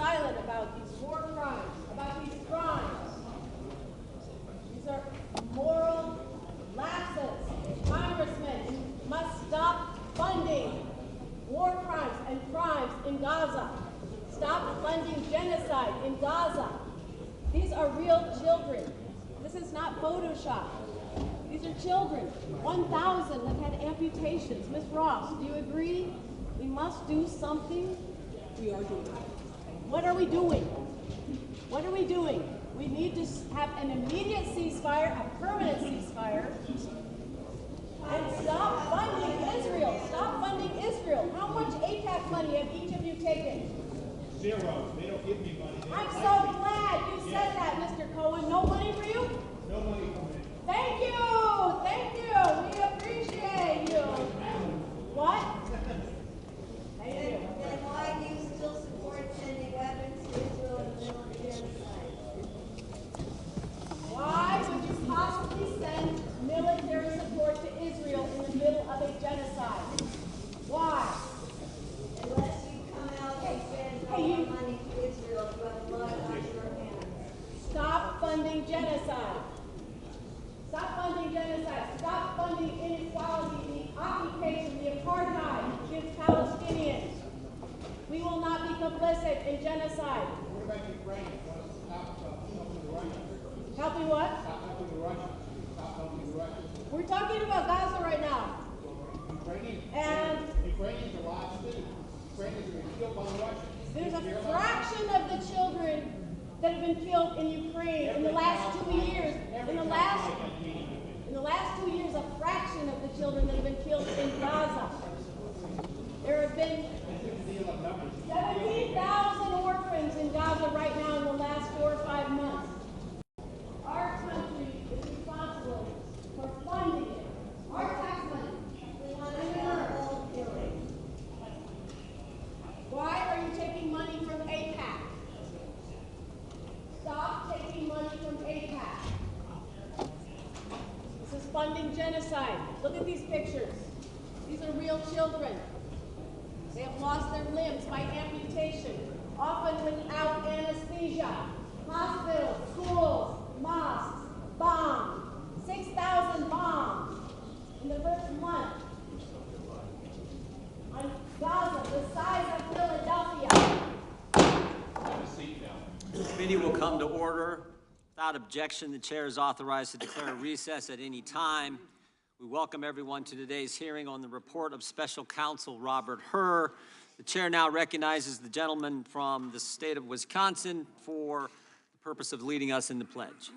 silent about these war crimes, about these crimes. These are moral lapses. Congressmen, you must stop funding war crimes and crimes in Gaza. Stop funding genocide in Gaza. These are real children. This is not Photoshop. These are children. 1,000 have had amputations. Ms. Ross, do you agree? We must do something. We are doing it. What are we doing? What are we doing? We need to have an immediate ceasefire, a permanent ceasefire, and stop funding Israel. Stop funding Israel. How much AIPAC money have each of you taken? Zero. They don't give me money. I'm so glad you said that, Mr. Cohen. No money for you? No money for me. Thank you. Thank you. We appreciate you. What? Thank you. Then why do you still support sending weapons to Israel in the middle of genocide? Why would you possibly send military support to Israel in the middle of a genocide? Why? Unless you come out and send more money to Israel, you have blood on your hands. Stop funding genocide. Stop funding genocide. Stop funding inequality, the occupation, the apartheid against Palestinians. We will not be complicit in genocide. What about Ukraine? Stop helping the Russians. Helping what? Stop helping the Russians. Stop helping the Russians. We're talking about Gaza right now. Ukrainians are lost too. Ukrainians are being killed by the Russians. There's a fraction of the children that have been killed in Ukraine in the last 2 years. In the last 2 years, a fraction of the children that have been killed in Gaza. There have been 70,000 orphans in Gaza right now in the last 4 or 5 months. Our country is responsible for funding it. Our tax money. We want to stop all killing. Why are you taking money from AIPAC? Stop taking money from AIPAC. This is funding genocide. Look at these pictures. These are real children. They have lost their limbs by amputation, often without anesthesia. Hospitals, schools, mosques, bombed. 6,000 bombs in the first month. On Gaza, the size of Philadelphia. The committee will come to order. Without objection, the chair is authorized to declare a recess at any time. We welcome everyone to today's hearing on the report of Special Counsel Robert Hur. The chair now recognizes the gentleman from the state of Wisconsin for the purpose of leading us in the pledge.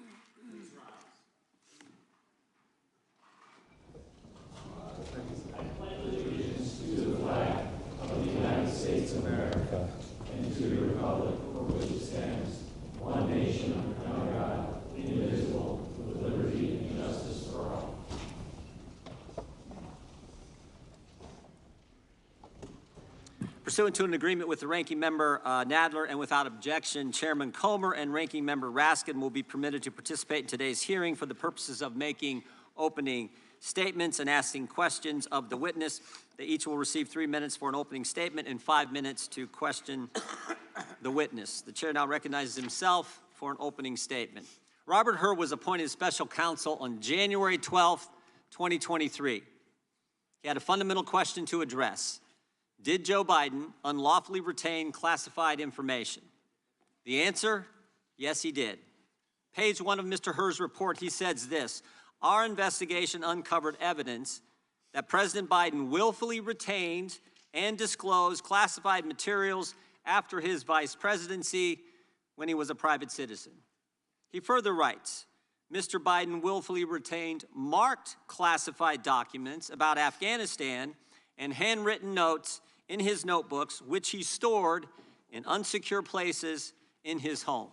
States of America, and to the republic for which it stands, one nation under God, indivisible, with liberty and justice for all. Pursuant to an agreement with the Ranking Member Nadler and without objection, Chairman Comer and Ranking Member Raskin will be permitted to participate in today's hearing for the purposes of making opening statements and asking questions of the witness. They each will receive 3 minutes for an opening statement and 5 minutes to question the witness. The chair now recognizes himself for an opening statement. Robert Hur was appointed special counsel on January 12th, 2023. He had a fundamental question to address. Did Joe Biden unlawfully retain classified information? The answer, yes, he did. Page 1 of Mr. Hur's report, he says this: our investigation uncovered evidence that President Biden willfully retained and disclosed classified materials after his vice presidency when he was a private citizen. He further writes, Mr. Biden willfully retained marked classified documents about Afghanistan and handwritten notes in his notebooks, which he stored in unsecure places in his home.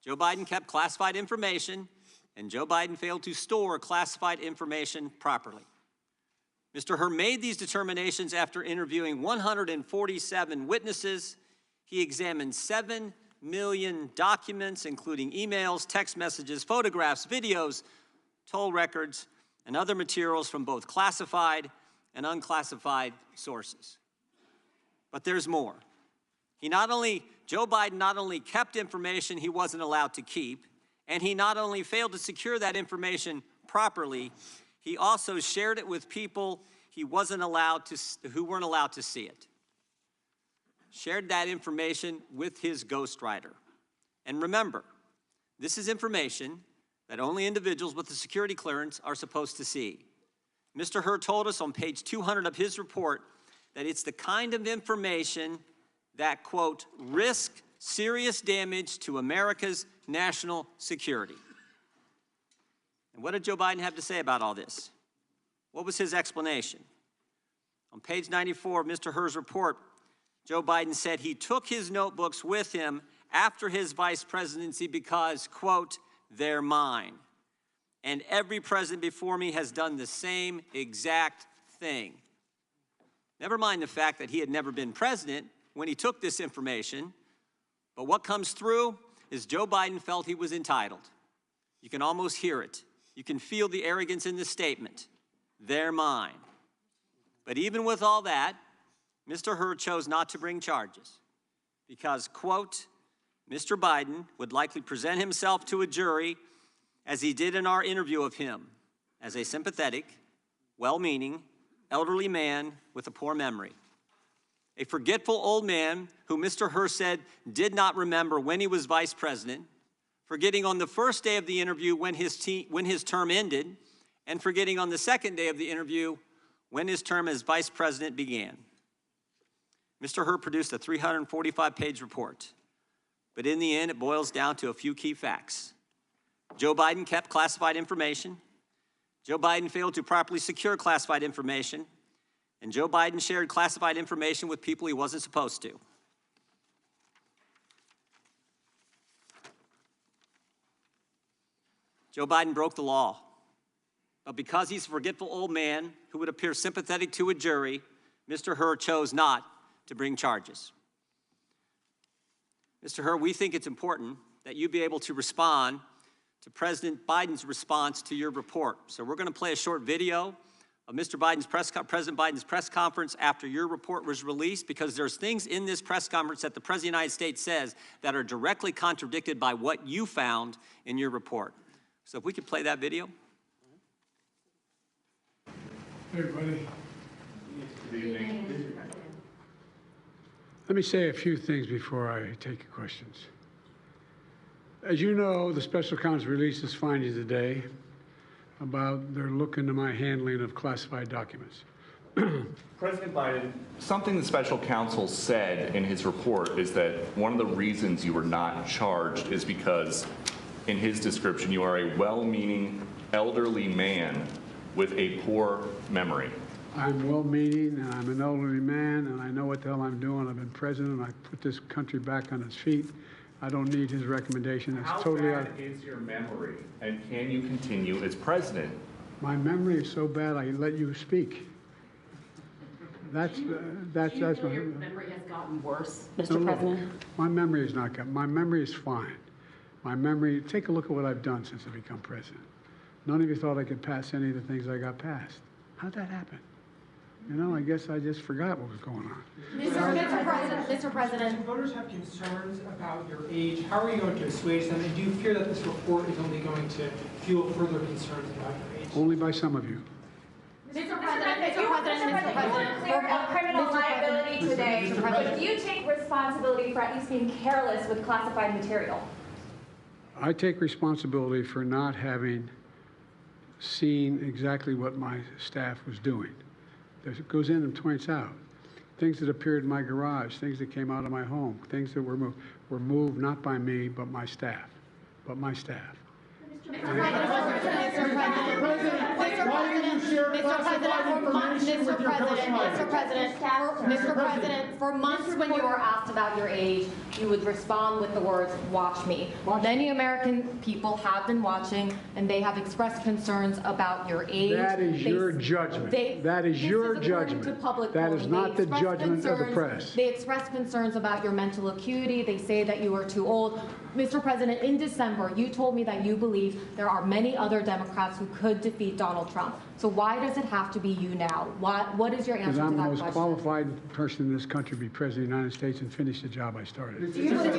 Joe Biden kept classified information, and Joe Biden failed to store classified information properly. Mr. Hur made these determinations after interviewing 147 witnesses. He examined 7 million documents, including emails, text messages, photographs, videos, toll records, and other materials from both classified and unclassified sources. But there's more. Joe Biden not only kept information he wasn't allowed to keep, and he not only failed to secure that information properly, he also shared it with people who weren't allowed to see it. Shared that information with his ghostwriter. And remember, this is information that only individuals with a security clearance are supposed to see. Mr. Hur told us on page 200 of his report that it's the kind of information that, quote, risk serious damage to America's national security. And what did Joe Biden have to say about all this? What was his explanation? On page 94 of Mr. Hur's report, Joe Biden said he took his notebooks with him after his vice presidency because, quote, they're mine. And every president before me has done the same exact thing. Never mind the fact that he had never been president when he took this information, but what comes through is Joe Biden felt he was entitled. You can almost hear it. You can feel the arrogance in this statement. They're mine. But even with all that, Mr. Hur chose not to bring charges because, quote, Mr. Biden would likely present himself to a jury as he did in our interview of him, as a sympathetic, well-meaning, elderly man with a poor memory. A forgetful old man who Mr. Hur said did not remember when he was vice president, forgetting on the first day of the interview when his term ended, and forgetting on the second day of the interview when his term as vice president began. Mr. Hur produced a 345-page report, but in the end, it boils down to a few key facts. Joe Biden kept classified information. Joe Biden failed to properly secure classified information. And Joe Biden shared classified information with people he wasn't supposed to. Joe Biden broke the law. But because he's a forgetful old man who would appear sympathetic to a jury, Mr. Hur chose not to bring charges. Mr. Hur, we think it's important that you be able to respond to President Biden's response to your report. So we're going to play a short video of President Biden's press conference after your report was released, because there's things in this press conference that the President of the United States says that are directly contradicted by what you found in your report. So if we could play that video. Hey, everybody. Good evening. Let me say a few things before I take your questions. As you know, the special counsel released his findings today about their look into my handling of classified documents. President Biden, something the special counsel said in his report is that one of the reasons you were not charged is because, in his description, you are a well-meaning elderly man with a poor memory. I'm well-meaning, and I'm an elderly man, and I know what the hell I'm doing. I've been president, and I put this country back on its feet. I don't need his recommendation. It's totally How bad is your memory, and can you continue as president? My memory is so bad, I let you speak. That's Your memory has gotten worse, Mr. No, look, President. my memory is not good. My memory is fine. My memory, take a look at what I've done since I become president. None of you thought I could pass any of the things I got passed. How'd that happen? You know, I guess I just forgot what was going on. Mr. President. Voters have concerns about your age. How are you going to assuage them? And do you fear that this report is only going to fuel further concerns about your age? Only by some of you. Mr. President, you want to clear up criminal liability today. But do you take responsibility for at least being careless with classified material? I take responsibility for not having seen exactly what my staff was doing. It goes in and points out things that appeared in my garage, things that came out of my home, things that were moved not by me, but my staff. Mr. President, for months when you were asked about your age, you would respond with the words, "Watch me." Many American people have been watching, and they have expressed concerns about your age. That is your judgment. That is your judgment. That is not the judgment of the press. They express concerns about your mental acuity. They say that you are too old. Mr. President, in December, you told me that you believe there are many other Democrats who could defeat Donald Trump. job. So why does it have to be you now? What is your answer Because to I'm the that most question? qualified person in this country to be president of the United States and finish the job I started. Do you believe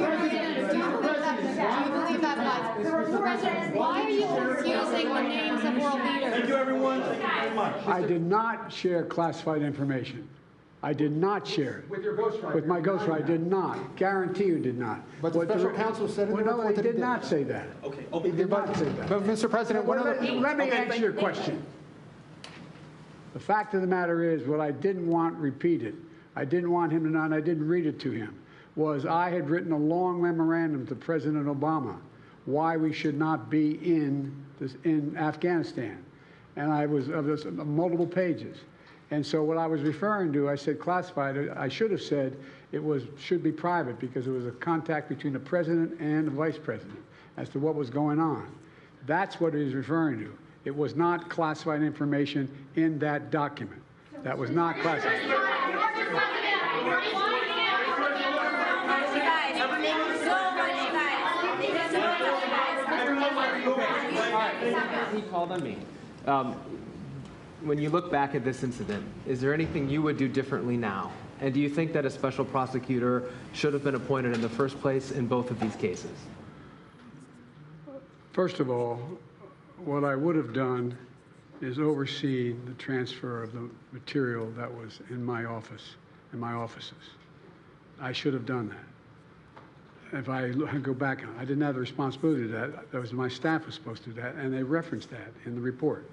that, guys? Mr. President, why are you confusing the names of world leaders? Thank you, everyone. Thank you very much. I did not share classified information. I did not share it. With your ghostwriter. With my ghostwriter, I did not. Guarantee you did not. But the special counsel said in the Well, no, report they that he did not say that. Okay. He did not say that. But Mr. President, one other... Let me answer your question. The fact of the matter is, what I didn't want repeated, I didn't want him to know, and I didn't read it to him, was I had written a long memorandum to President Obama why we should not be in Afghanistan. And I was of this multiple pages. And so what I was referring to, I said classified. I should have said it should be private because it was a contact between the president and the vice president as to what was going on. That's what he was referring to. It was not classified information in that document. That was not classified. He called on me. When you look back at this incident, is there anything you would do differently now? And do you think that a special prosecutor should have been appointed in the first place in both of these cases? First of all, what I would have done is oversee the transfer of the material that was in my office, in my offices. I should have done that. If I go back, I didn't have the responsibility to that. That was my staff was supposed to do that, and they referenced that in the report.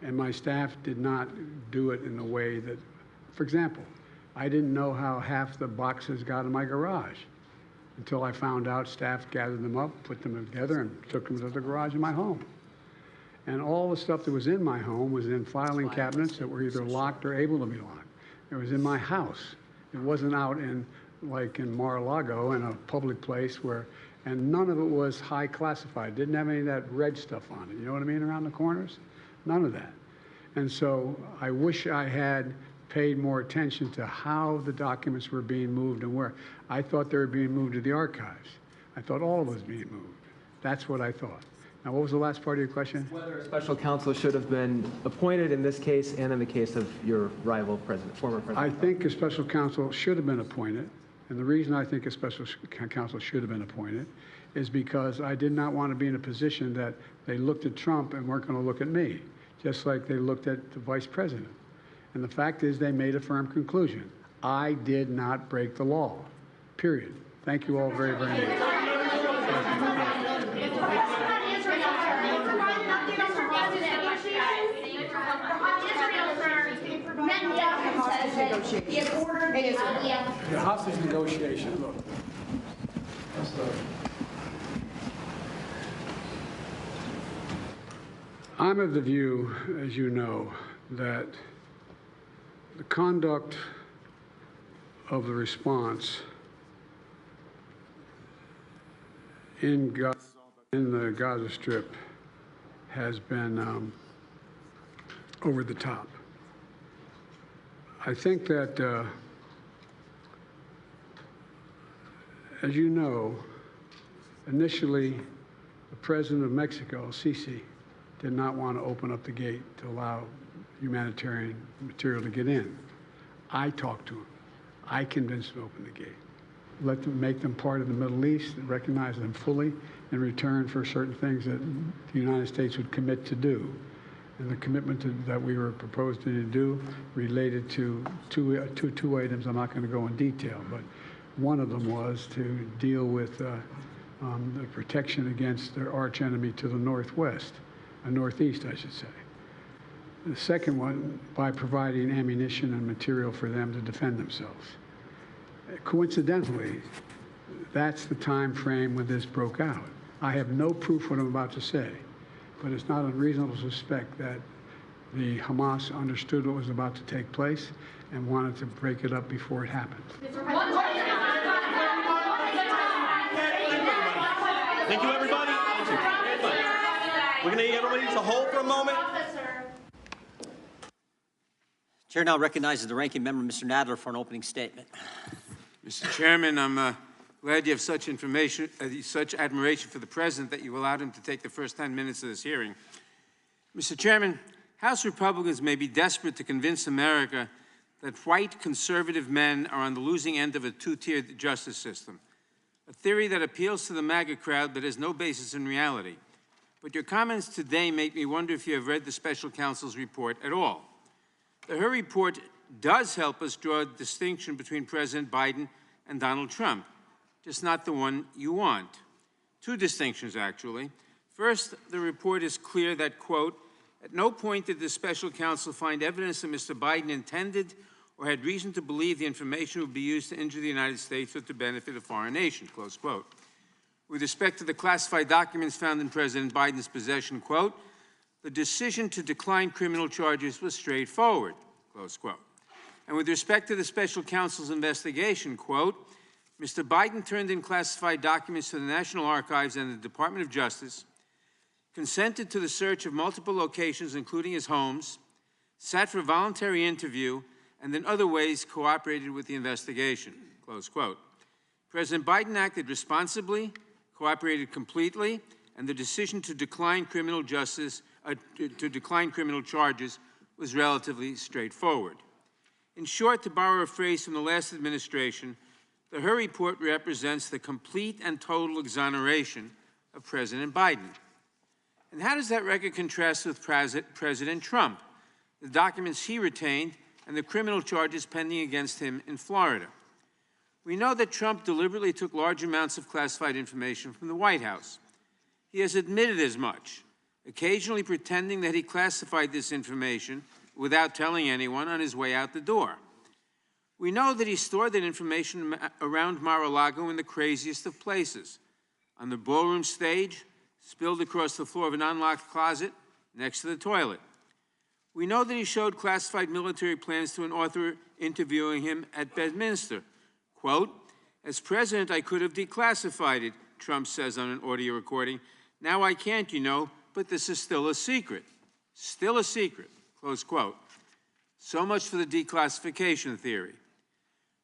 And my staff did not do it in a way that, for example, I didn't know how half the boxes got in my garage until I found out staff gathered them up, put them together, and took them to the garage in my home. And all the stuff that was in my home was in filing cabinets that were either locked or able to be locked. It was in my house. It wasn't out in, like in Mar-a-Lago, in a public place where, and none of it was high classified. Didn't have any of that red stuff on it. You know what I mean, around the corners? None of that. And so I wish I had paid more attention to how the documents were being moved and where. I thought they were being moved to the archives. I thought all of it was being moved. That's what I thought. Now, what was the last part of your question? Whether a special counsel should have been appointed in this case and in the case of your rival president, former president. I think a special counsel should have been appointed. And the reason I think a special counsel should have been appointed is because I did not want to be in a position that they looked at Trump and weren't going to look at me, just like they looked at the vice president. And the fact is they made a firm conclusion. I did not break the law, period. Thank you all very, very much. The hostage negotiation, look. I'm of the view, as you know, that the conduct of the response in the Gaza Strip has been over the top. I think that, as you know, initially, the president of Mexico, Sisi, did not want to open up the gate to allow humanitarian material to get in. I talked to him. I convinced him to open the gate. Let them make them part of the Middle East and recognize them fully in return for certain things that the United States would commit to do. And the commitment that we were proposing to do related to two items. I'm not going to go in detail, but one of them was to deal with the protection against their arch enemy to the northwest, northeast, I should say. The second one, by providing ammunition and material for them to defend themselves. Coincidentally, that's the time frame when this broke out. I have no proof what I'm about to say, but it's not unreasonable to suspect that the Hamas understood what was about to take place and wanted to break it up before it happened. Thank you, everybody. We're going to need everybody to hold for a moment. Chair now recognizes the ranking member, Mr. Nadler, for an opening statement. Mr. Chairman, I'm glad you have such information, such admiration for the president that you allowed him to take the first 10 minutes of this hearing. Mr. Chairman, House Republicans may be desperate to convince America that white conservative men are on the losing end of a two-tiered justice system, a theory that appeals to the MAGA crowd but has no basis in reality. But your comments today make me wonder if you have read the special counsel's report at all. The Hur report does help us draw a distinction between President Biden and Donald Trump, just not the one you want. Two distinctions, actually. First, the report is clear that, quote, at no point did the special counsel find evidence that Mr. Biden intended or had reason to believe the information would be used to injure the United States or to benefit a foreign nation, close quote. With respect to the classified documents found in President Biden's possession, quote, the decision to decline criminal charges was straightforward, close quote. And with respect to the special counsel's investigation, quote, Mr. Biden turned in classified documents to the National Archives and the Department of Justice, consented to the search of multiple locations, including his homes, sat for a voluntary interview, and in other ways cooperated with the investigation, close quote. President Biden acted responsibly, cooperated completely, and the decision to decline criminal charges was relatively straightforward. In short, to borrow a phrase from the last administration, the Hur report represents the complete and total exoneration of President Biden. And how does that record contrast with President Trump, the documents he retained, and the criminal charges pending against him in Florida? We know that Trump deliberately took large amounts of classified information from the White House. He has admitted as much, occasionally pretending that he classified this information without telling anyone on his way out the door. We know that he stored that information around Mar-a-Lago in the craziest of places, on the ballroom stage, spilled across the floor of an unlocked closet next to the toilet. We know that he showed classified military plans to an author interviewing him at Bedminster. Quote, as president, I could have declassified it, Trump says on an audio recording. Now I can't, you know, but this is still a secret. Still a secret, close quote. So much for the declassification theory.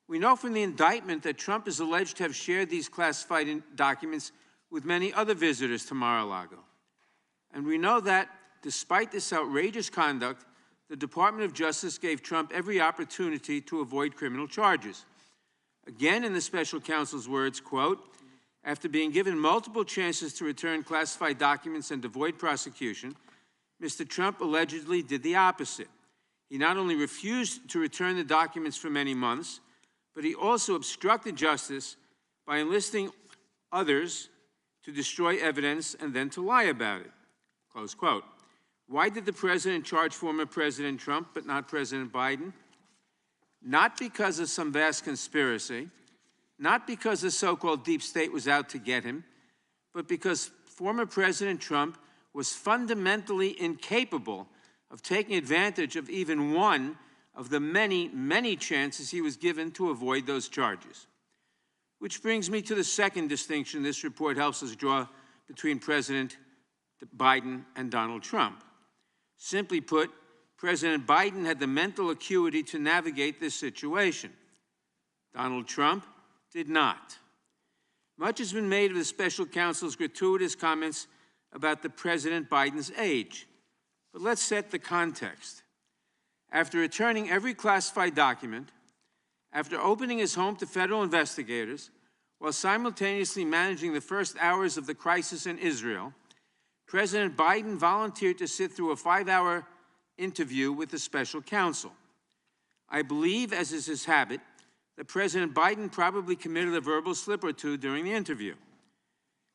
We know from the indictment that Trump is alleged to have shared these classified documents with many other visitors to Mar-a-Lago. And we know that, despite this outrageous conduct, the Department of Justice gave Trump every opportunity to avoid criminal charges. Again, in the special counsel's words, quote, after being given multiple chances to return classified documents and avoid prosecution, Mr. Trump allegedly did the opposite. He not only refused to return the documents for many months, but he also obstructed justice by enlisting others to destroy evidence and then to lie about it, close quote. Why did the president charge former President Trump but not President Biden? Not because of some vast conspiracy, not because the so-called deep state was out to get him, but because former President Trump was fundamentally incapable of taking advantage of even one of the many, many chances he was given to avoid those charges. Which brings me to the second distinction this report helps us draw between President Biden and Donald Trump. Simply put, President Biden had the mental acuity to navigate this situation. Donald Trump did not. Much has been made of the special counsel's gratuitous comments about the President Biden's age. But let's set the context. After returning every classified document, after opening his home to federal investigators, while simultaneously managing the first hours of the crisis in Israel, President Biden volunteered to sit through a 5-hour interview with the special counsel. I believe, as is his habit, that President Biden probably committed a verbal slip or two during the interview.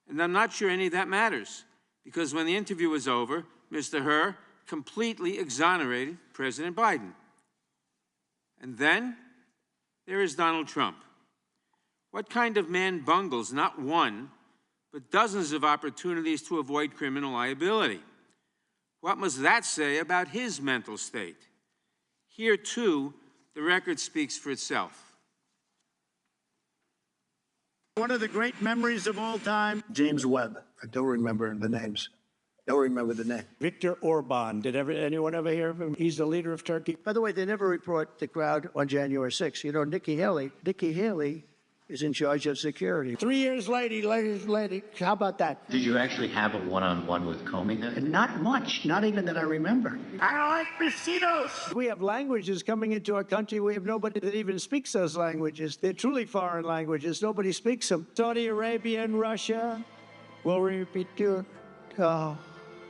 And I'm not sure any of that matters, because when the interview was over, Mr. Hur completely exonerated President Biden. And then there is Donald Trump. What kind of man bungles not one, but dozens of opportunities to avoid criminal liability? What must that say about his mental state? Here, too, the record speaks for itself. One of the great memories of all time, James Webb. I don't remember the names. Don't remember the name. Viktor Orban. Did anyone ever hear of him? He's the leader of Turkey. By the way, they never report the crowd on January 6th. You know, Nikki Haley is in charge of security. 3 years later, how about that? Did you actually have a one-on-one with Comey then? Not much, not even that I remember. I like mosquitoes. We have languages coming into our country. We have nobody that even speaks those languages. They're truly foreign languages. Nobody speaks them. Saudi Arabia and Russia will repeat your... Oh.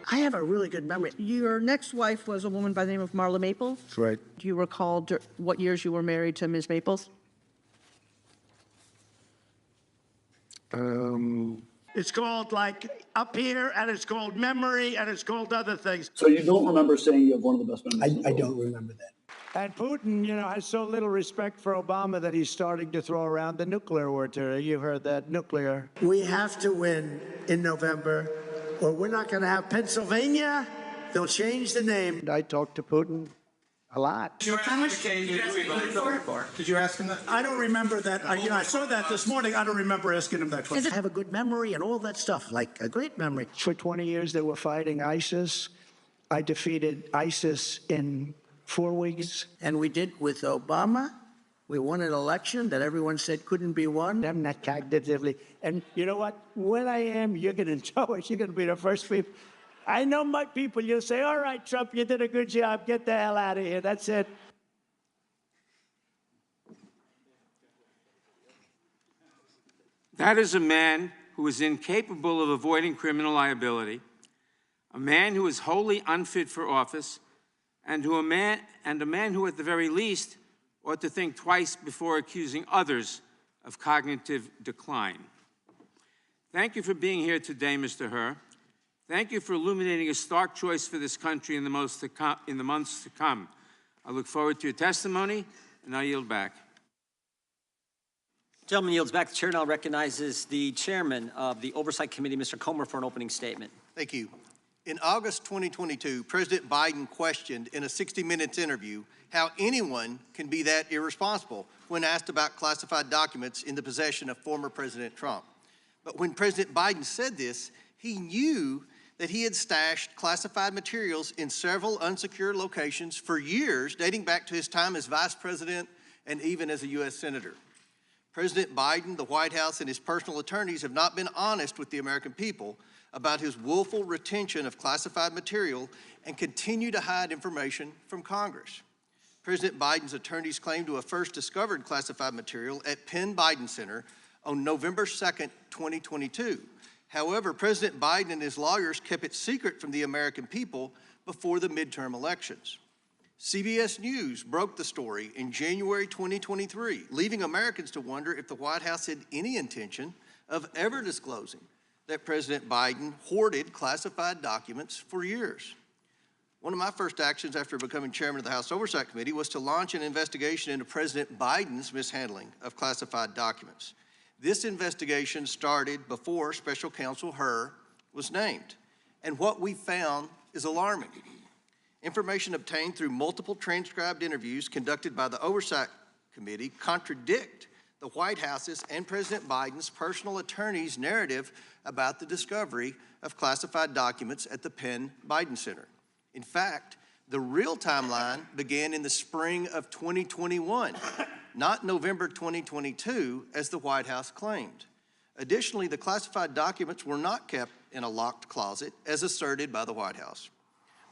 I have a really good memory. Your next wife was a woman by the name of Marla Maples. That's right. Do you recall what years you were married to Ms. Maples? It's called like Up Here, and it's called Memory, and it's called other things. So you don't remember saying you have one of the best memories? I don't remember that. And Putin, has so little respect for Obama that he's starting to throw around the nuclear word. You've heard that, nuclear. We have to win in November, or we're not going to have Pennsylvania. They'll change the name. I talked to Putin a lot. Did you ask him that? I don't remember that. I saw that this morning. I don't remember asking him that question. I have a good memory and all that stuff, like a great memory. For 20 years, they were fighting ISIS. I defeated ISIS in 4 weeks. And we did with Obama. We won an election that everyone said couldn't be won. I'm not cognitively. And you know what? When I am, you're going to know it. You're going to be the first people. I know my people. You'll say, all right, Trump, you did a good job. Get the hell out of here. That's it. That is a man who is incapable of avoiding criminal liability, a man who is wholly unfit for office, and a man who, at the very least, ought to think twice before accusing others of cognitive decline. Thank you for being here today, Mr. Hur. Thank you for illuminating a stark choice for this country in the months to come. I look forward to your testimony, and I yield back. Gentleman yields back. The chair now recognizes the chairman of the Oversight Committee, Mr. Comer, for an opening statement. Thank you. In August 2022, President Biden questioned in a 60 Minutes interview how anyone can be that irresponsible when asked about classified documents in the possession of former President Trump. But when President Biden said this, he knew that he had stashed classified materials in several unsecured locations for years, dating back to his time as vice president and even as a U.S. senator. President Biden, the White House, and his personal attorneys have not been honest with the American people about his willful retention of classified material and continue to hide information from Congress. President Biden's attorneys claim to have first discovered classified material at Penn Biden Center on November 2nd, 2022. However, President Biden and his lawyers kept it secret from the American people before the midterm elections. CBS News broke the story in January 2023, leaving Americans to wonder if the White House had any intention of ever disclosing that President Biden hoarded classified documents for years. One of my first actions after becoming chairman of the House Oversight Committee was to launch an investigation into President Biden's mishandling of classified documents. This investigation started before Special Counsel Hur was named, and what we found is alarming. Information obtained through multiple transcribed interviews conducted by the Oversight Committee contradict the White House's and President Biden's personal attorney's narrative about the discovery of classified documents at the Penn Biden Center. In fact, the real timeline began in the spring of 2021, not November 2022, as the White House claimed. Additionally, the classified documents were not kept in a locked closet, as asserted by the White House.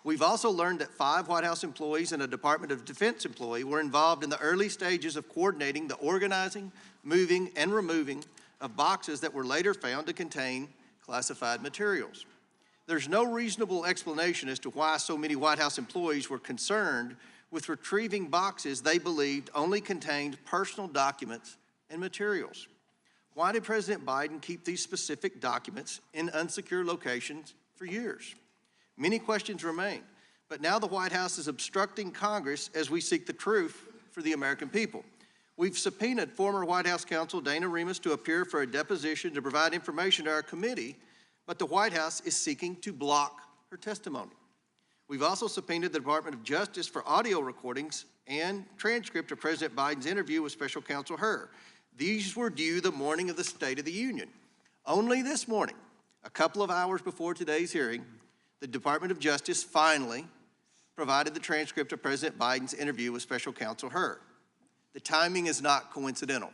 We've also learned that 5 White House employees and a Department of Defense employee were involved in the early stages of coordinating the organizing, moving, and removing of boxes that were later found to contain classified materials. There's no reasonable explanation as to why so many White House employees were concerned with retrieving boxes they believed only contained personal documents and materials. Why did President Biden keep these specific documents in unsecure locations for years? Many questions remain, but now the White House is obstructing Congress as we seek the truth for the American people. We've subpoenaed former White House counsel Dana Remus to appear for a deposition to provide information to our committee, but the White House is seeking to block her testimony. We've also subpoenaed the Department of Justice for audio recordings and transcript of President Biden's interview with Special Counsel Hur. These were due the morning of the State of the Union. Only this morning, a couple of hours before today's hearing, the Department of Justice finally provided the transcript of President Biden's interview with Special Counsel Hur. The timing is not coincidental.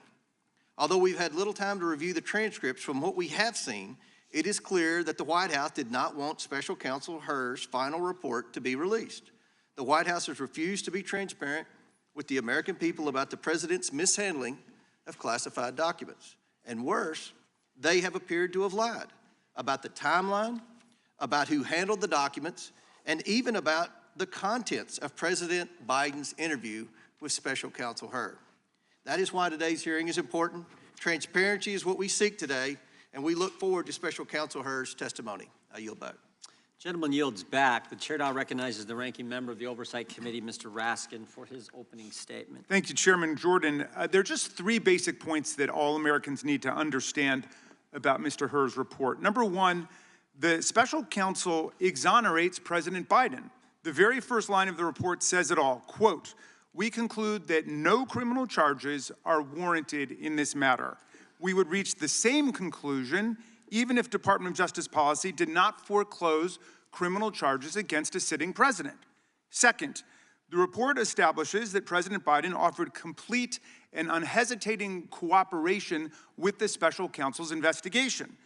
Although we've had little time to review the transcripts, from what we have seen, it is clear that the White House did not want Special Counsel Hur's final report to be released. The White House has refused to be transparent with the American people about the president's mishandling of classified documents. And worse, they have appeared to have lied about the timeline, about who handled the documents, and even about the contents of President Biden's interview with Special Counsel Hur. That is why today's hearing is important. Transparency is what we seek today, and we look forward to Special Counsel Hur's testimony. I yield back. Gentleman yields back. The chair now recognizes the ranking member of the Oversight Committee, Mr. Raskin, for his opening statement. Thank you, Chairman Jordan. There are just three basic points that all Americans need to understand about Mr. Hur's report. Number one, the special counsel exonerates President Biden. The very first line of the report says it all. Quote, "We conclude that no criminal charges are warranted in this matter." We would reach the same conclusion even if Department of Justice policy did not foreclose criminal charges against a sitting president. Second, the report establishes that President Biden offered complete and unhesitating cooperation with the special counsel's investigation.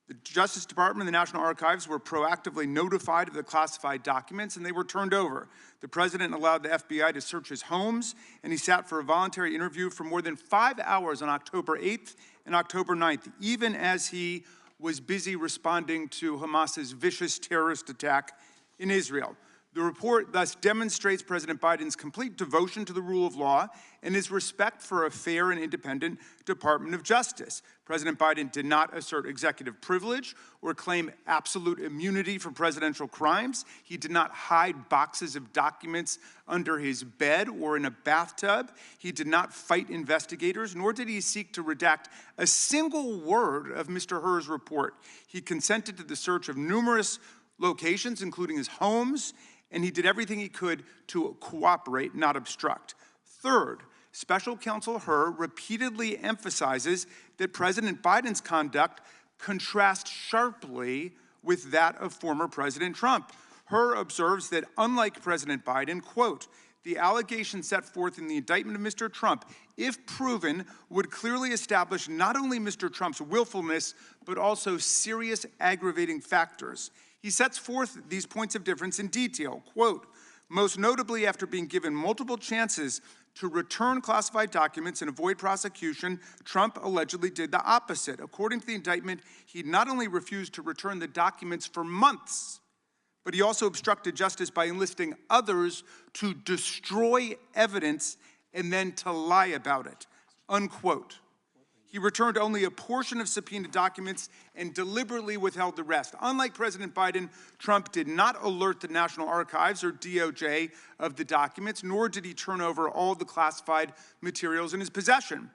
The Justice Department and the National Archives were proactively notified of the classified documents, and they were turned over. The president allowed the FBI to search his homes, and he sat for a voluntary interview for more than 5 hours on October 8th and October 9th, even as he was busy responding to Hamas's vicious terrorist attack in Israel. The report thus demonstrates President Biden's complete devotion to the rule of law and his respect for a fair and independent Department of Justice. President Biden did not assert executive privilege or claim absolute immunity for presidential crimes. He did not hide boxes of documents under his bed or in a bathtub. He did not fight investigators, nor did he seek to redact a single word of Mr. Hur's report. He consented to the search of numerous locations, including his homes, and he did everything he could to cooperate, not obstruct. Third, Special Counsel Hur repeatedly emphasizes that President Biden's conduct contrasts sharply with that of former President Trump. Hur observes that unlike President Biden, quote, "The allegations set forth in the indictment of Mr. Trump, if proven, would clearly establish not only Mr. Trump's willfulness, but also serious aggravating factors." He sets forth these points of difference in detail, quote, "Most notably after being given multiple chances to return classified documents and avoid prosecution, Trump allegedly did the opposite. According to the indictment, he not only refused to return the documents for months, but he also obstructed justice by enlisting others to destroy evidence and then to lie about it," unquote. He returned only a portion of subpoenaed documents and deliberately withheld the rest. Unlike President Biden, Trump did not alert the National Archives or DOJ of the documents, nor did he turn over all the classified materials in his possession.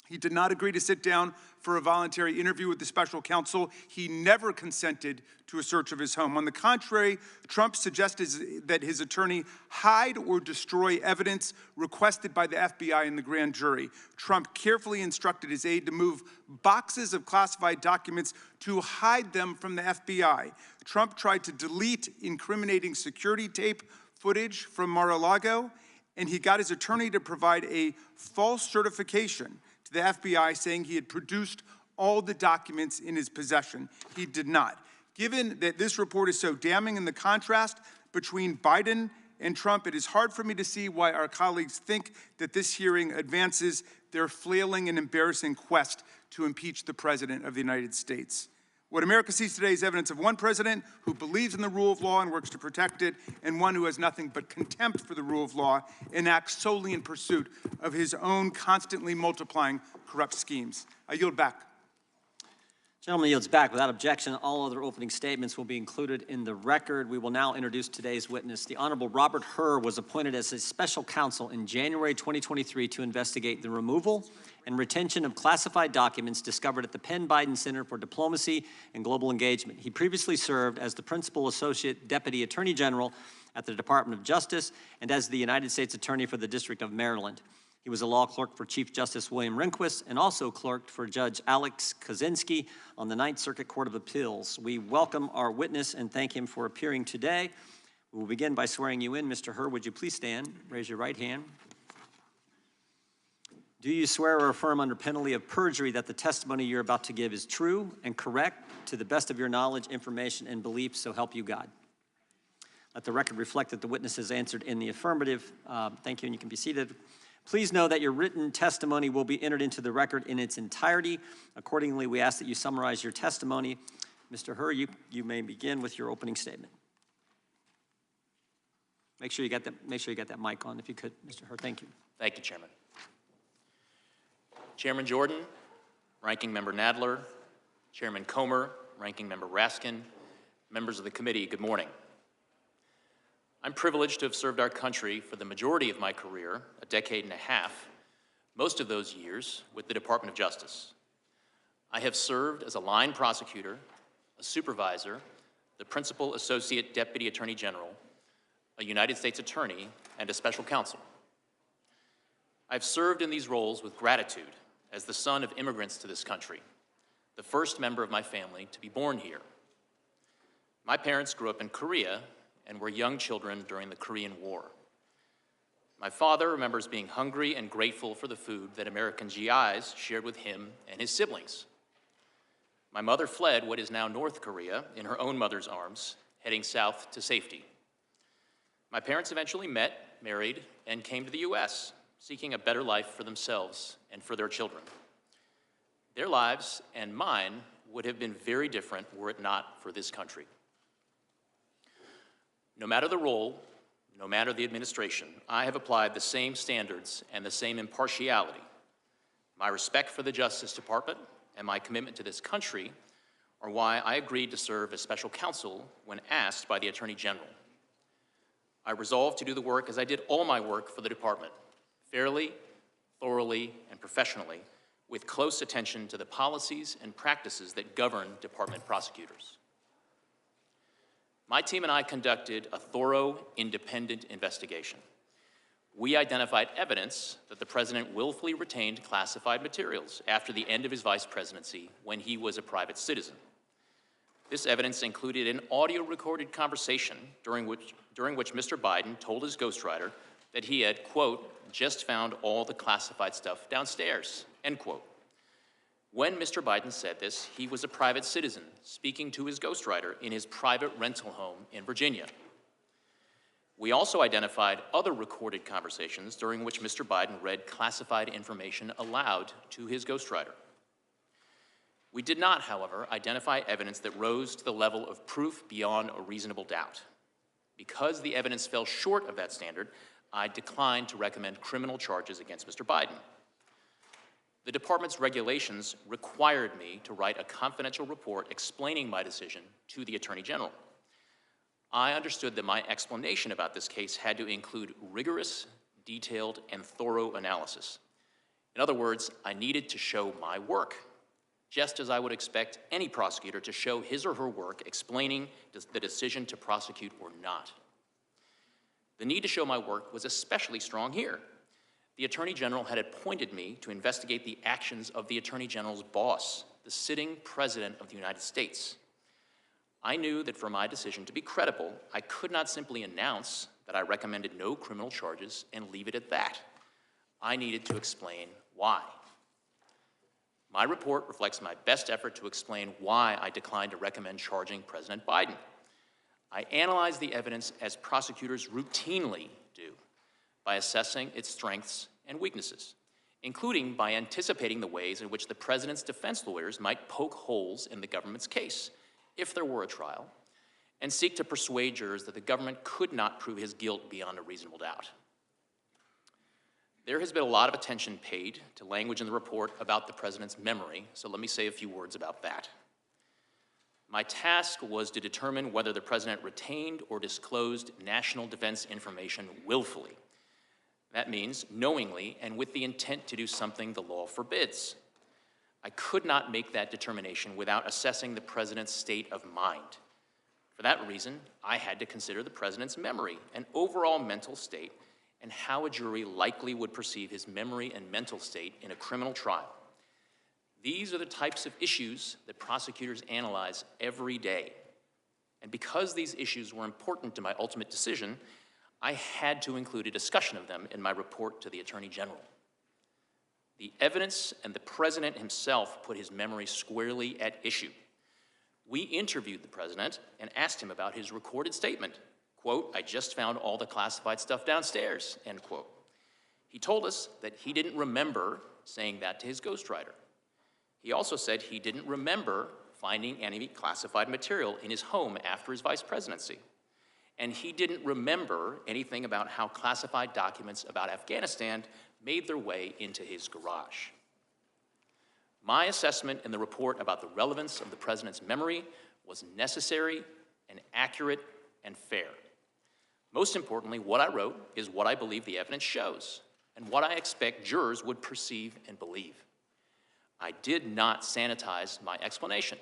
He did not agree to sit down for a voluntary interview with the special counsel. He never consented to a search of his home. On the contrary, Trump suggested that his attorney hide or destroy evidence requested by the FBI and the grand jury. Trump carefully instructed his aide to move boxes of classified documents to hide them from the FBI. Trump tried to delete incriminating security tape footage from Mar-a-Lago, and he got his attorney to provide a false certification to the FBI saying he had produced all the documents in his possession. He did not. Given that this report is so damning in the contrast between Biden and Trump, it is hard for me to see why our colleagues think that this hearing advances their flailing and embarrassing quest to impeach the President of the United States. What America sees today is evidence of one president who believes in the rule of law and works to protect it, and one who has nothing but contempt for the rule of law and acts solely in pursuit of his own constantly multiplying corrupt schemes. I yield back. Gentleman yields back. Without objection, all other opening statements will be included in the record. We will now introduce today's witness. The Honorable Robert Hur was appointed as a special counsel in January 2023 to investigate the removal and retention of classified documents discovered at the Penn Biden Center for Diplomacy and Global Engagement. He previously served as the Principal Associate Deputy Attorney General at the Department of Justice and as the United States Attorney for the District of Maryland. He was a law clerk for Chief Justice William Rehnquist and also clerked for Judge Alex Kaczynski on the Ninth Circuit Court of Appeals. We welcome our witness and thank him for appearing today. We will begin by swearing you in. Mr. Hur, would you please stand? Raise your right hand. Do you swear or affirm under penalty of perjury that the testimony you're about to give is true and correct to the best of your knowledge, information, and belief, so help you God? Let the record reflect that the witness has answered in the affirmative. Thank you, and you can be seated. Please know that your written testimony will be entered into the record in its entirety. Accordingly, we ask that you summarize your testimony. Mr. Hur, you may begin with your opening statement. Make sure you got that mic on, if you could, Mr. Hur. Thank you. Thank you, Chairman. Chairman Jordan, Ranking Member Nadler, Chairman Comer, Ranking Member Raskin, members of the committee, good morning. I'm privileged to have served our country for the majority of my career, a decade and a half, most of those years with the Department of Justice. I have served as a line prosecutor, a supervisor, the Principal Associate Deputy Attorney General, a United States Attorney, and a special counsel. I've served in these roles with gratitude as the son of immigrants to this country, the first member of my family to be born here. My parents grew up in Korea and were young children during the Korean War. My father remembers being hungry and grateful for the food that American GIs shared with him and his siblings. My mother fled what is now North Korea in her own mother's arms, heading south to safety. My parents eventually met, married, and came to the US, seeking a better life for themselves and for their children. Their lives and mine would have been very different were it not for this country. No matter the role, no matter the administration, I have applied the same standards and the same impartiality. My respect for the Justice Department and my commitment to this country are why I agreed to serve as special counsel when asked by the Attorney General. I resolved to do the work as I did all my work for the department, fairly, thoroughly, and professionally, with close attention to the policies and practices that govern department prosecutors. My team and I conducted a thorough, independent investigation. We identified evidence that the president willfully retained classified materials after the end of his vice presidency when he was a private citizen. This evidence included an audio-recorded conversation during which Mr. Biden told his ghostwriter that he had, quote, just found all the classified stuff downstairs, end quote. When Mr. Biden said this, he was a private citizen speaking to his ghostwriter in his private rental home in Virginia. We also identified other recorded conversations during which Mr. Biden read classified information aloud to his ghostwriter. We did not, however, identify evidence that rose to the level of proof beyond a reasonable doubt. Because the evidence fell short of that standard, I declined to recommend criminal charges against Mr. Biden. The department's regulations required me to write a confidential report explaining my decision to the Attorney General. I understood that my explanation about this case had to include rigorous, detailed, and thorough analysis. In other words, I needed to show my work, just as I would expect any prosecutor to show his or her work explaining the decision to prosecute or not. The need to show my work was especially strong here. The Attorney General had appointed me to investigate the actions of the Attorney General's boss, the sitting President of the United States. I knew that for my decision to be credible, I could not simply announce that I recommended no criminal charges and leave it at that. I needed to explain why. My report reflects my best effort to explain why I declined to recommend charging President Biden. I analyzed the evidence as prosecutors routinely do, by assessing its strengths and weaknesses, including by anticipating the ways in which the president's defense lawyers might poke holes in the government's case, if there were a trial, and seek to persuade jurors that the government could not prove his guilt beyond a reasonable doubt. There has been a lot of attention paid to language in the report about the president's memory, so let me say a few words about that. My task was to determine whether the president retained or disclosed national defense information willfully. That means knowingly and with the intent to do something the law forbids. I could not make that determination without assessing the president's state of mind. For that reason, I had to consider the president's memory and overall mental state and how a jury likely would perceive his memory and mental state in a criminal trial. These are the types of issues that prosecutors analyze every day. And because these issues were important to my ultimate decision, I had to include a discussion of them in my report to the Attorney General. The evidence and the president himself put his memory squarely at issue. We interviewed the president and asked him about his recorded statement. Quote, "I just found all the classified stuff downstairs," end quote. He told us that he didn't remember saying that to his ghostwriter. He also said he didn't remember finding any classified material in his home after his vice presidency. And he didn't remember anything about how classified documents about Afghanistan made their way into his garage. My assessment in the report about the relevance of the president's memory was necessary and accurate and fair. Most importantly, what I wrote is what I believe the evidence shows and what I expect jurors would perceive and believe. I did not sanitize my explanation,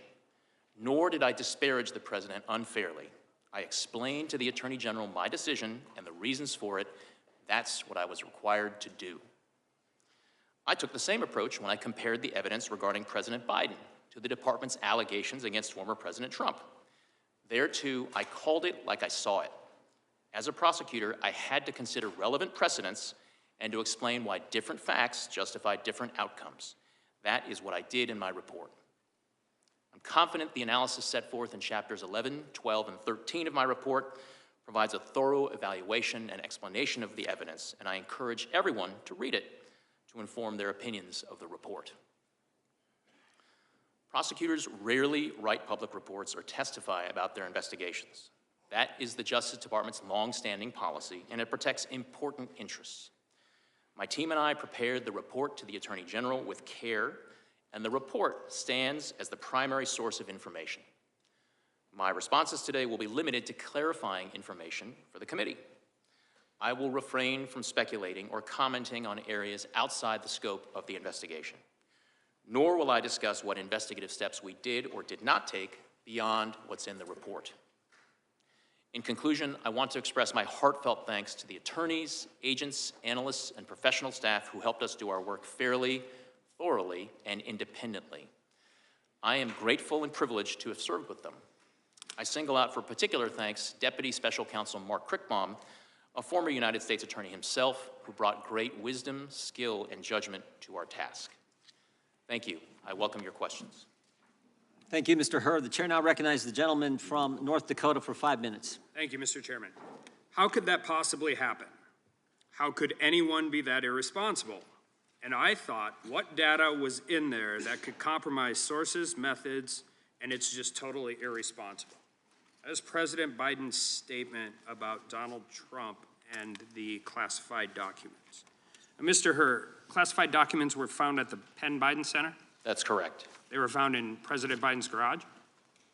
nor did I disparage the president unfairly. I explained to the Attorney General my decision and the reasons for it. That's what I was required to do. I took the same approach when I compared the evidence regarding President Biden to the department's allegations against former President Trump. There, too, I called it like I saw it. As a prosecutor, I had to consider relevant precedents and to explain why different facts justify different outcomes. That is what I did in my report. I'm confident the analysis set forth in chapters 11, 12, and 13 of my report provides a thorough evaluation and explanation of the evidence, and I encourage everyone to read it to inform their opinions of the report. Prosecutors rarely write public reports or testify about their investigations. That is the Justice Department's long-standing policy, and it protects important interests. My team and I prepared the report to the Attorney General with care, and the report stands as the primary source of information. My responses today will be limited to clarifying information for the committee. I will refrain from speculating or commenting on areas outside the scope of the investigation, nor will I discuss what investigative steps we did or did not take beyond what's in the report. In conclusion, I want to express my heartfelt thanks to the attorneys, agents, analysts, and professional staff who helped us do our work fairly, thoroughly, and independently. I am grateful and privileged to have served with them. I single out for particular thanks Deputy Special Counsel Mark Crickbaum, a former United States attorney himself, who brought great wisdom, skill, and judgment to our task. Thank you. I welcome your questions. Thank you, Mr. Hur. The chair now recognizes the gentleman from North Dakota for 5 minutes. Thank you, Mr. Chairman. How could that possibly happen? How could anyone be that irresponsible? And I thought, what data was in there that could compromise sources, methods, and it's just totally irresponsible? That is President Biden's statement about Donald Trump and the classified documents. Now, Mr. Hur, classified documents were found at the Penn Biden Center? That's correct. They were found in President Biden's garage?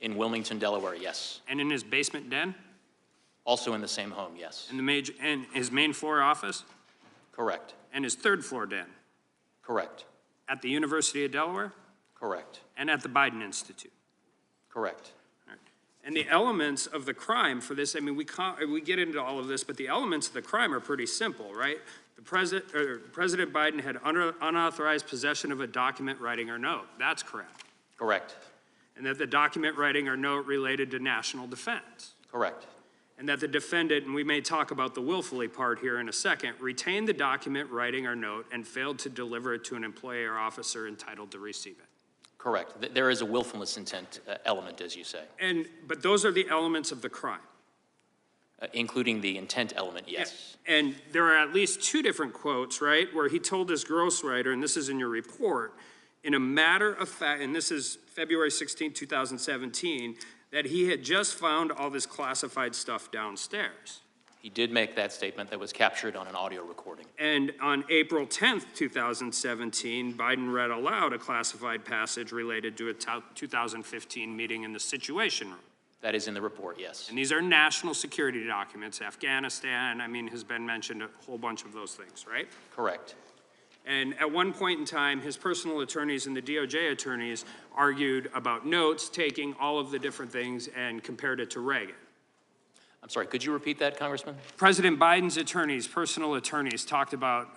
In Wilmington, Delaware, yes. And in his basement den? Also in the same home, yes. And his main floor office? Correct. And his third floor den? Correct. At the University of Delaware? Correct. And at the Biden Institute? Correct. All right. And the elements of the crime for this, I mean, we get into all of this, but the elements of the crime are pretty simple, right? President Biden had unauthorized possession of a document, writing, or note. That's correct. Correct. And that the document, writing, or note related to national defense. Correct. And that the defendant, and we may talk about the willfully part here in a second, retained the document, writing, or note and failed to deliver it to an employee or officer entitled to receive it. Correct. There is a willfulness intent element, as you say. But those are the elements of the crime. Including the intent element, yes. Yeah. And there are at least two different quotes, right, where he told his ghostwriter, and this is in your report, in a matter of fact, and this is February 16, 2017, that he had just found all this classified stuff downstairs. He did make that statement that was captured on an audio recording. And on April 10th, 2017, Biden read aloud a classified passage related to a 2015 meeting in the Situation Room. That is in the report, yes. And these are national security documents. Afghanistan, I mean, has been mentioned, a whole bunch of those things, right? Correct. And at one point in time, his personal attorneys and the DOJ attorneys argued about notes, taking all of the different things and compared it to Reagan. I'm sorry, could you repeat that, Congressman? President Biden's attorneys, personal attorneys, talked about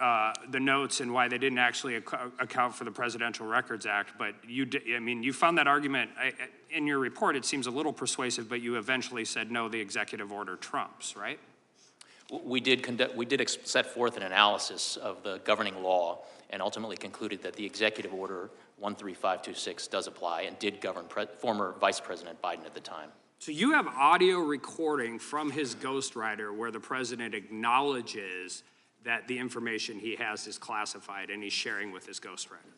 the notes and why they didn't actually account for the Presidential Records Act. But you found that argument in your report. It seems a little persuasive, but you eventually said no, the executive order trumps, right? We did set forth an analysis of the governing law and ultimately concluded that the Executive Order 13526 does apply and did govern former Vice President Biden at the time. So you have audio recording from his ghostwriter where the president acknowledges that the information he has is classified and he's sharing with his ghostwriter.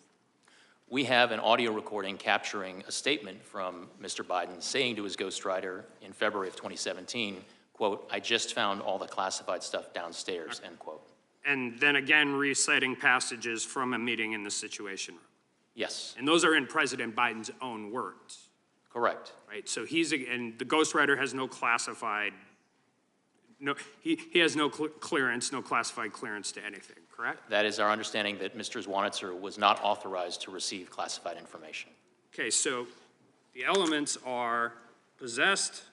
We have an audio recording capturing a statement from Mr. Biden saying to his ghostwriter in February of 2017, quote, "I just found all the classified stuff downstairs," end quote. And then again reciting passages from a meeting in the Situation Room. Yes. And those are in President Biden's own words. Correct. Right, so and the ghostwriter has no classified, he has no clearance, no classified clearance to anything, correct? That is our understanding, that Mr. Zwanitzer was not authorized to receive classified information. Okay, so the elements are possessed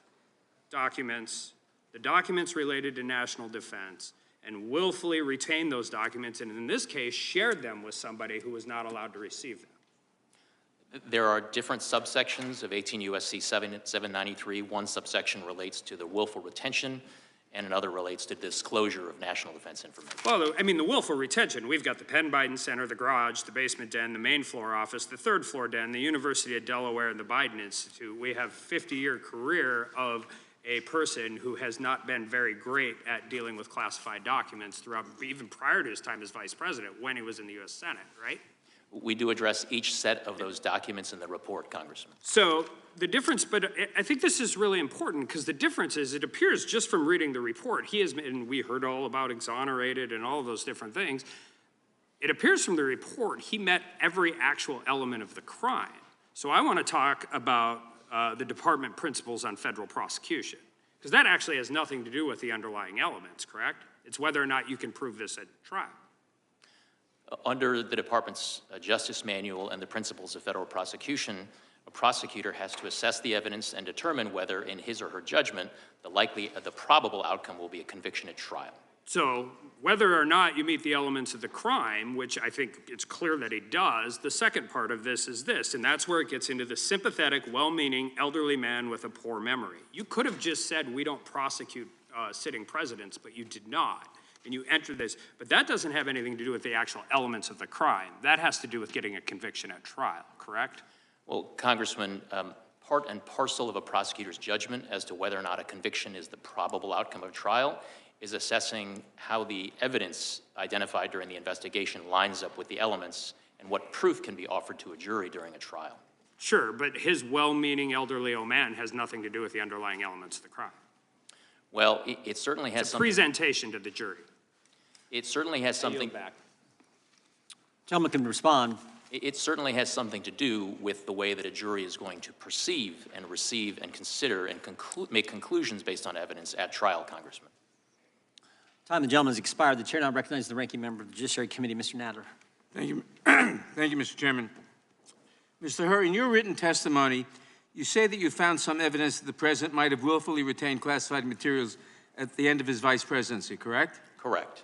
documents, the documents related to national defense, and willfully retained those documents, and in this case, shared them with somebody who was not allowed to receive them. There are different subsections of 18 U.S.C. 793. One subsection relates to the willful retention, and another relates to disclosure of national defense information. Well, I mean, the willful retention, we've got the Penn Biden Center, the garage, the basement den, the main floor office, the third floor den, the University of Delaware, and the Biden Institute. We have a 50-year career of a person who has not been very great at dealing with classified documents throughout, even prior to his time as vice president, when he was in the U.S. Senate, right? We do address each set of those documents in the report, Congressman. So the difference, but I think this is really important because the difference is it appears just from reading the report, he has, and we heard all about exonerated and all of those different things. It appears from the report he met every actual element of the crime. So I want to talk about the department principles on federal prosecution, because that actually has nothing to do with the underlying elements, correct? It's whether or not you can prove this at trial. Under the department's justice manual and the principles of federal prosecution, a prosecutor has to assess the evidence and determine whether, in his or her judgment, the probable outcome will be a conviction at trial. So whether or not you meet the elements of the crime, which I think it's clear that he does, the second part of this is this, and that's where it gets into the sympathetic, well-meaning elderly man with a poor memory. You could have just said we don't prosecute sitting presidents, but you did not. And you enter this, but that doesn't have anything to do with the actual elements of the crime. That has to do with getting a conviction at trial, correct? Well, Congressman, part and parcel of a prosecutor's judgment as to whether or not a conviction is the probable outcome of trial is assessing how the evidence identified during the investigation lines up with the elements and what proof can be offered to a jury during a trial. Sure, but his well-meaning elderly old man has nothing to do with the underlying elements of the crime. Well, it certainly has it's a something. Presentation to the jury. It certainly has something. Back. Gentleman can respond. It certainly has something to do with the way that a jury is going to perceive and receive and consider and make conclusions based on evidence at trial, Congressman. Time of the gentleman has expired. The chair now recognizes the ranking member of the Judiciary Committee, Mr. Nadler. Thank you. Thank you, Mr. Chairman. Mr. Hur, in your written testimony, you say that you found some evidence that the president might have willfully retained classified materials at the end of his vice presidency, correct? Correct.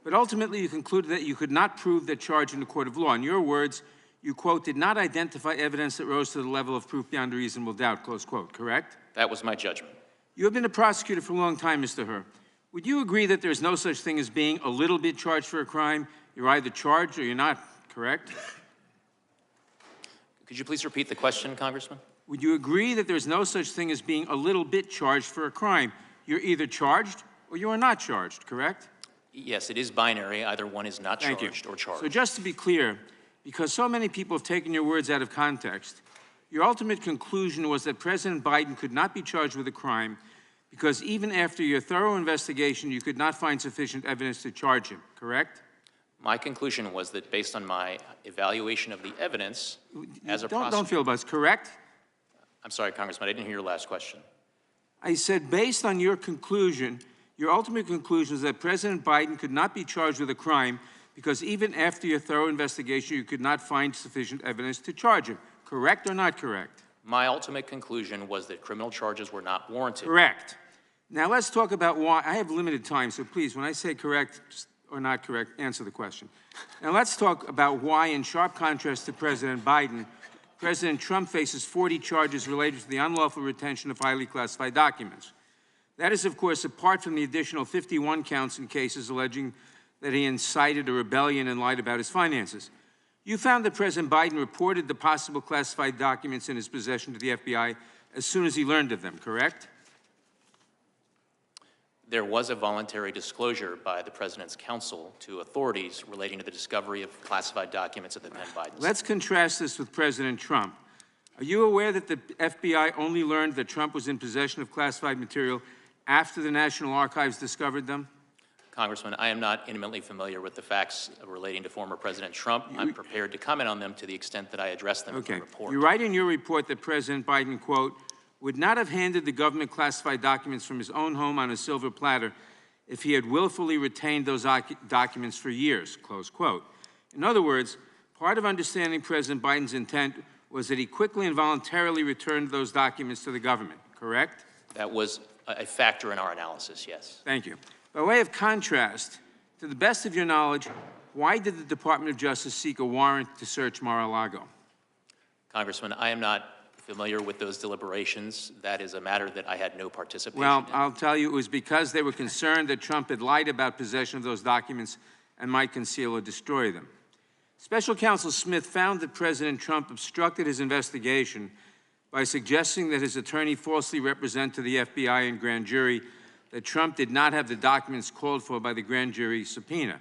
But ultimately, you concluded that you could not prove that charge in a court of law. In your words, you, quote, did not identify evidence that rose to the level of proof beyond a reasonable doubt, close quote, correct? That was my judgment. You have been a prosecutor for a long time, Mr. Hur. Would you agree that there's no such thing as being a little bit charged for a crime? You're either charged or you're not, correct? Could you please repeat the question, Congressman? Would you agree that there's no such thing as being a little bit charged for a crime? You're either charged or you are not charged, correct? Yes, it is binary. Either one is not charged or charged. So just to be clear, because so many people have taken your words out of context, your ultimate conclusion was that President Biden could not be charged with a crime because even after your thorough investigation, you could not find sufficient evidence to charge him, correct? My conclusion was that based on my evaluation of the evidence as a prosecutor... Don't feel about it, correct? I'm sorry, Congressman, I didn't hear your last question. I said based on your conclusion, your ultimate conclusion is that President Biden could not be charged with a crime because even after your thorough investigation, you could not find sufficient evidence to charge him. Correct or not correct? My ultimate conclusion was that criminal charges were not warranted. Correct. Now let's talk about why. I have limited time, so please, when I say correct or not correct, answer the question. Now let's talk about why, in sharp contrast to President Biden, President Trump faces 40 charges related to the unlawful retention of highly classified documents. That is, of course, apart from the additional 51 counts in cases alleging that he incited a rebellion and lied about his finances. You found that President Biden reported the possible classified documents in his possession to the FBI as soon as he learned of them, correct? There was a voluntary disclosure by the President's counsel to authorities relating to the discovery of classified documents at the then Biden. Let's contrast this with President Trump. Are you aware that the FBI only learned that Trump was in possession of classified material after the National Archives discovered them? Congressman, I am not intimately familiar with the facts relating to former President Trump. I'm prepared to comment on them to the extent that I address them in the report. You write in your report that President Biden, quote, would not have handed the government classified documents from his own home on a silver platter if he had willfully retained those documents for years, close quote. In other words, part of understanding President Biden's intent was that he quickly and voluntarily returned those documents to the government, correct? That was a factor in our analysis, yes. Thank you. By way of contrast, to the best of your knowledge, why did the Department of Justice seek a warrant to search Mar-a-Lago? Congressman, I am not familiar with those deliberations. That is a matter that I had no participation Well, in. I'll tell you, it was because they were concerned that Trump had lied about possession of those documents and might conceal or destroy them. Special Counsel Smith found that President Trump obstructed his investigation by suggesting that his attorney falsely represent to the FBI and grand jury that Trump did not have the documents called for by the grand jury subpoena.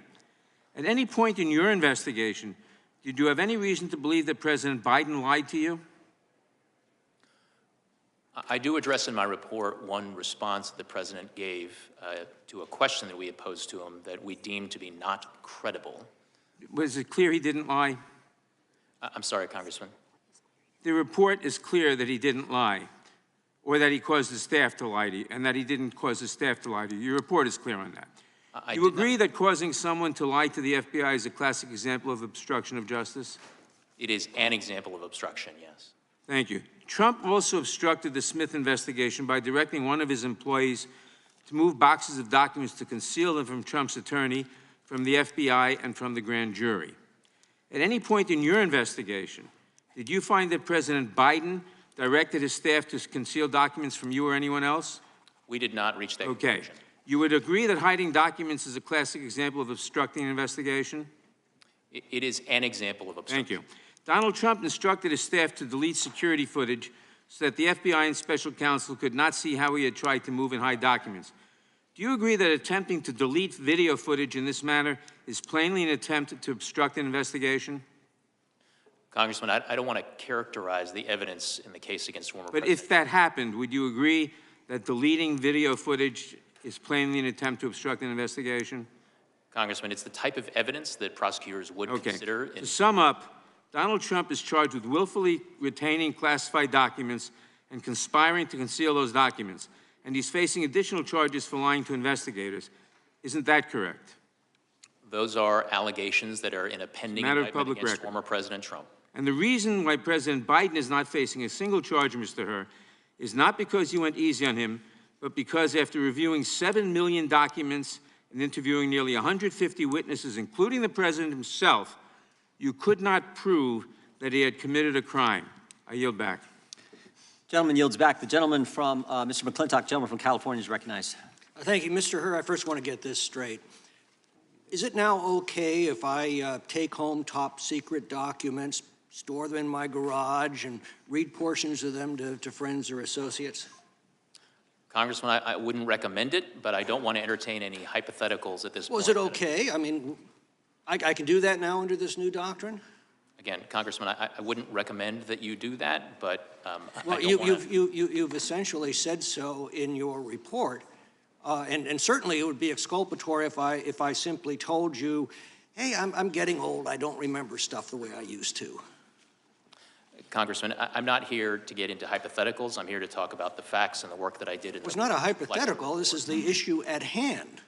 At any point in your investigation, did you have any reason to believe that President Biden lied to you? I do address in my report one response that the President gave to a question that we had posed to him that we deemed to be not credible. Was it clear he didn't lie? I'm sorry, Congressman. The report is clear that he didn't lie, or that he caused his staff to lie to you, and that he didn't cause his staff to lie to you. Your report is clear on that. You agree that causing someone to lie to the FBI is a classic example of obstruction of justice? It is an example of obstruction, yes. Thank you. Trump also obstructed the Smith investigation by directing one of his employees to move boxes of documents to conceal them from Trump's attorney, from the FBI, and from the grand jury. At any point in your investigation, did you find that President Biden directed his staff to conceal documents from you or anyone else? We did not reach that conclusion. You would agree that hiding documents is a classic example of obstructing an investigation? It is an example of obstruction. Thank you. Donald Trump instructed his staff to delete security footage so that the FBI and special counsel could not see how he had tried to move and hide documents. Do you agree that attempting to delete video footage in this manner is plainly an attempt to obstruct an investigation? Congressman, I don't want to characterize the evidence in the case against former But President. if that happened, would you agree that deleting video footage is plainly an attempt to obstruct an investigation? Congressman, it's the type of evidence that prosecutors would consider. To sum up, Donald Trump is charged with willfully retaining classified documents and conspiring to conceal those documents, and he's facing additional charges for lying to investigators. Isn't that correct? Those are allegations that are in a pending indictment against former President Trump. And the reason why President Biden is not facing a single charge, Mr. Hur, is not because you went easy on him, but because after reviewing 7 million documents and interviewing nearly 150 witnesses, including the president himself, you could not prove that he had committed a crime. I yield back. Gentleman yields back. The gentleman from, Mr. McClintock, gentleman from California is recognized. Thank you. Mr. Hur, I first want to get this straight. Is it now okay if I take home top secret documents, store them in my garage, and read portions of them to friends or associates? Congressman, I wouldn't recommend it, but I don't want to entertain any hypotheticals at this point. Was it okay? I mean, I can do that now under this new doctrine? Again, Congressman, I wouldn't recommend that you do that, but well, you've essentially said so in your report, and certainly it would be exculpatory if I simply told you, hey, I'm getting old, I don't remember stuff the way I used to. Congressman, I'm not here to get into hypotheticals. I'm here to talk about the facts and the work that I did. It's not a hypothetical. This is the issue at hand.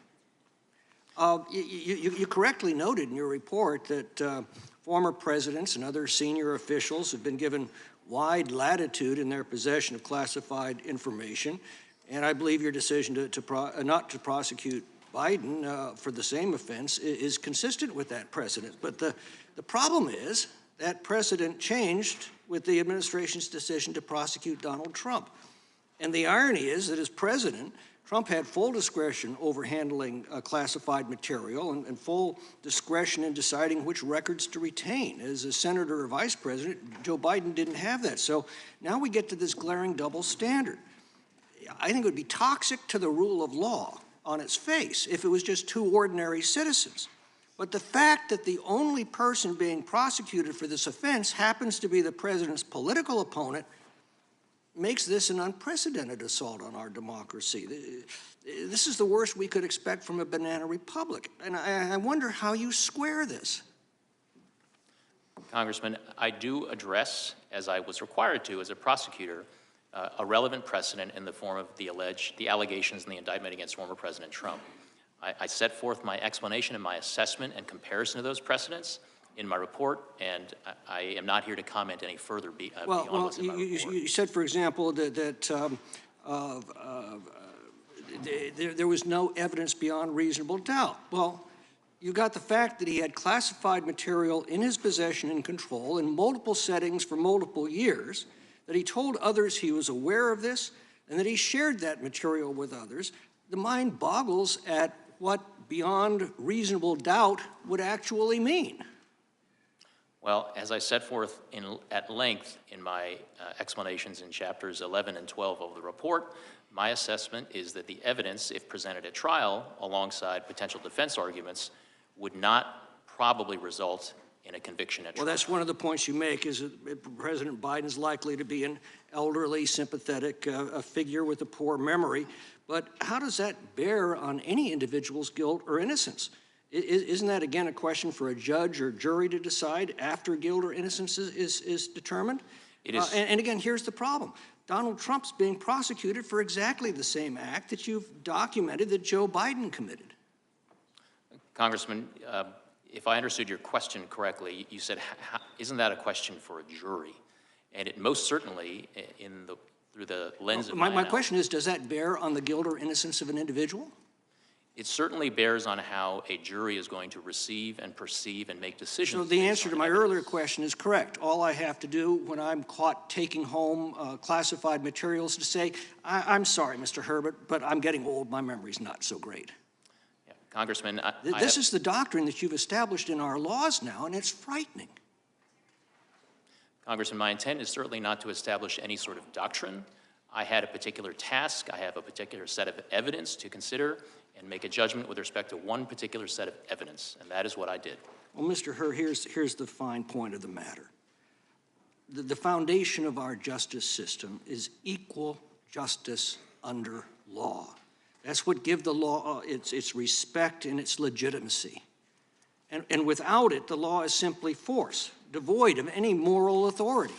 You correctly noted in your report that former presidents and other senior officials have been given wide latitude in their possession of classified information, and I believe your decision not to prosecute Biden for the same offense is consistent with that precedent. But the problem is that precedent changed with the administration's decision to prosecute Donald Trump. And the irony is that as president, Trump had full discretion over handling classified material and full discretion in deciding which records to retain. As a senator or vice president, Joe Biden didn't have that. So now we get to this glaring double standard. I think it would be toxic to the rule of law on its face if it was just two ordinary citizens. But the fact that the only person being prosecuted for this offense happens to be the president's political opponent makes this an unprecedented assault on our democracy. This is the worst we could expect from a banana republic. And I wonder how you square this. Congressman, I do address, as I was required to as a prosecutor, a relevant precedent in the form of the allegations in the indictment against former President Trump. I set forth my explanation and my assessment and comparison of those precedents in my report, and I am not here to comment any further beyond what's in my report. You said, for example, that there was no evidence beyond reasonable doubt. Well, you got the fact that he had classified material in his possession and control in multiple settings for multiple years, that he told others he was aware of this, and that he shared that material with others. The mind boggles at what beyond reasonable doubt would actually mean. Well, as I set forth at length in my explanations in chapters 11 and 12 of the report, my assessment is that the evidence, if presented at trial alongside potential defense arguments, would not probably result in a conviction at trial. Well, that's one of the points you make, is that President Biden's likely to be an elderly, sympathetic figure with a poor memory. But how does that bear on any individual's guilt or innocence? Isn't that, again, a question for a judge or jury to decide after guilt or innocence is determined? It is. And again, here's the problem. Donald Trump's being prosecuted for exactly the same act that you've documented that Joe Biden committed. Congressman, if I understood your question correctly, you said, isn't that a question for a jury? And it most certainly, through the lens of my question is, does that bear on the guilt or innocence of an individual? It certainly bears on how a jury is going to receive and perceive and make decisions. So the answer to my earlier question is correct. All I have to do when I'm caught taking home classified materials to say, I'm sorry, Mr. Herbert, but I'm getting old. My memory's not so great. Yeah. Congressman, this is the doctrine that you've established in our laws now, and it's frightening. Congressman, my intent is certainly not to establish any sort of doctrine. I had a particular task. I have a particular set of evidence to consider and make a judgment with respect to one particular set of evidence, and that is what I did. Well, Mr. Hur, here's the fine point of the matter. The foundation of our justice system is equal justice under law. That's what gives the law its respect and its legitimacy. And without it, the law is simply force, devoid of any moral authority.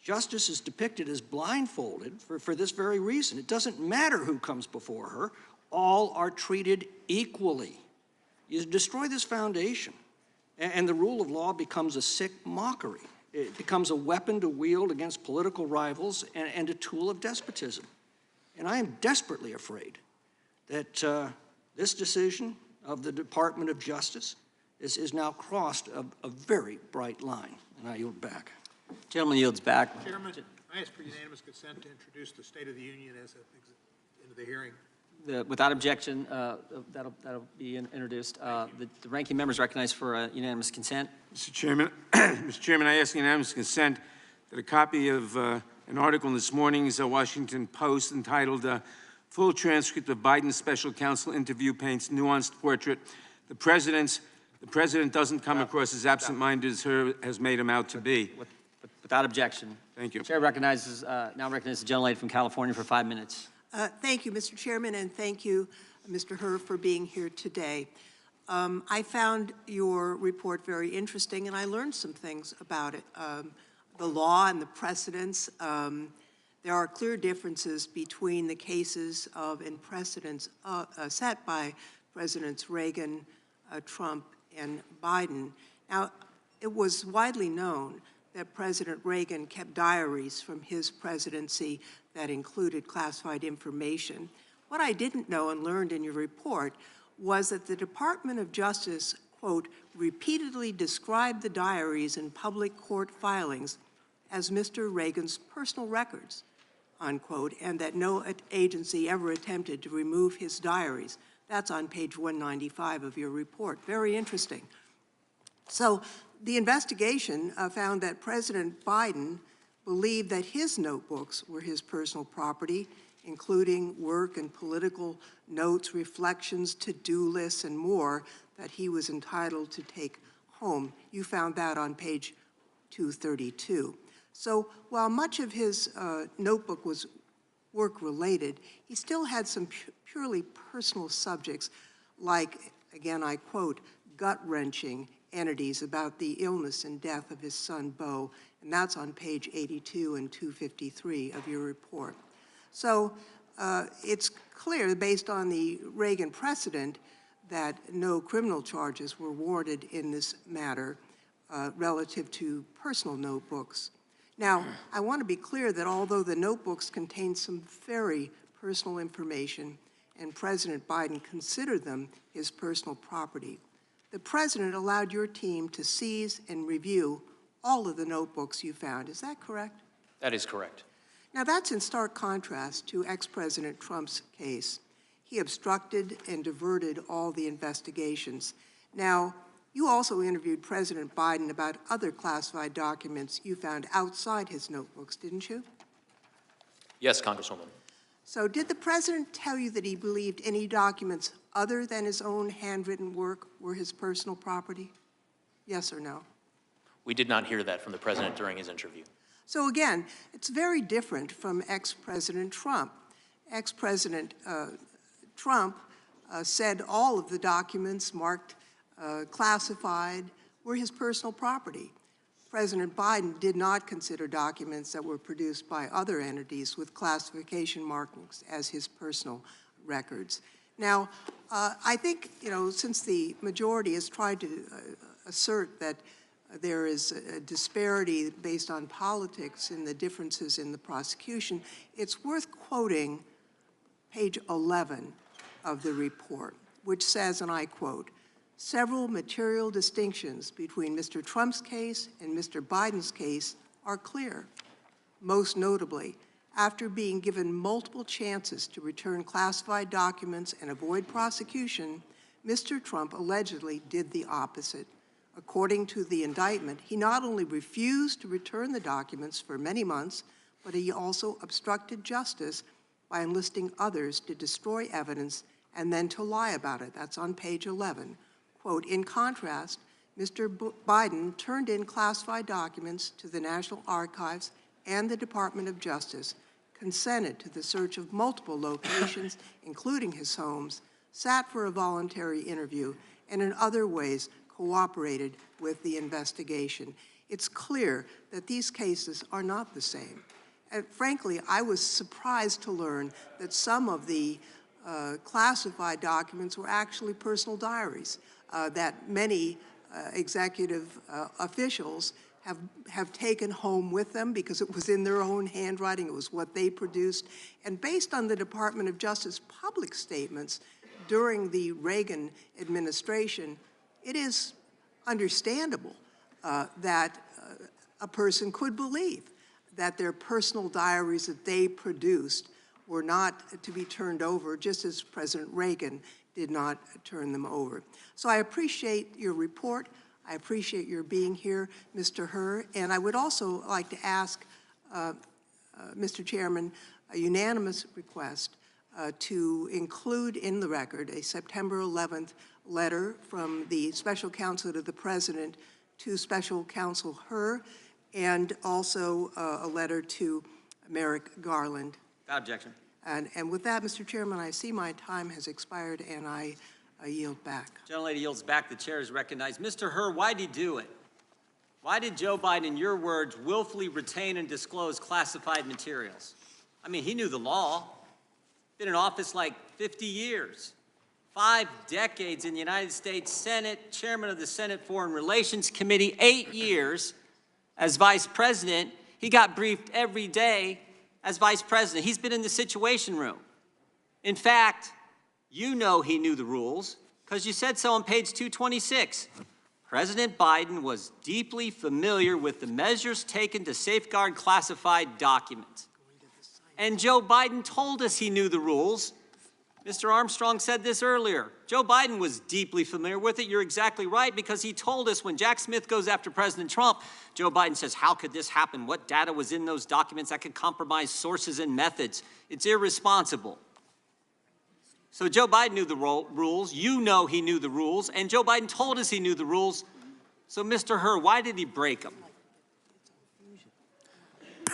Justice is depicted as blindfolded for this very reason. It doesn't matter who comes before her. All are treated equally. You destroy this foundation, and the rule of law becomes a sick mockery. It becomes a weapon to wield against political rivals and a tool of despotism. And I am desperately afraid that this decision of the Department of Justice is now crossed a very bright line. And I yield back. Gentleman yields back. Chairman, I ask for unanimous consent to introduce the State of the Union as into the hearing. Without objection, that'll be introduced. The ranking member is recognized for unanimous consent. Mr. Chairman, Mr. Chairman, I ask unanimous consent that a copy of an article in this morning's Washington Post entitled "Full Transcript of Biden's Special Counsel Interview Paints Nuanced Portrait. The President doesn't come across as absent-minded as Hur has made him out to be." Without objection. Thank you. Chair now recognizes the gentlelady from California for 5 minutes. Thank you, Mr. Chairman, and thank you, Mr. Hur, for being here today. I found your report very interesting, and I learned some things about it. The law and the precedents. There are clear differences between the cases and precedents set by Presidents Reagan, Trump, and Biden. Now, it was widely known that President Reagan kept diaries from his presidency that included classified information. What I didn't know and learned in your report was that the Department of Justice, quote, repeatedly described the diaries in public court filings as Mr. Reagan's personal records. unquote, and that no agency ever attempted to remove his diaries. That's on page 195 of your report. Very interesting. So the investigation found that President Biden believed that his notebooks were his personal property, including work and political notes, reflections, to-do lists, and more that he was entitled to take home. You found that on page 232. So while much of his notebook was work-related, he still had some purely personal subjects like, again, I quote, gut-wrenching entities about the illness and death of his son, Beau, and that's on page 82 and 253 of your report. So it's clear, based on the Reagan precedent, that no criminal charges were warranted in this matter relative to personal notebooks. Now, I want to be clear that although the notebooks contain some very personal information and President Biden considered them his personal property, the President allowed your team to seize and review all of the notebooks you found. Is that correct? That is correct. Now, that's in stark contrast to ex-President Trump's case. He obstructed and diverted all the investigations. Now, you also interviewed President Biden about other classified documents you found outside his notebooks, didn't you? Yes, Congresswoman. So did the President tell you that he believed any documents other than his own handwritten work were his personal property? Yes or no? We did not hear that from the President during his interview. So again, it's very different from ex-President Trump. Ex-President Trump said all of the documents marked classified were his personal property. President Biden did not consider documents that were produced by other entities with classification markings as his personal records. Now, I think, since the majority has tried to assert that there is a disparity based on politics in the differences in the prosecution, it's worth quoting page 11 of the report, which says, and I quote, "Several material distinctions between Mr. Trump's case and Mr. Biden's case are clear. Most notably, after being given multiple chances to return classified documents and avoid prosecution, Mr. Trump allegedly did the opposite. According to the indictment, he not only refused to return the documents for many months, but he also obstructed justice by enlisting others to destroy evidence and then to lie about it." That's on page 11. Quote, "In contrast, Mr. Biden turned in classified documents to the National Archives and the Department of Justice, consented to the search of multiple locations, including his homes, sat for a voluntary interview, and in other ways cooperated with the investigation." It's clear that these cases are not the same. And frankly, I was surprised to learn that some of the classified documents were actually personal diaries that many executive officials have taken home with them because it was in their own handwriting, it was what they produced. And based on the Department of Justice public statements during the Reagan administration, it is understandable that a person could believe that their personal diaries that they produced were not to be turned over, just as President Reagan did not turn them over. So I appreciate your report. I appreciate your being here, Mr. Hur. And I would also like to ask, Mr. Chairman, a unanimous request to include in the record a September 11th letter from the Special Counsel to the President to Special Counsel Hur, and also a letter to Merrick Garland. Without objection. And with that, Mr. Chairman, I see my time has expired, and I yield back. Gentlelady yields back. The chair is recognized. Mr. Hur, why did he do it? Why did Joe Biden, in your words, willfully retain and disclose classified materials? I mean, he knew the law. Been in office like 50 years. 5 decades in the United States Senate, chairman of the Senate Foreign Relations Committee, 8 years as vice president. He got briefed every day as vice president. He's been in the Situation Room. In fact, you know he knew the rules because you said so on page 226. President Biden was deeply familiar with the measures taken to safeguard classified documents. And Joe Biden told us he knew the rules. Mr. Armstrong said this earlier. Joe Biden was deeply familiar with it. You're exactly right, because he told us when Jack Smith goes after President Trump, Joe Biden says, how could this happen? What data was in those documents that could compromise sources and methods? It's irresponsible. So Joe Biden knew the rules. You know he knew the rules. And Joe Biden told us he knew the rules. So, Mr. Hur, why did he break them?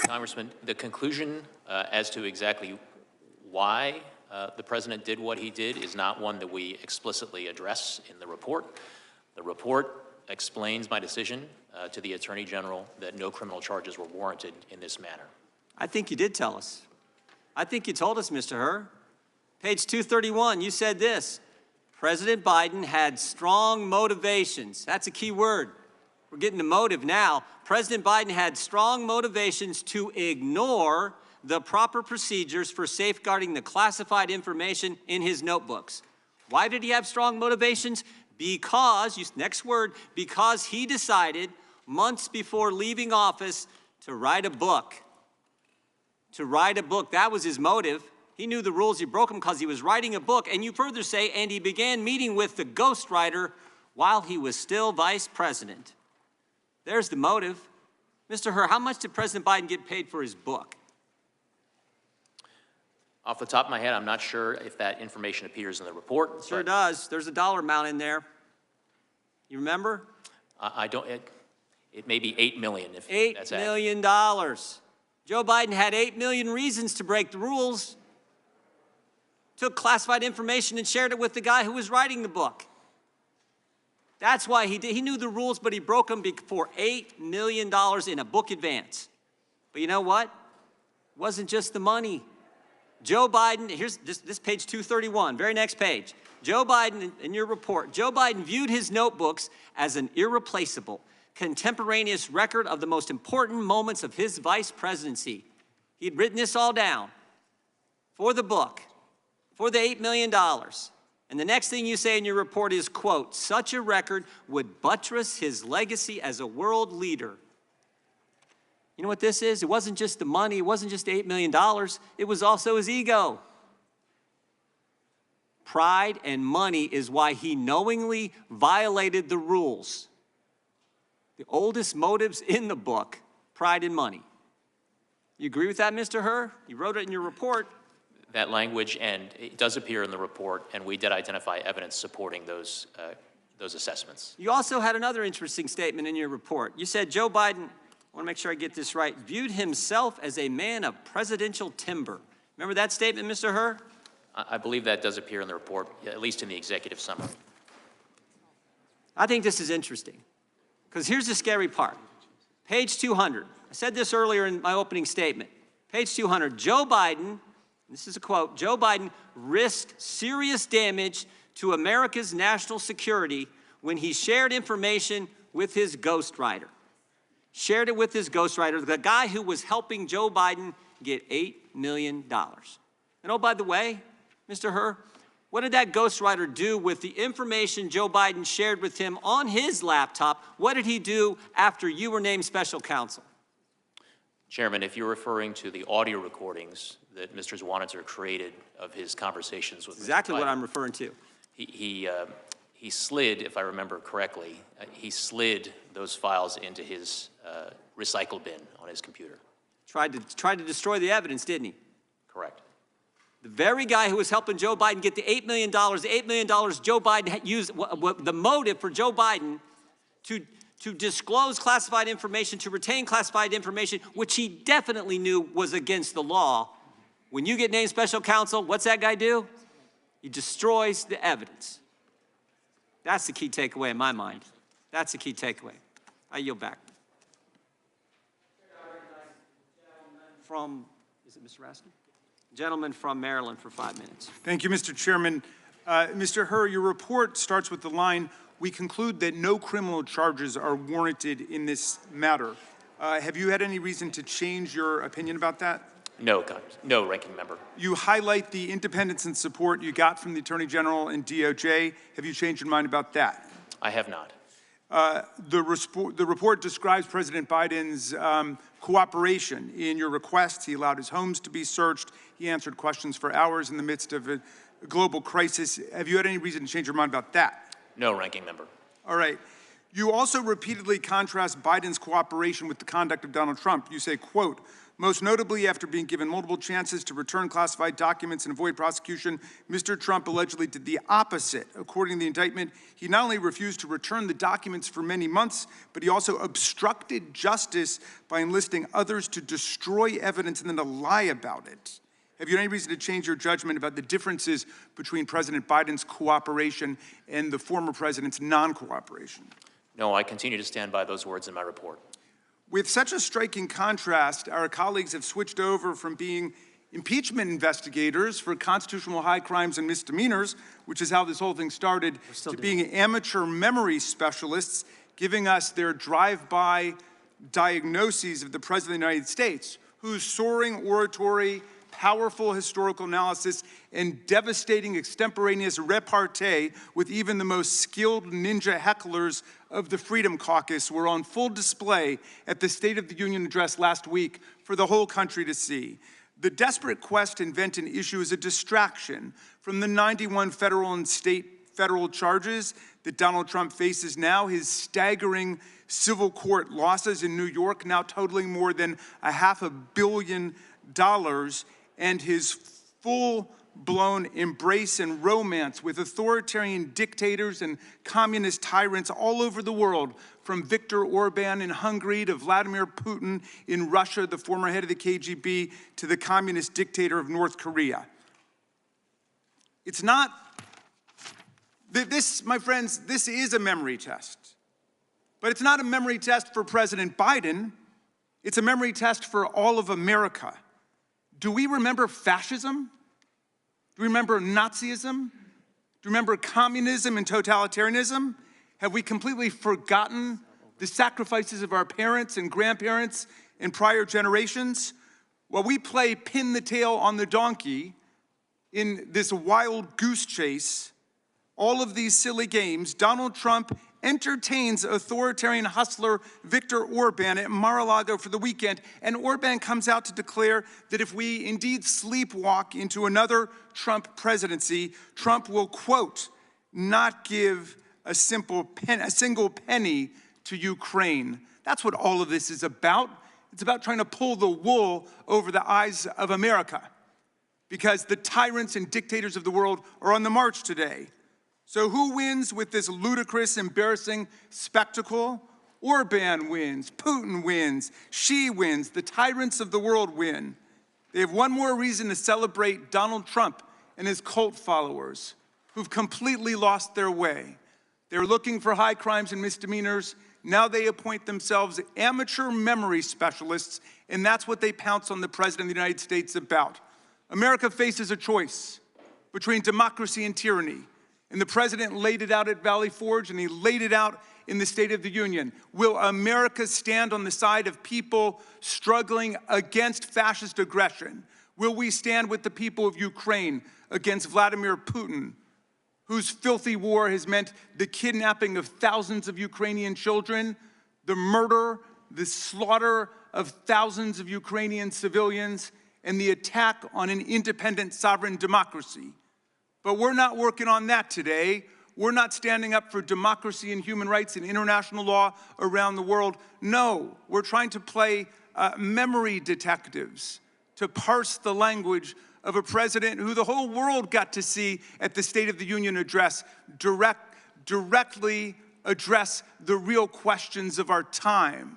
Congressman, the conclusion as to exactly why the president did what he did is not one that we explicitly address in the report. The report explains my decision to the Attorney General that no criminal charges were warranted in this manner. I think you did tell us. I think you told us, Mr. Hur. Page 231, you said this: President Biden had strong motivations. That's a key word. We're getting to motive now. President Biden had strong motivations to ignore the proper procedures for safeguarding the classified information in his notebooks. Why did he have strong motivations? Because, next word, because he decided months before leaving office to write a book. To write a book, that was his motive. He knew the rules, he broke them because he was writing a book. And you further say, and he began meeting with the ghostwriter while he was still vice president. There's the motive. Mr. Hur, how much did President Biden get paid for his book? Off the top of my head, I'm not sure if that information appears in the report. Sure does. There's a dollar amount in there. You remember? I don't, it may be $8 million if that's $8 million. Joe Biden had 8 million reasons to break the rules. Took classified information and shared it with the guy who was writing the book. That's why he did. He knew the rules, but he broke them for $8 million in a book advance. But you know what? It wasn't just the money. Joe Biden, here's this page 231, very next page. Joe Biden, in your report, Joe Biden viewed his notebooks as an irreplaceable, contemporaneous record of the most important moments of his vice presidency. He'd written this all down for the book, for the $8 million. And the next thing you say in your report is, quote, such a record would buttress his legacy as a world leader. You know what this is? It wasn't just the money. It wasn't just $8 million. It was also his ego. Pride and money is why he knowingly violated the rules. The oldest motives in the book, pride and money. You agree with that, Mr. Hur? You wrote it in your report. That language, and it does appear in the report, and we did identify evidence supporting those assessments. You also had another interesting statement in your report. You said Joe Biden, I want to make sure I get this right, viewed himself as a man of presidential timber. Remember that statement, Mr. Hur? I believe that does appear in the report, at least in the executive summary. I think this is interesting, because here's the scary part. Page 200. I said this earlier in my opening statement. Page 200, Joe Biden, this is a quote, Joe Biden risked serious damage to America's national security when he shared information with his ghostwriter. Shared it with his ghostwriter, the guy who was helping Joe Biden get $8 million. And oh, by the way, Mr. Hur, what did that ghostwriter do with the information Joe Biden shared with him on his laptop? What did he do after you were named special counsel? Chairman, if you're referring to the audio recordings that Mr. Zwanitzer created of his conversations with exactly Mr. Biden, what I'm referring to. He slid, if I remember correctly, he slid those files into his recycle bin on his computer. Tried to destroy the evidence, didn't he? Correct. The very guy who was helping Joe Biden get the $8 million, Joe Biden had used the motive for Joe Biden to disclose classified information, to retain classified information, which he definitely knew was against the law. When you get named special counsel, what's that guy do? He destroys the evidence. That's the key takeaway in my mind. That's the key takeaway. I yield back. Is it Mr. Raskin? Gentleman from Maryland for 5 minutes. Thank you, Mr. Chairman. Mr. Hur, your report starts with the line, we conclude that no criminal charges are warranted in this matter. Have you had any reason to change your opinion about that? No, no, Ranking Member. You highlight the independence and support you got from the Attorney General and DOJ. Have you changed your mind about that? I have not. The report describes President Biden's cooperation in your requests. He allowed his homes to be searched. He answered questions for hours in the midst of a global crisis. Have you had any reason to change your mind about that? No, Ranking Member. All right. You also repeatedly contrast Biden's cooperation with the conduct of Donald Trump. You say, quote, most notably after being given multiple chances to return classified documents and avoid prosecution, Mr. Trump allegedly did the opposite. According to the indictment, he not only refused to return the documents for many months, but he also obstructed justice by enlisting others to destroy evidence and then to lie about it. Have you any reason to change your judgment about the differences between President Biden's cooperation and the former president's non-cooperation? No, I continue to stand by those words in my report. With such a striking contrast, our colleagues have switched over from being impeachment investigators for constitutional high crimes and misdemeanors, which is how this whole thing started, to being amateur memory specialists, giving us their drive-by diagnoses of the President of the United States, whose soaring oratory, powerful historical analysis, and devastating extemporaneous repartee with even the most skilled ninja hecklers of the Freedom Caucus were on full display at the State of the Union address last week for the whole country to see. The desperate quest to invent an issue is a distraction from the 91 federal and state federal charges that Donald Trump faces now, his staggering civil court losses in New York now totaling more than $500 million, and his full-blown embrace and romance with authoritarian dictators and communist tyrants all over the world, from Viktor Orban in Hungary to Vladimir Putin in Russia, the former head of the KGB, to the communist dictator of North Korea. It's not, this, my friends, this is a memory test. But it's not a memory test for President Biden. It's a memory test for all of America. Do we remember fascism? Do we remember Nazism? Do we remember communism and totalitarianism? Have we completely forgotten the sacrifices of our parents and grandparents and prior generations? While we play pin the tail on the donkey in this wild goose chase, all of these silly games, Donald Trump entertains authoritarian hustler Viktor Orban at Mar-a-Lago for the weekend, and Orban comes out to declare that if we indeed sleepwalk into another Trump presidency, Trump will, quote, not give a single penny to Ukraine. That's what all of this is about. It's about trying to pull the wool over the eyes of America, because the tyrants and dictators of the world are on the march today. So who wins with this ludicrous, embarrassing spectacle? Orban wins, Putin wins, Xi wins, the tyrants of the world win. They have one more reason to celebrate Donald Trump and his cult followers, who've completely lost their way. They're looking for high crimes and misdemeanors. Now they appoint themselves amateur memory specialists, and that's what they pounce on the President of the United States about. America faces a choice between democracy and tyranny. And the President laid it out at Valley Forge, and he laid it out in the State of the Union. Will America stand on the side of people struggling against fascist aggression? Will we stand with the people of Ukraine against Vladimir Putin, whose filthy war has meant the kidnapping of thousands of Ukrainian children, the murder, the slaughter of thousands of Ukrainian civilians, and the attack on an independent sovereign democracy? But we're not working on that today. We're not standing up for democracy and human rights and international law around the world. No, we're trying to play memory detectives, to parse the language of a president who the whole world got to see at the State of the Union address directly address the real questions of our time.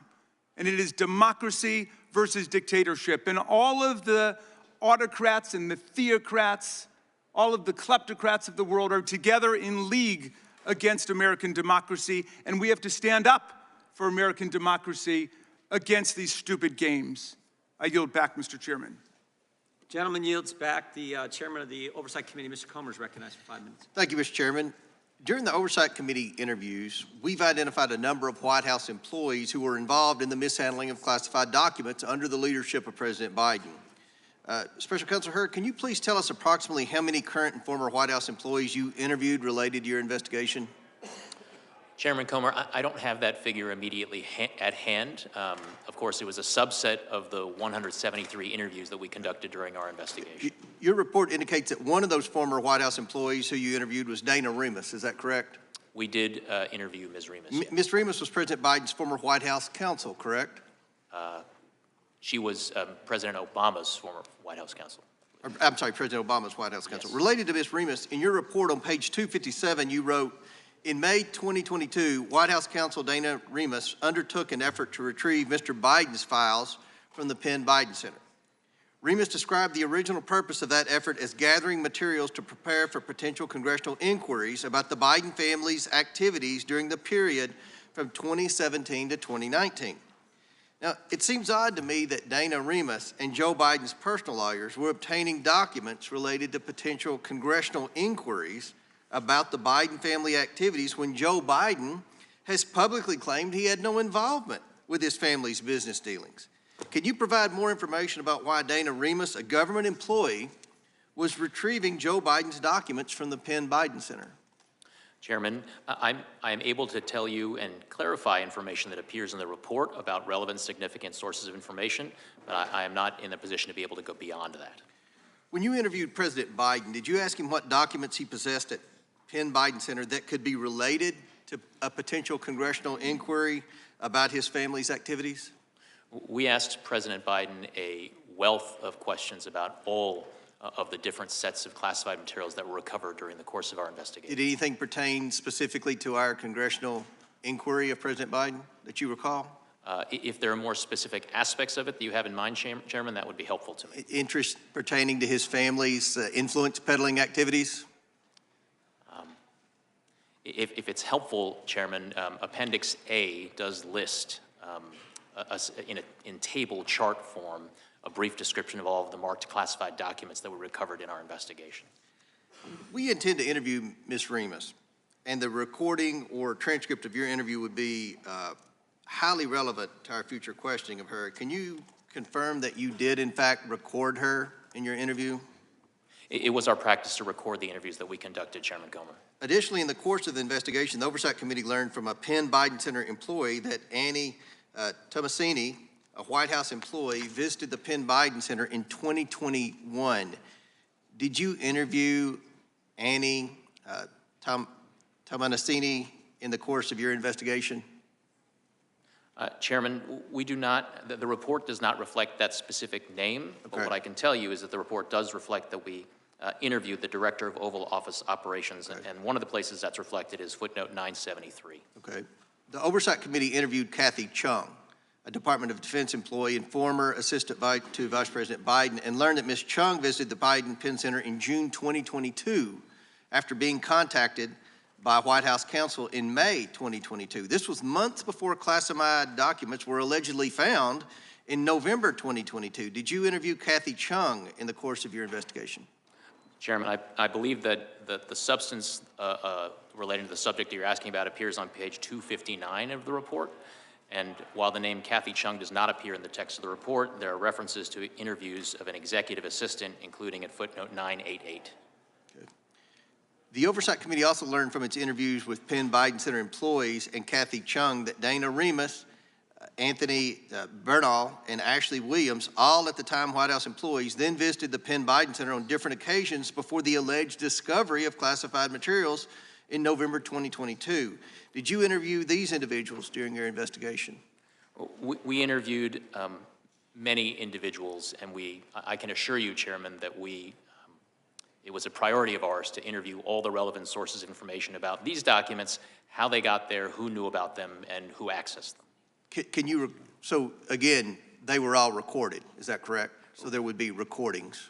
And it is democracy versus dictatorship. And all of the autocrats and the theocrats, all of the kleptocrats of the world are together in league against American democracy, and we have to stand up for American democracy against these stupid games. I yield back, Mr. Chairman. Gentleman yields back. The chairman of the Oversight Committee, Mr. Comer, is recognized for 5 minutes. Thank you, Mr. Chairman. During the Oversight Committee interviews, we've identified a number of White House employees who were involved in the mishandling of classified documents under the leadership of President Biden. Special Counsel Hur, can you please tell us approximately how many current and former White House employees you interviewed related to your investigation? Chairman Comer, I don't have that figure immediately at hand. Of course, it was a subset of the 173 interviews that we conducted during our investigation. Your report indicates that one of those former White House employees who you interviewed was Dana Remus. Is that correct? We did interview Ms. Remus. Ms. Remus was President Biden's former White House counsel, correct? She was President Obama's former White House counsel. I'm sorry, President Obama's White House counsel. Yes. Related to Ms. Remus, in your report on page 257, you wrote, in May 2022, White House counsel Dana Remus undertook an effort to retrieve Mr. Biden's files from the Penn Biden Center. Remus described the original purpose of that effort as gathering materials to prepare for potential congressional inquiries about the Biden family's activities during the period from 2017 to 2019. Now, it seems odd to me that Dana Remus and Joe Biden's personal lawyers were obtaining documents related to potential congressional inquiries about the Biden family activities when Joe Biden has publicly claimed he had no involvement with his family's business dealings. Can you provide more information about why Dana Remus, a government employee, was retrieving Joe Biden's documents from the Penn Biden Center? Chairman, I am able to tell you and clarify information that appears in the report about relevant, significant sources of information, but I am not in a position to be able to go beyond that. When you interviewed President Biden, did you ask him what documents he possessed at Penn Biden Center that could be related to a potential congressional inquiry about his family's activities? We asked President Biden a wealth of questions about all of the different sets of classified materials that were recovered during the course of our investigation. Did anything pertain specifically to our congressional inquiry of President Biden that you recall? If there are more specific aspects of it that you have in mind, Chairman, that would be helpful to me. Interest pertaining to his family's influence peddling activities? If it's helpful, Chairman, Appendix A does list in table chart form a brief description of all of the marked classified documents that were recovered in our investigation. We intend to interview Ms. Remus, and the recording or transcript of your interview would be highly relevant to our future questioning of her. Can you confirm that you did, in fact, record her in your interview? It was our practice to record the interviews that we conducted, Chairman Comer. Additionally, in the course of the investigation, the Oversight Committee learned from a Penn Biden Center employee that Annie Tomasini, a White House employee, visited the Penn Biden Center in 2021. Did you interview Annie Tomasini in the course of your investigation? Chairman, we do not, the report does not reflect that specific name, but what I can tell you is that the report does reflect that we interviewed the Director of Oval Office Operations, and one of the places that's reflected is footnote 973. Okay. The Oversight Committee interviewed Kathy Chung, a Department of Defense employee and former assistant to Vice President Biden, and learned that Ms. Chung visited the Biden Penn Center in June 2022 after being contacted by White House counsel in May 2022. This was months before classified documents were allegedly found in November 2022. Did you interview Kathy Chung in the course of your investigation? Chairman, I believe that the substance relating to the subject that you're asking about appears on page 259 of the report. And while the name Kathy Chung does not appear in the text of the report, there are references to interviews of an executive assistant, including at footnote 988. Okay. The Oversight Committee also learned from its interviews with Penn Biden Center employees and Kathy Chung that Dana Remus, Anthony Bernal, and Ashley Williams, all at the time White House employees, then visited the Penn Biden Center on different occasions before the alleged discovery of classified materials in November 2022. Did you interview these individuals during your investigation? We interviewed many individuals, and I can assure you, Chairman, that it was a priority of ours to interview all the relevant sources of information about these documents, how they got there, who knew about them, and who accessed them. So again, they were all recorded, is that correct? So there would be recordings?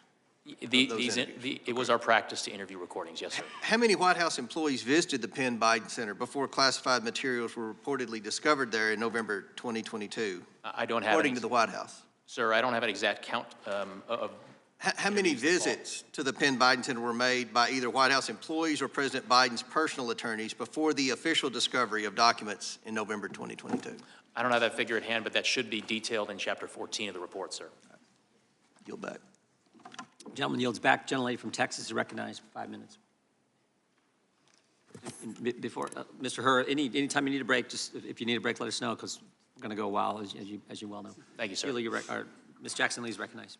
It was our practice to interview recordings, yes, sir. How many White House employees visited the Penn Biden Center before classified materials were reportedly discovered there in November 2022? I don't have according to the White House. Sir, I don't have an exact count of. How many visits to the Penn Biden Center were made by either White House employees or President Biden's personal attorneys before the official discovery of documents in November 2022? I don't have that figure at hand, but that should be detailed in Chapter 14 of the report, sir. Yield back. Gentleman yields back. Gentlelady from Texas is recognized for 5 minutes. Before, Mr. Hur, anytime you need a break, just if you need a break, let us know, because we're going to go a while, as you well know. Thank you, sir. Ms. Jackson-Lee is recognized.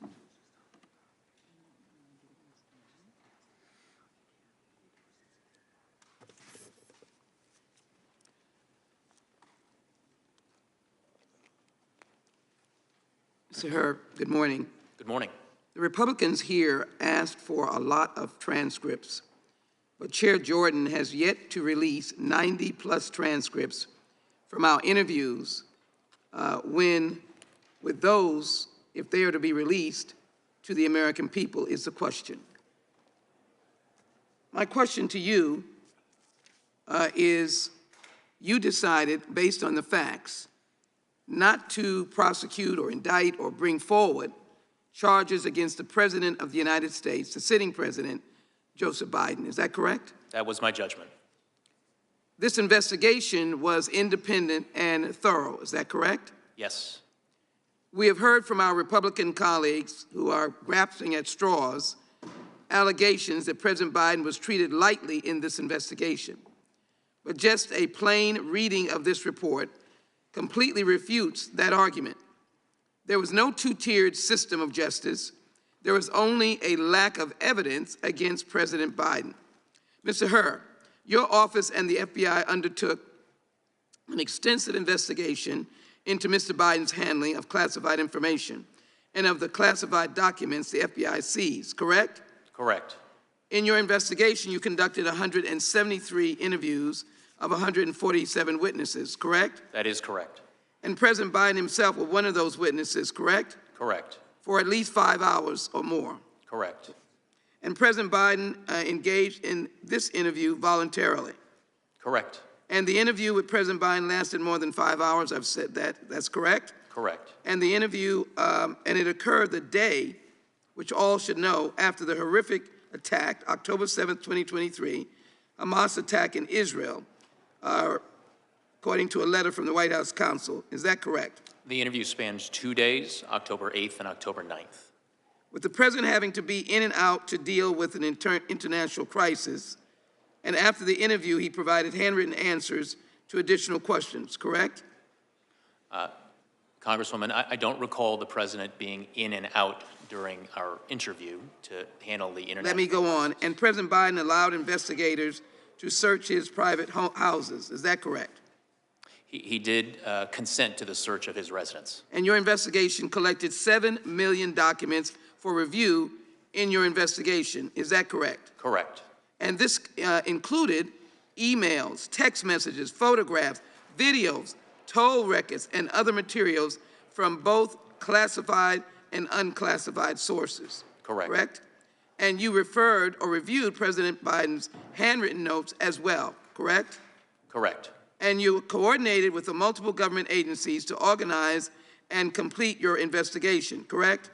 Mr. Hur, good morning. Good morning. The Republicans here asked for a lot of transcripts, but Chair Jordan has yet to release 90-plus transcripts from our interviews with those, if they are to be released to the American people, is the question. My question to you is, you decided, based on the facts, not to prosecute or indict or bring forward charges against the President of the United States, the sitting President, Joseph Biden. Is that correct? That was my judgment. This investigation was independent and thorough. Is that correct? Yes. We have heard from our Republican colleagues who are grasping at straws allegations that President Biden was treated lightly in this investigation. But just a plain reading of this report completely refutes that argument. There was no two-tiered system of justice. There was only a lack of evidence against President Biden. Mr. Hur, your office and the FBI undertook an extensive investigation into Mr. Biden's handling of classified information and of the classified documents the FBI seized, correct? Correct. In your investigation, you conducted 173 interviews of 147 witnesses, correct? That is correct. And President Biden himself was one of those witnesses, correct? Correct. For at least 5 hours or more. Correct. And President Biden engaged in this interview voluntarily. Correct. And the interview with President Biden lasted more than 5 hours. I've said that. That's correct? Correct. And the interview, and it occurred the day, which all should know, after the horrific attack, October 7th, 2023, Hamas attack in Israel, according to a letter from the White House counsel. Is that correct? The interview spans 2 days, October 8th and October 9th. With the president having to be in and out to deal with an international crisis, and after the interview, he provided handwritten answers to additional questions, correct? Congresswoman, I don't recall the president being in and out during our interview to handle the internet. Let me go on. And President Biden allowed investigators to search his private houses. Is that correct? He did consent to the search of his residence. And your investigation collected 7 million documents for review in your investigation. Is that correct? Correct. And this included emails, text messages, photographs, videos, toll records, and other materials from both classified and unclassified sources. Correct. Correct? And you referred or reviewed President Biden's handwritten notes as well, correct? Correct. And you coordinated with the multiple government agencies to organize and complete your investigation, correct?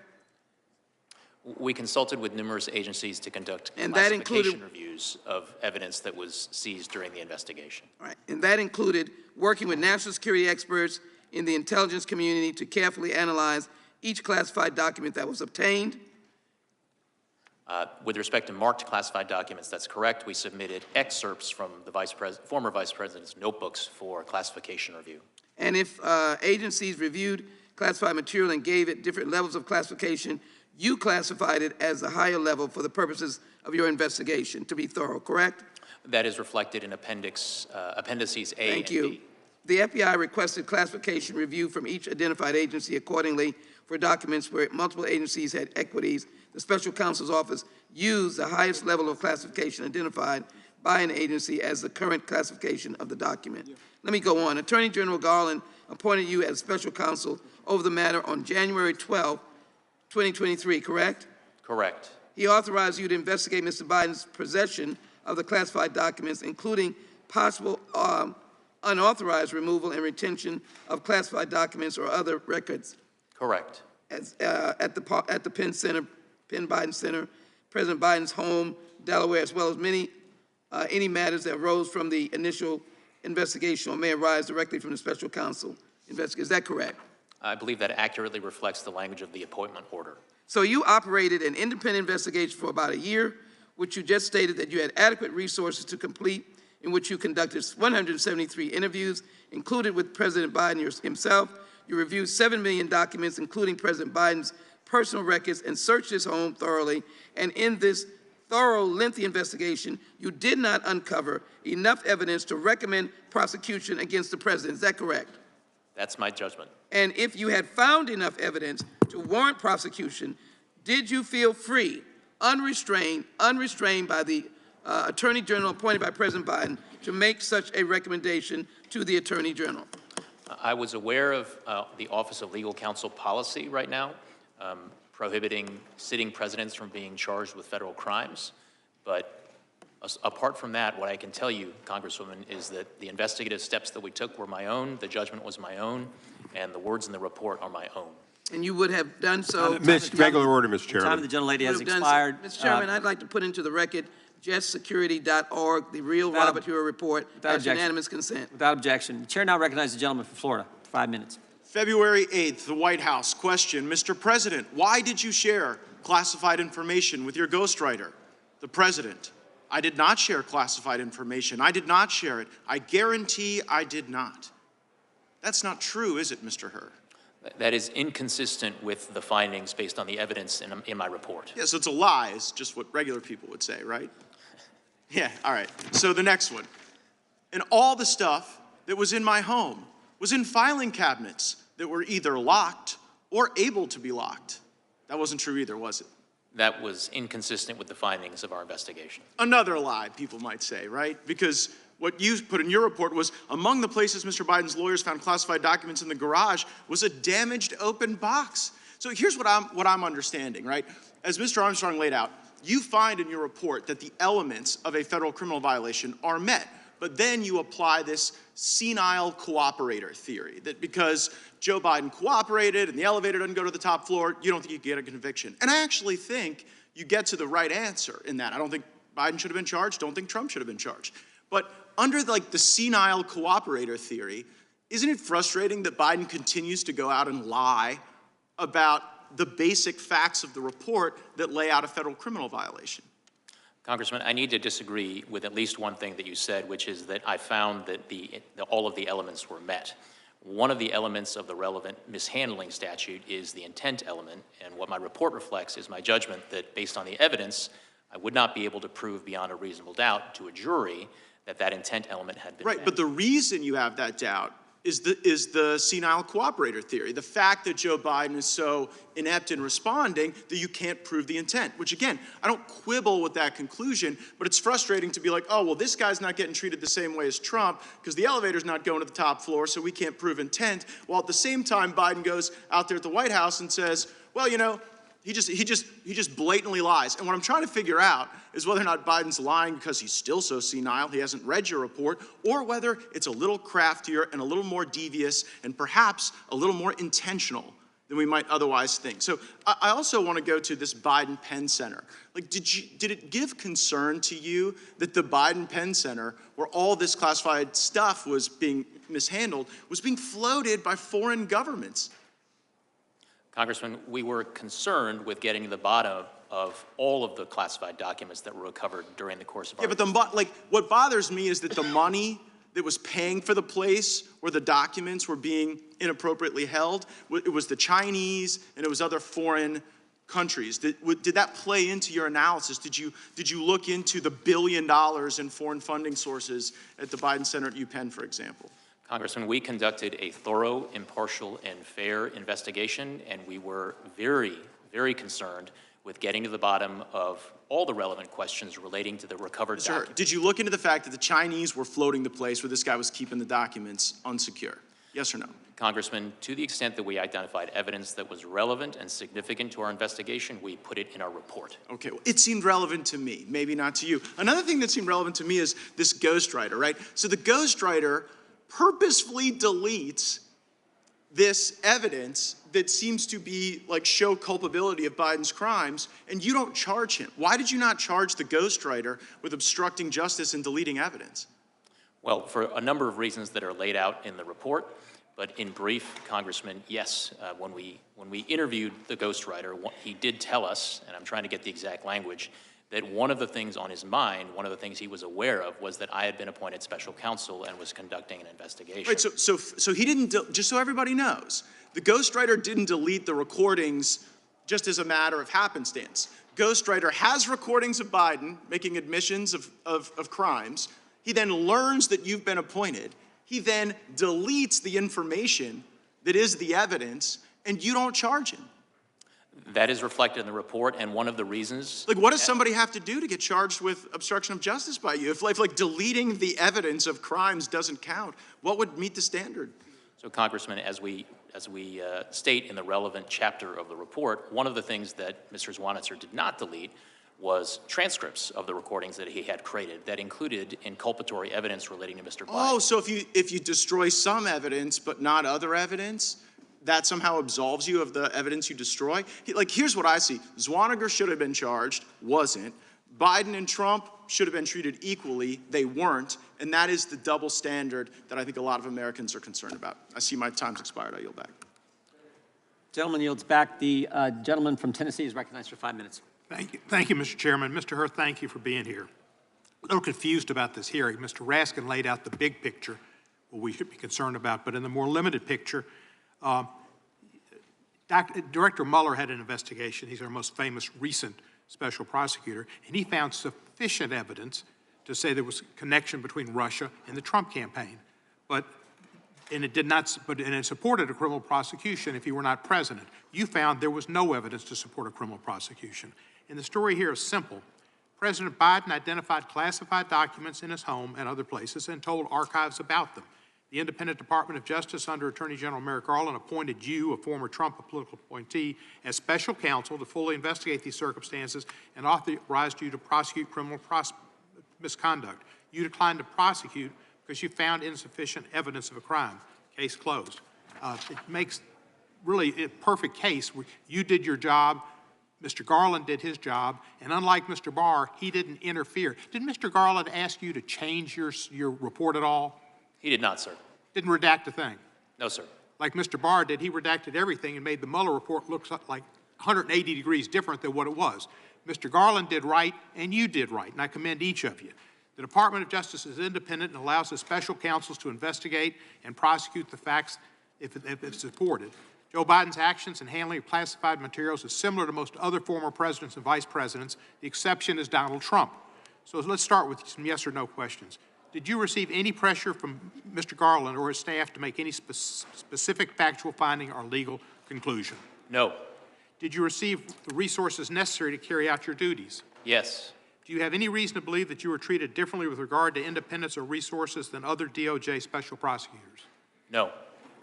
We consulted with numerous agencies to conduct And that classification included reviews of evidence that was seized during the investigation. All right. And that included working with national security experts in the intelligence community to carefully analyze each classified document that was obtained. With respect to marked classified documents, that's correct. We submitted excerpts from the former Vice President's notebooks for classification review. And if agencies reviewed classified material and gave it different levels of classification, you classified it as a higher level for the purposes of your investigation, to be thorough, correct? That is reflected in appendices A Thank and you. B. The FBI requested classification review from each identified agency accordingly for documents where multiple agencies had equities. The special counsel's office used the highest level of classification identified by an agency as the current classification of the document. Let me go on. Attorney General Garland appointed you as special counsel over the matter on January 12, 2023, correct? Correct. He authorized you to investigate Mr. Biden's possession of the classified documents, including possible unauthorized removal and retention of classified documents or other records. Correct. As, at the Penn Biden Center, President Biden's home, Delaware, as well as any matters that arose from the initial investigation or may arise directly from the special counsel investigation. Is that correct? I believe that accurately reflects the language of the appointment order. So you operated an independent investigation for about a year, which you just stated that you had adequate resources to complete in which you conducted 173 interviews, included with President Biden himself. You reviewed 7 million documents, including President Biden's personal records, and searched his home thoroughly. And in this thorough, lengthy investigation, you did not uncover enough evidence to recommend prosecution against the president. Is that correct? That's my judgment. And if you had found enough evidence to warrant prosecution, did you feel free, unrestrained by the Attorney General appointed by President Biden to make such a recommendation to the Attorney General? I was aware of the Office of Legal Counsel policy right now, prohibiting sitting presidents from being charged with federal crimes. But apart from that, what I can tell you, Congresswoman, is that the investigative steps that we took were my own, the judgment was my own, and the words in the report are my own. And you would have done so. Regular order, Mr. Chairman. The time of the gentlelady has expired. Mr. Chairman, I'd like to put into the record justsecurity.org, the real Robert Hur report, as unanimous consent. Without objection. The chair now recognizes the gentleman from Florida. 5 minutes. February 8th, the White House question, Mr. President, why did you share classified information with your ghostwriter? The President, I did not share classified information. I did not share it. I guarantee I did not. That's not true, is it, Mr. Hur? That is inconsistent with the findings based on the evidence in my report. Yeah, so it's a lie, is just what regular people would say, right? Yeah, all right. So the next one. And all the stuff that was in my home was in filing cabinets that were either locked or able to be locked. That wasn't true either, was it? That was inconsistent with the findings of our investigation. Another lie, people might say, right? Because what you put in your report was among the places Mr. Biden's lawyers found classified documents in the garage was a damaged open box. So here's what I'm understanding, right? As Mr. Armstrong laid out, you find in your report that the elements of a federal criminal violation are met, but then you apply this senile cooperator theory, that because Joe Biden cooperated and the elevator doesn't go to the top floor, you don't think you get a conviction. And I actually think you get to the right answer in that. I don't think Biden should have been charged, don't think Trump should have been charged. But under the senile cooperator theory, isn't it frustrating that Biden continues to go out and lie about the basic facts of the report that lay out a federal criminal violation? Congressman, I need to disagree with at least one thing that you said, which is that I found that all of the elements were met. One of the elements of the relevant mishandling statute is the intent element, and what my report reflects is my judgment that based on the evidence, I would not be able to prove beyond a reasonable doubt to a jury that that intent element had been met. Right, but the reason you have that doubt is the senile cooperator theory. The fact that Joe Biden is so inept in responding that you can't prove the intent, which again, I don't quibble with that conclusion, but it's frustrating to be like, oh, well, this guy's not getting treated the same way as Trump because the elevator's not going to the top floor, so we can't prove intent. While at the same time, Biden goes out there at the White House and says, well, you know, he just blatantly lies. And what I'm trying to figure out is whether or not Biden's lying because he's still so senile, he hasn't read your report, or whether it's a little craftier and a little more devious and perhaps a little more intentional than we might otherwise think. So I also want to go to this Biden Penn Center. Like, did it give concern to you that the Biden Penn Center, where all this classified stuff was being mishandled, was being floated by foreign governments? Congressman, we were concerned with getting to the bottom of all of the classified documents that were recovered during the course of our... Yeah, but what bothers me is that the money that was paying for the place where the documents were being inappropriately held, it was the Chinese and it was other foreign countries. Did that play into your analysis? Did you look into the $1 billion in foreign funding sources at the Biden Center at UPenn, for example? Congressman, we conducted a thorough, impartial, and fair investigation, and we were very, very concerned with getting to the bottom of all the relevant questions relating to the recovered documents. Did you look into the fact that the Chinese were floating the place where this guy was keeping the documents unsecure? Yes or no? Congressman, to the extent that we identified evidence that was relevant and significant to our investigation, we put it in our report. Okay, well, it seemed relevant to me, maybe not to you. Another thing that seemed relevant to me is this ghostwriter, right? So the ghostwriter purposefully deletes this evidence that seems to be like show culpability of Biden's crimes, and you don't charge him. Why did you not charge the ghostwriter with obstructing justice and deleting evidence? Well, for a number of reasons that are laid out in the report, but in brief, Congressman, yes, when we interviewed the ghostwriter, he did tell us, and I'm trying to get the exact language, that one of the things on his mind, one of the things he was aware of, was that I had been appointed special counsel and was conducting an investigation. Right, so he didn't, just so everybody knows, the ghostwriter didn't delete the recordings just as a matter of happenstance. Ghostwriter has recordings of Biden making admissions of crimes. He then learns that you've been appointed. He then deletes the information that is the evidence, and you don't charge him. That is reflected in the report, and one of the reasons... Like, what does somebody have to do to get charged with obstruction of justice by you? If like deleting the evidence of crimes doesn't count, what would meet the standard? So, Congressman, as we state in the relevant chapter of the report, one of the things that Mr. Zwanitzer did not delete was transcripts of the recordings that he had created that included inculpatory evidence relating to Mr. Biden. Oh, so if you destroy some evidence but not other evidence, that somehow absolves you of the evidence you destroy? Like, here's what I see. Zwanniger should have been charged, wasn't. Biden and Trump should have been treated equally, they weren't, and that is the double standard that I think a lot of Americans are concerned about. I see my time's expired, I yield back. Gentleman yields back. The gentleman from Tennessee is recognized for 5 minutes. Thank you, Mr. Chairman. Mr. Hur, thank you for being here. A little confused about this hearing. Mr. Raskin laid out the big picture, what we should be concerned about, but in the more limited picture, Director Mueller had an investigation. He's our most famous recent special prosecutor, and he found sufficient evidence to say there was a connection between Russia and the Trump campaign. And it supported a criminal prosecution if he were not president. You found there was no evidence to support a criminal prosecution. And the story here is simple. President Biden identified classified documents in his home and other places and told archives about them. The Independent Department of Justice under Attorney General Merrick Garland appointed you, a former Trump political appointee, as special counsel to fully investigate these circumstances and authorized you to prosecute criminal misconduct. You declined to prosecute because you found insufficient evidence of a crime. Case closed. It makes really a perfect case. You did your job, Mr. Garland did his job, and unlike Mr. Barr, he didn't interfere. Did Mr. Garland ask you to change your report at all? He did not, sir. Didn't redact a thing? No, sir. Like Mr. Barr did, he redacted everything and made the Mueller report look like 180 degrees different than what it was. Mr. Garland did right, and you did right, and I commend each of you. The Department of Justice is independent and allows the special counsels to investigate and prosecute the facts if it's supported. Joe Biden's actions in handling of classified materials is similar to most other former presidents and vice presidents. The exception is Donald Trump. So let's start with some yes or no questions. Did you receive any pressure from Mr. Garland or his staff to make any specific factual finding or legal conclusion? No. Did you receive the resources necessary to carry out your duties? Yes. Do you have any reason to believe that you were treated differently with regard to independence or resources than other DOJ special prosecutors? No.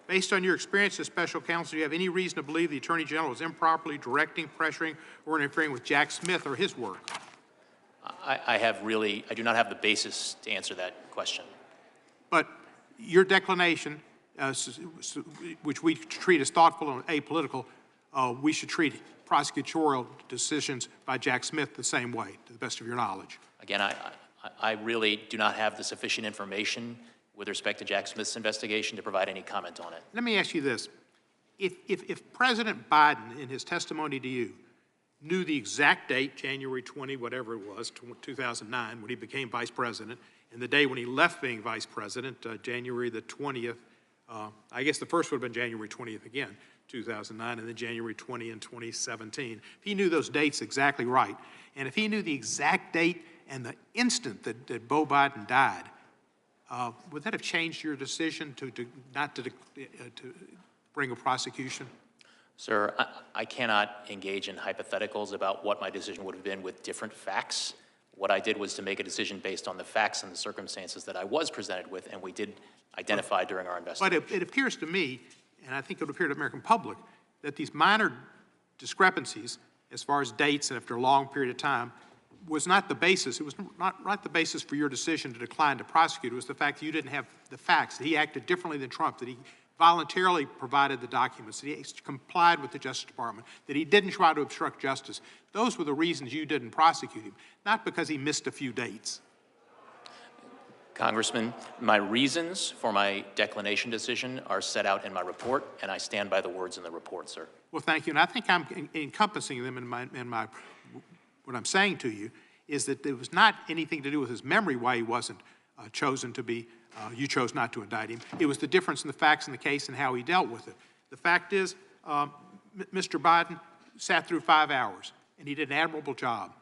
Based on your experience as special counsel, do you have any reason to believe the Attorney General was improperly directing, pressuring, or interfering with Jack Smith or his work? I do not have the basis to answer that question. But your declination, which we treat as thoughtful and apolitical, we should treat prosecutorial decisions by Jack Smith the same way, to the best of your knowledge. Again, I really do not have the sufficient information with respect to Jack Smith's investigation to provide any comment on it. Let me ask you this. If President Biden, in his testimony to you, knew the exact date, January 20, whatever it was, 2009, when he became vice president, and the day when he left being vice president, January the 20th, I guess the first would have been January 20th again, 2009, and then January 20 in 2017. If he knew those dates exactly right, and if he knew the exact date and the instant that Beau Biden died, would that have changed your decision to bring a prosecution? Sir, I cannot engage in hypotheticals about what my decision would have been with different facts. What I did was to make a decision based on the facts and the circumstances that I was presented with, and we did identify during our investigation. But it appears to me, and I think it would appear to the American public, that these minor discrepancies, as far as dates and after a long period of time, was not the basis. It was not the basis for your decision to decline to prosecute. It was the fact that you didn't have the facts, that he acted differently than Trump, that he voluntarily provided the documents, that he complied with the Justice Department, that he didn't try to obstruct justice. Those were the reasons you didn't prosecute him, not because he missed a few dates. Congressman, my reasons for my declination decision are set out in my report, and I stand by the words in the report, sir. Well, thank you. And I think I'm encompassing them in my what I'm saying to you is that there was not anything to do with his memory why he wasn't chosen to be, you chose not to indict him. It was the difference in the facts in the case and how he dealt with it. The fact is, Mr. Biden sat through 5 hours, and he did an admirable job.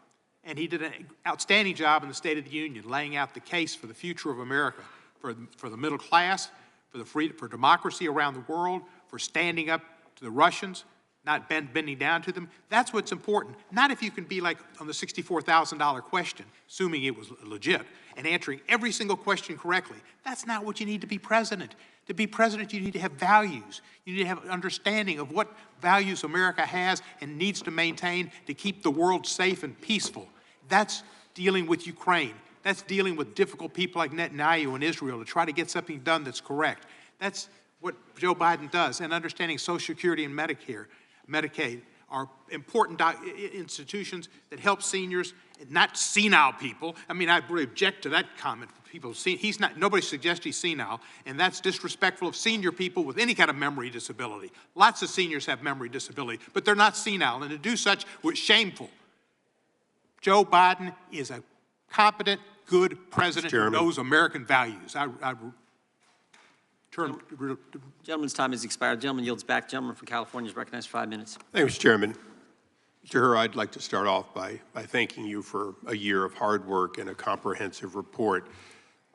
And he did an outstanding job in the State of the Union, laying out the case for the future of America, for the middle class, for democracy around the world, for standing up to the Russians, not bending down to them. That's what's important. Not if you can be like on the $64,000 question, assuming it was legit, and answering every single question correctly. That's not what you need to be president. To be president, you need to have values. You need to have an understanding of what values America has and needs to maintain to keep the world safe and peaceful. That's dealing with Ukraine. That's dealing with difficult people like Netanyahu in Israel to try to get something done that's correct. That's what Joe Biden does. And understanding Social Security and Medicaid are important institutions that help seniors, not senile people. I mean, I really object to that comment. People, nobody suggests he's senile, and that's disrespectful of senior people with any kind of memory disability. Lots of seniors have memory disability, but they're not senile, and to do such was shameful. Joe Biden is a competent, good president who knows American values. Gentleman's time has expired. Gentleman yields back. Gentleman from California is recognized for 5 minutes. Thank you, Mr. Chairman. Mr. Hur, I'd like to start off by thanking you for a year of hard work and a comprehensive report.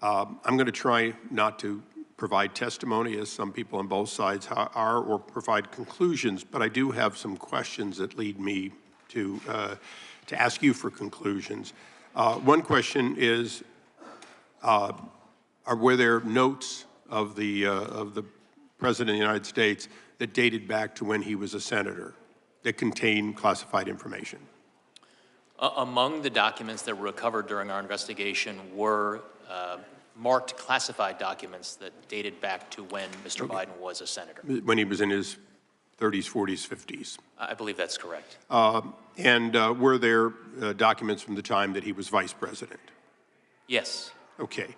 I'm going to try not to provide testimony, as some people on both sides are, or provide conclusions, but I do have some questions that lead me to ask you for conclusions. One question is, were there notes of the President of the United States that dated back to when he was a senator that contained classified information? Among the documents that were recovered during our investigation were marked classified documents that dated back to when Mr. Biden was a senator. When he was in his 30s, 40s, 50s? I believe that's correct. And were there documents from the time that he was vice president? Yes. Okay.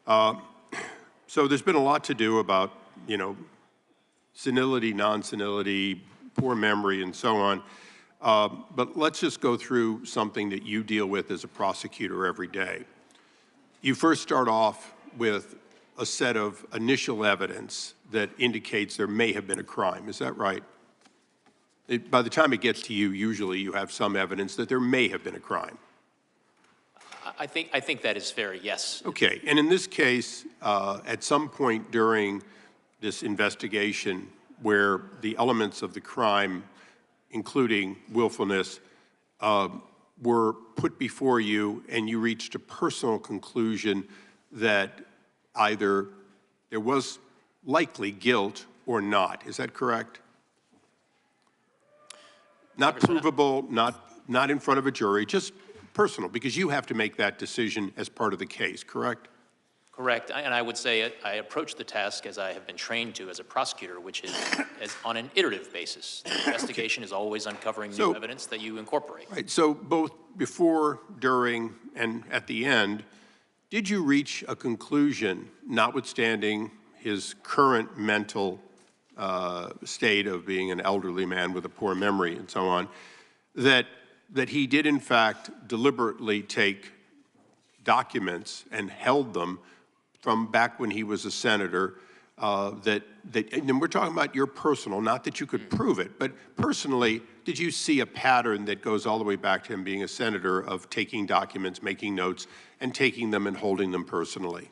So there's been a lot to do about, senility, non-senility, poor memory, and so on. But let's just go through something that you deal with as a prosecutor every day. You first start off with a set of initial evidence that indicates there may have been a crime. Is that right? By the time it gets to you, usually you have some evidence that there may have been a crime. I think that is fair, yes. Okay, and in this case, at some point during this investigation where the elements of the crime, including willfulness, were put before you and you reached a personal conclusion that either there was likely guilt or not. Is that correct? Not provable, not in front of a jury, just personal, because you have to make that decision as part of the case, correct? Correct, and I would say I approach the task as I have been trained to as a prosecutor, which is on an iterative basis. The investigation is always uncovering new evidence that you incorporate. Right, so both before, during, and at the end, did you reach a conclusion, notwithstanding his current mental state of being an elderly man with a poor memory and so on, that he did in fact deliberately take documents and held them from back when he was a senator, and we're talking about your personal, not that you could prove it, but personally, did you see a pattern that goes all the way back to him being a senator of taking documents, making notes, and taking them and holding them personally?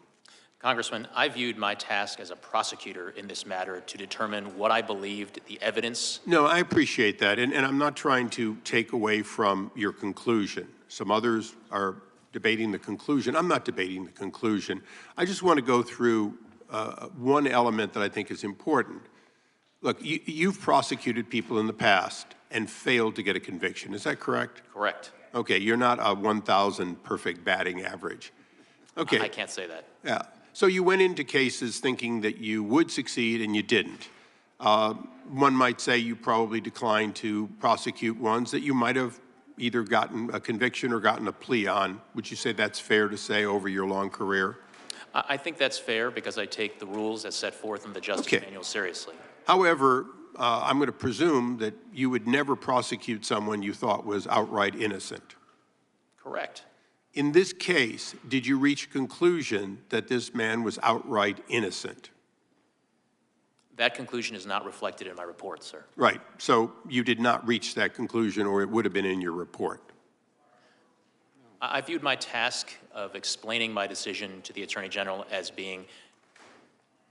Congressman, I viewed my task as a prosecutor in this matter to determine what I believed the evidence. No, I appreciate that, and I'm not trying to take away from your conclusion. Some others are debating the conclusion. I'm not debating the conclusion. I just want to go through one element that I think is important. Look, you've prosecuted people in the past and failed to get a conviction. Is that correct? Correct. Okay, you're not a 1,000 perfect batting average. Okay. I can't say that. Yeah. So you went into cases thinking that you would succeed and you didn't. One might say you probably declined to prosecute ones that you might have either gotten a conviction or gotten a plea on. Would you say that's fair to say over your long career? I think that's fair because I take the rules as set forth in the Justice Manual seriously. However, I'm going to presume that you would never prosecute someone you thought was outright innocent. Correct. In this case, did you reach a conclusion that this man was outright innocent? That conclusion is not reflected in my report, sir. Right. So you did not reach that conclusion, or it would have been in your report. I viewed my task of explaining my decision to the Attorney General as being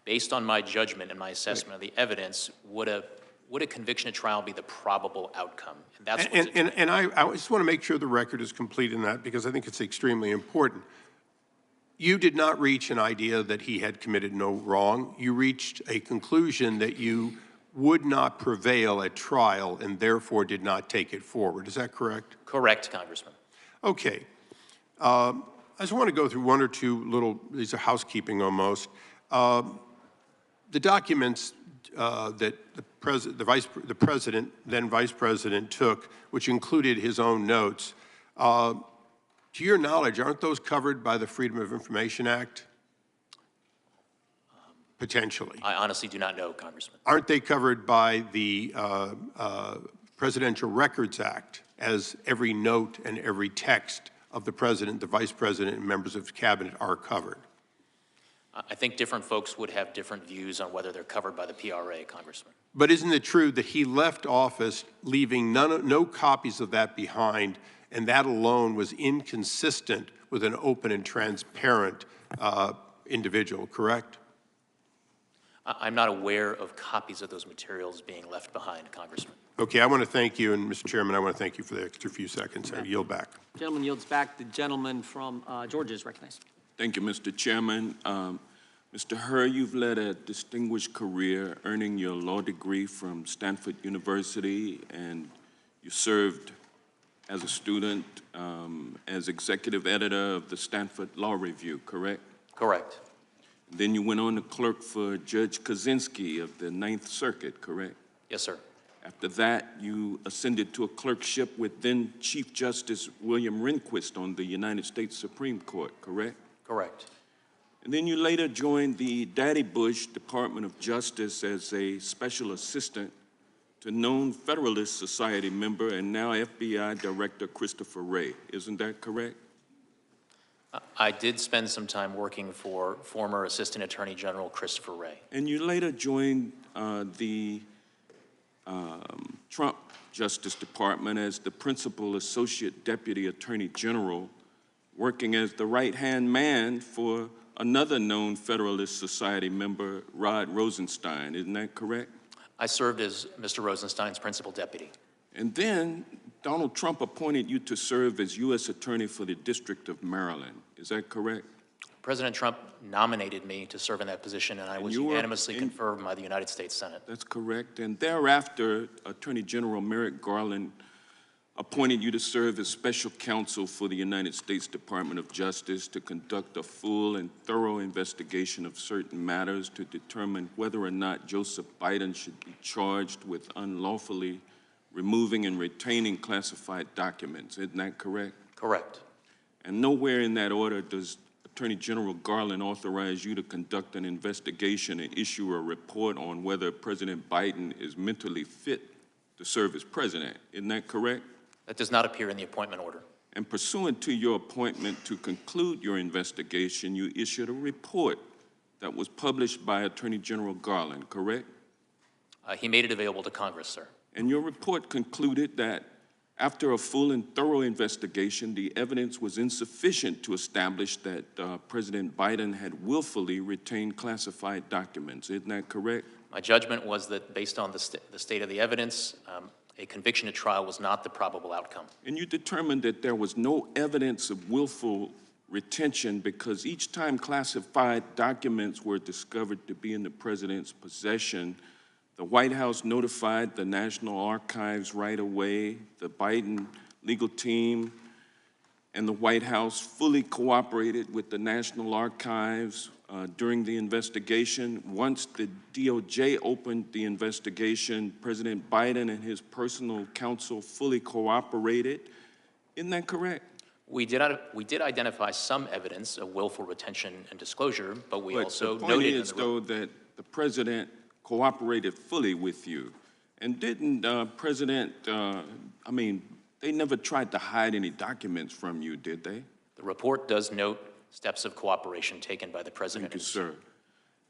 based on my judgment and my assessment of the evidence. Would a conviction at trial be the probable outcome? And that's And I just want to make sure the record is complete in that, because I think it's extremely important. You did not reach an idea that he had committed no wrong. You reached a conclusion that you would not prevail at trial and therefore did not take it forward. Is that correct? correct, Congressman. Okay. I just want to go through one or two little, these are housekeeping almost. The documents that the president, then vice president, took, which included his own notes, to your knowledge, aren't those covered by the Freedom of Information Act? Potentially. I honestly do not know, Congressman. Aren't they covered by the Presidential Records Act, as every note and every text of the president, the vice president, and members of cabinet are covered? I think different folks would have different views on whether they're covered by the PRA, Congressman. But isn't it true that he left office leaving no copies of that behind, and that alone was inconsistent with an open and transparent individual, correct? I'm not aware of copies of those materials being left behind, Congressman. Okay, I want to thank you, and Mr. Chairman, I want to thank you for the extra few seconds. I yield back. Gentleman yields back. The gentleman from Georgia is recognized. Thank you, Mr. Chairman. Mr. Hur, you've led a distinguished career, earning your law degree from Stanford University, and you served as a student as executive editor of the Stanford Law Review, correct? Correct. Then you went on to clerk for Judge Kaczynski of the Ninth Circuit, correct? Yes, sir. After that, you ascended to a clerkship with then Chief Justice William Rehnquist on the United States Supreme Court, correct? Correct. And then you later joined the Daddy Bush Department of Justice as a special assistant to known Federalist Society member and now FBI Director Christopher Wray. Isn't that correct? I did spend some time working for former Assistant Attorney General Christopher Wray. And you later joined the Trump Justice Department as the Principal Associate Deputy Attorney General, working as the right-hand man for another known Federalist Society member, Rod Rosenstein. Isn't that correct? I served as Mr. Rosenstein's principal deputy. And then Donald Trump appointed you to serve as U.S. Attorney for the District of Maryland. Is that correct? President Trump nominated me to serve in that position, and I was unanimously confirmed by the United States Senate. That's correct. And thereafter, Attorney General Merrick Garland appointed you to serve as special counsel for the United States Department of Justice to conduct a full and thorough investigation of certain matters to determine whether or not Joseph Biden should be charged with unlawfully removing and retaining classified documents. Isn't that correct? Correct. And nowhere in that order does Attorney General Garland authorize you to conduct an investigation and issue a report on whether President Biden is mentally fit to serve as president. Isn't that correct? That does not appear in the appointment order. And pursuant to your appointment to conclude your investigation, you issued a report that was published by Attorney General Garland, correct? He made it available to Congress, sir. And your report concluded that after a full and thorough investigation, the evidence was insufficient to establish that President Biden had willfully retained classified documents. Isn't that correct? My judgment was that based on the state of the evidence, a conviction at trial was not the probable outcome. And you determined that there was no evidence of willful retention because each time classified documents were discovered to be in the president's possession, the White House notified the National Archives right away. The Biden legal team and the White House fully cooperated with the National Archives during the investigation. Once the DOJ opened the investigation, President Biden and his personal counsel fully cooperated. Isn't that correct? We did identify some evidence of willful retention and disclosure, but we also the point noted is, though, that the president cooperated fully with you. And didn't they never tried to hide any documents from you, did they? The The report does note steps of cooperation taken by the president. Thank you, sir.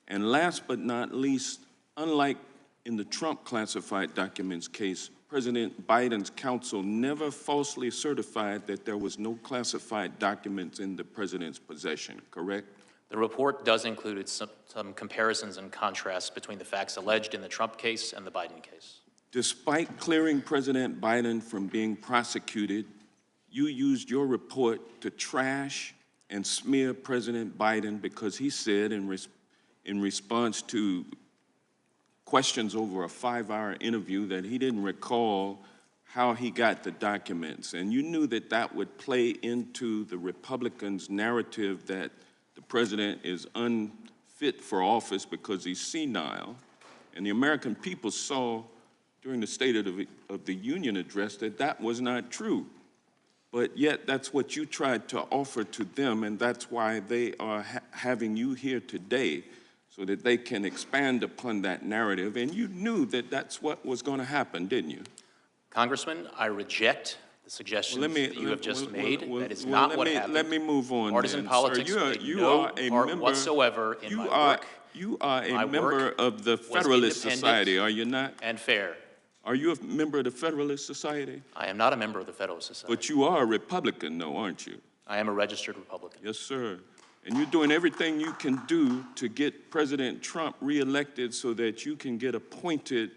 And last but not least, unlike in the Trump classified documents case, President Biden's counsel never falsely certified that there was no classified documents in the president's possession, correct? The report does include some comparisons and contrasts between the facts alleged in the Trump case and the Biden case. Despite clearing President Biden from being prosecuted, you used your report to trash and smear President Biden because he said in response to questions over a 5-hour interview that he didn't recall how he got the documents. And you knew that that would play into the Republicans' narrative that the president is unfit for office because he's senile. And the American people saw during the State of the Union address that that was not true. But yet that's what you tried to offer to them, and that's why they are having you here today, so that they can expand upon that narrative. And you knew that that's what was going to happen, didn't you? Congressman, I reject the suggestions that you have just made. That is not what happened. Let me move on. Partisan politics played no part whatsoever in my work. You are a member of the Federalist Society, are you not? And fair. Are you a member of the Federalist Society? I am not a member of the Federalist Society. But you are a Republican, though, aren't you? I am a registered Republican. Yes, sir. And you're doing everything you can do to get President Trump reelected so that you can get appointed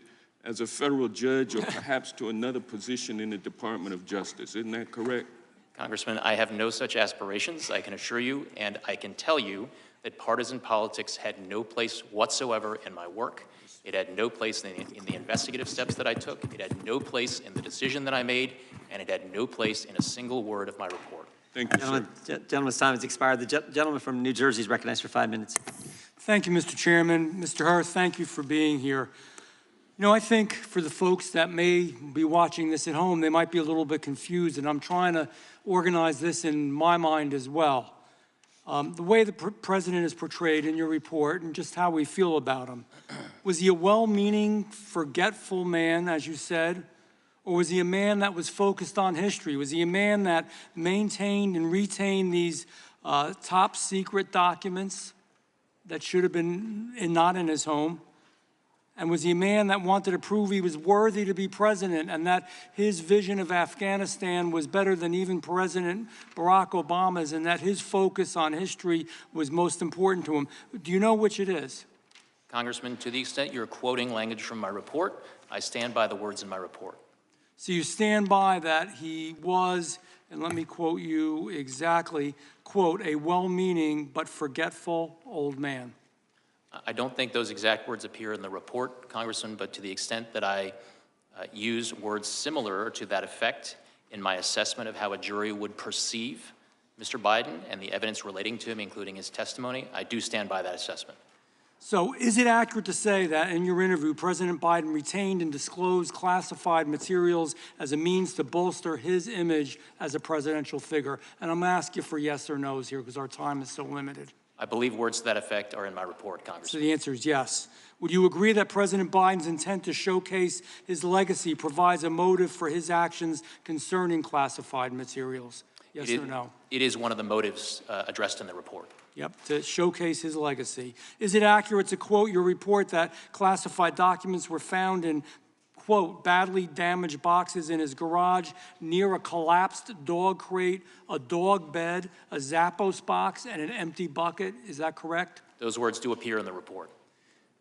as a federal judge or perhaps to another position in the Department of Justice. Isn't that correct? Congressman, I have no such aspirations, I can assure you, and I can tell you that partisan politics had no place whatsoever in my work. It had no place in the investigative steps that I took. It had no place in the decision that I made, and it had no place in a single word of my report. Thank you, sir. Gentleman's time has expired. The gentleman from New Jersey is recognized for 5 minutes. Thank you, Mr. Chairman. Mr. Hur, thank you for being here. You know, I think for the folks that may be watching this at home, they might be a little bit confused, and I'm trying to organize this in my mind as well. The way the president is portrayed in your report and just how we feel about him. Was he a well-meaning, forgetful man, as you said? Or was he a man that was focused on history? Was he a man that maintained and retained these top secret documents that should have been not in his home? And was he a man that wanted to prove he was worthy to be president and that his vision of Afghanistan was better than even President Barack Obama's and that his focus on history was most important to him? Do you know which it is? Congressman, to the extent you're quoting language from my report, I stand by the words in my report. So you stand by that he was, and let me quote you exactly, quote, a well-meaning but forgetful old man. I don't think those exact words appear in the report, Congressman, but to the extent that I use words similar to that effect in my assessment of how a jury would perceive Mr. Biden and the evidence relating to him, including his testimony, I do stand by that assessment. So is it accurate to say that in your interview, President Biden retained and disclosed classified materials as a means to bolster his image as a presidential figure? And I'm going to ask you for yes or no's here because our time is so limited. I believe words to that effect are in my report, Congressman. So the answer is yes. Would you agree that President Biden's intent to showcase his legacy provides a motive for his actions concerning classified materials? Yes or no? It is one of the motives addressed in the report. Yep, to showcase his legacy. Is it accurate to quote your report that classified documents were found in, quote, badly damaged boxes in his garage near a collapsed dog crate, a dog bed, a Zappos box, and an empty bucket? Is that correct? Those words do appear in the report.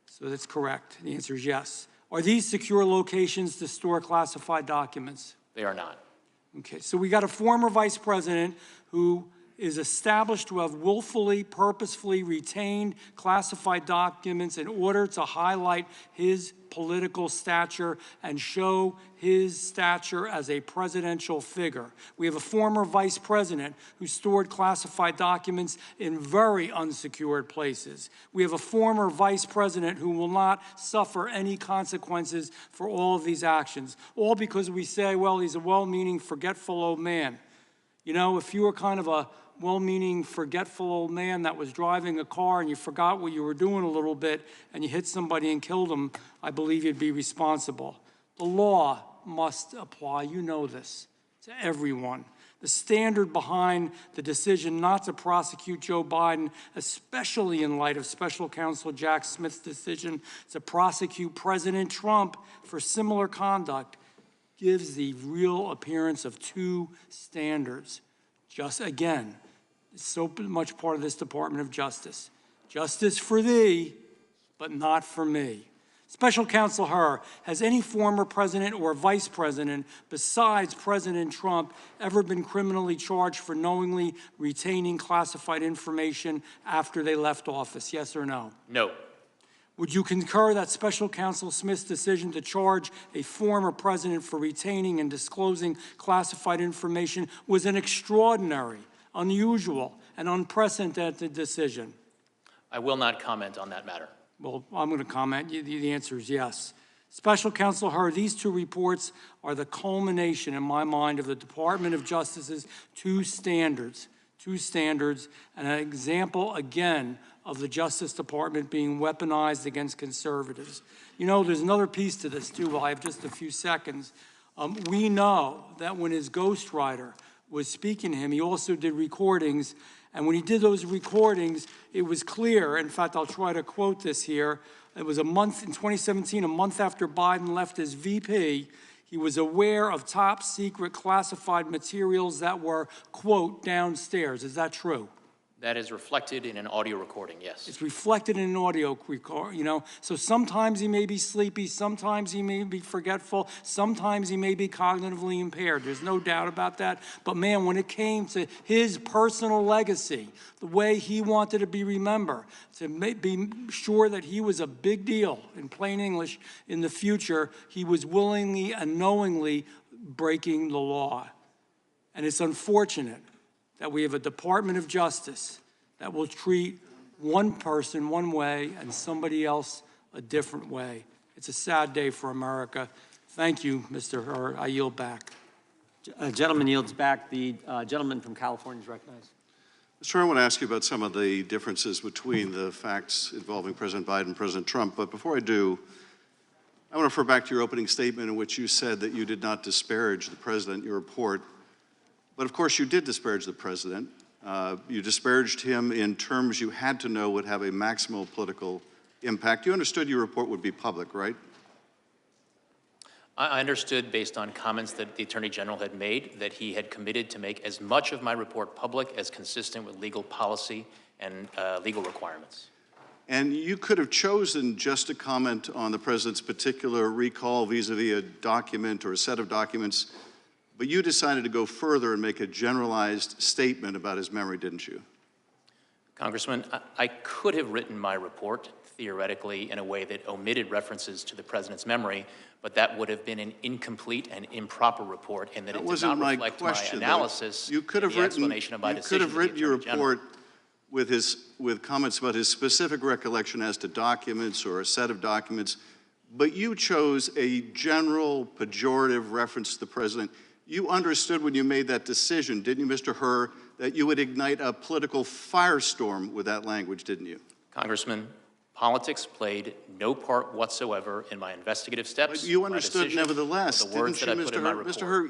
So that's correct. The answer is yes. Are these secure locations to store classified documents? They are not. Okay, so we got a former vice president who is established to have willfully, purposefully retained classified documents in order to highlight his political stature and show his stature as a presidential figure. We have a former vice president who stored classified documents in very unsecured places. We have a former vice president who will not suffer any consequences for all of these actions, all because we say, well, he's a well-meaning, forgetful old man. You know, if you were kind of a well-meaning, forgetful old man that was driving a car and you forgot what you were doing a little bit and you hit somebody and killed them, I believe you'd be responsible. The law must apply. You know this. to everyone. The standard behind the decision not to prosecute Joe Biden, especially in light of Special Counsel Jack Smith's decision to prosecute President Trump for similar conduct, gives the real appearance of two standards. Just again, so much part of this Department of Justice. Justice for thee, but not for me. Special Counsel Hur, has any former president or vice president besides President Trump ever been criminally charged for knowingly retaining classified information after they left office? Yes or no? No. Would you concur that Special Counsel Smith's decision to charge a former president for retaining and disclosing classified information was an extraordinary, unusual, and unprecedented decision? I will not comment on that matter. Well, I'm going to comment. The answer is yes. Special Counsel Hur, these two reports are the culmination, in my mind, of the Department of Justice's two standards, and an example, again, of the Justice Department being weaponized against conservatives. You know, there's another piece to this, too. I have just a few seconds. We know that when his ghostwriter was speaking to him, he also did recordings. And when he did those recordings, it was clear. In fact, I'll try to quote this here. It was a month in 2017, a month after Biden left as VP, he was aware of top secret classified materials that were, quote, downstairs. Is that true? That is reflected in an audio recording, yes. It's reflected in an audio record, you know. So sometimes he may be sleepy, sometimes he may be forgetful, sometimes he may be cognitively impaired. There's no doubt about that. But man, when it came to his personal legacy, the way he wanted to be remembered, to be sure that he was a big deal, in plain English, in the future, he was willingly and knowingly breaking the law. And it's unfortunate that we have a Department of Justice that will treat one person one way and somebody else a different way. It's a sad day for America. Thank you, Mr. Hur. I yield back. Gentleman yields back. The gentleman from California is recognized. Mr. Hur, I want to ask you about some of the differences between the facts involving President Biden and President Trump. But before I do, I want to refer back to your opening statement in which you said that you did not disparage the president in your report. But of course, you did disparage the president. You disparaged him in terms you had to know would have a maximal political impact. You understood your report would be public, right? I understood, based on comments that the Attorney General had made, that he had committed to make as much of my report public as consistent with legal policy and legal requirements. And you could have chosen just to comment on the president's particular recall vis-a-vis a document or a set of documents, but you decided to go further and make a generalized statement about his memory, didn't you? Congressman, I could have written my report theoretically in a way that omitted references to the president's memory, but that would have been an incomplete and improper report in that it did not reflect my analysis and the explanation of my decision. You could have written your report with comments about his specific recollection as to documents or a set of documents, but you chose a general pejorative reference to the president. You understood when you made that decision, didn't you, Mr. Hur, that you would ignite a political firestorm with that language, didn't you? Congressman, politics played no part whatsoever in my investigative steps. But you understood nevertheless, the words didn't you, that I put in my report. Mr. Hur,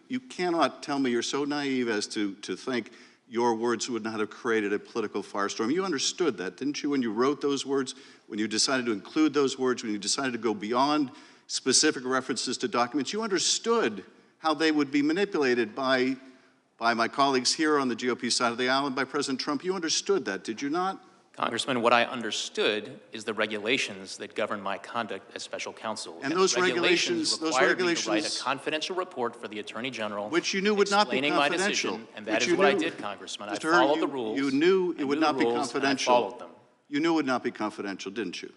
you cannot tell me you're so naive as to think your words would not have created a political firestorm. You understood that, didn't you, when you wrote those words, when you decided to include those words, when you decided to go beyond specific references to documents? You understood how they would be manipulated by my colleagues here on the GOP side of the aisle and by President Trump. You understood that, did you not? Congressman, what I understood is the regulations that govern my conduct as special counsel. And those regulations required me to write a confidential report for the Attorney General, which you knew would not be explaining my confidential. decision, and that is what I did, Congressman. I followed the rules. You knew it would not be confidential. I followed them. You knew it would not be confidential, didn't you?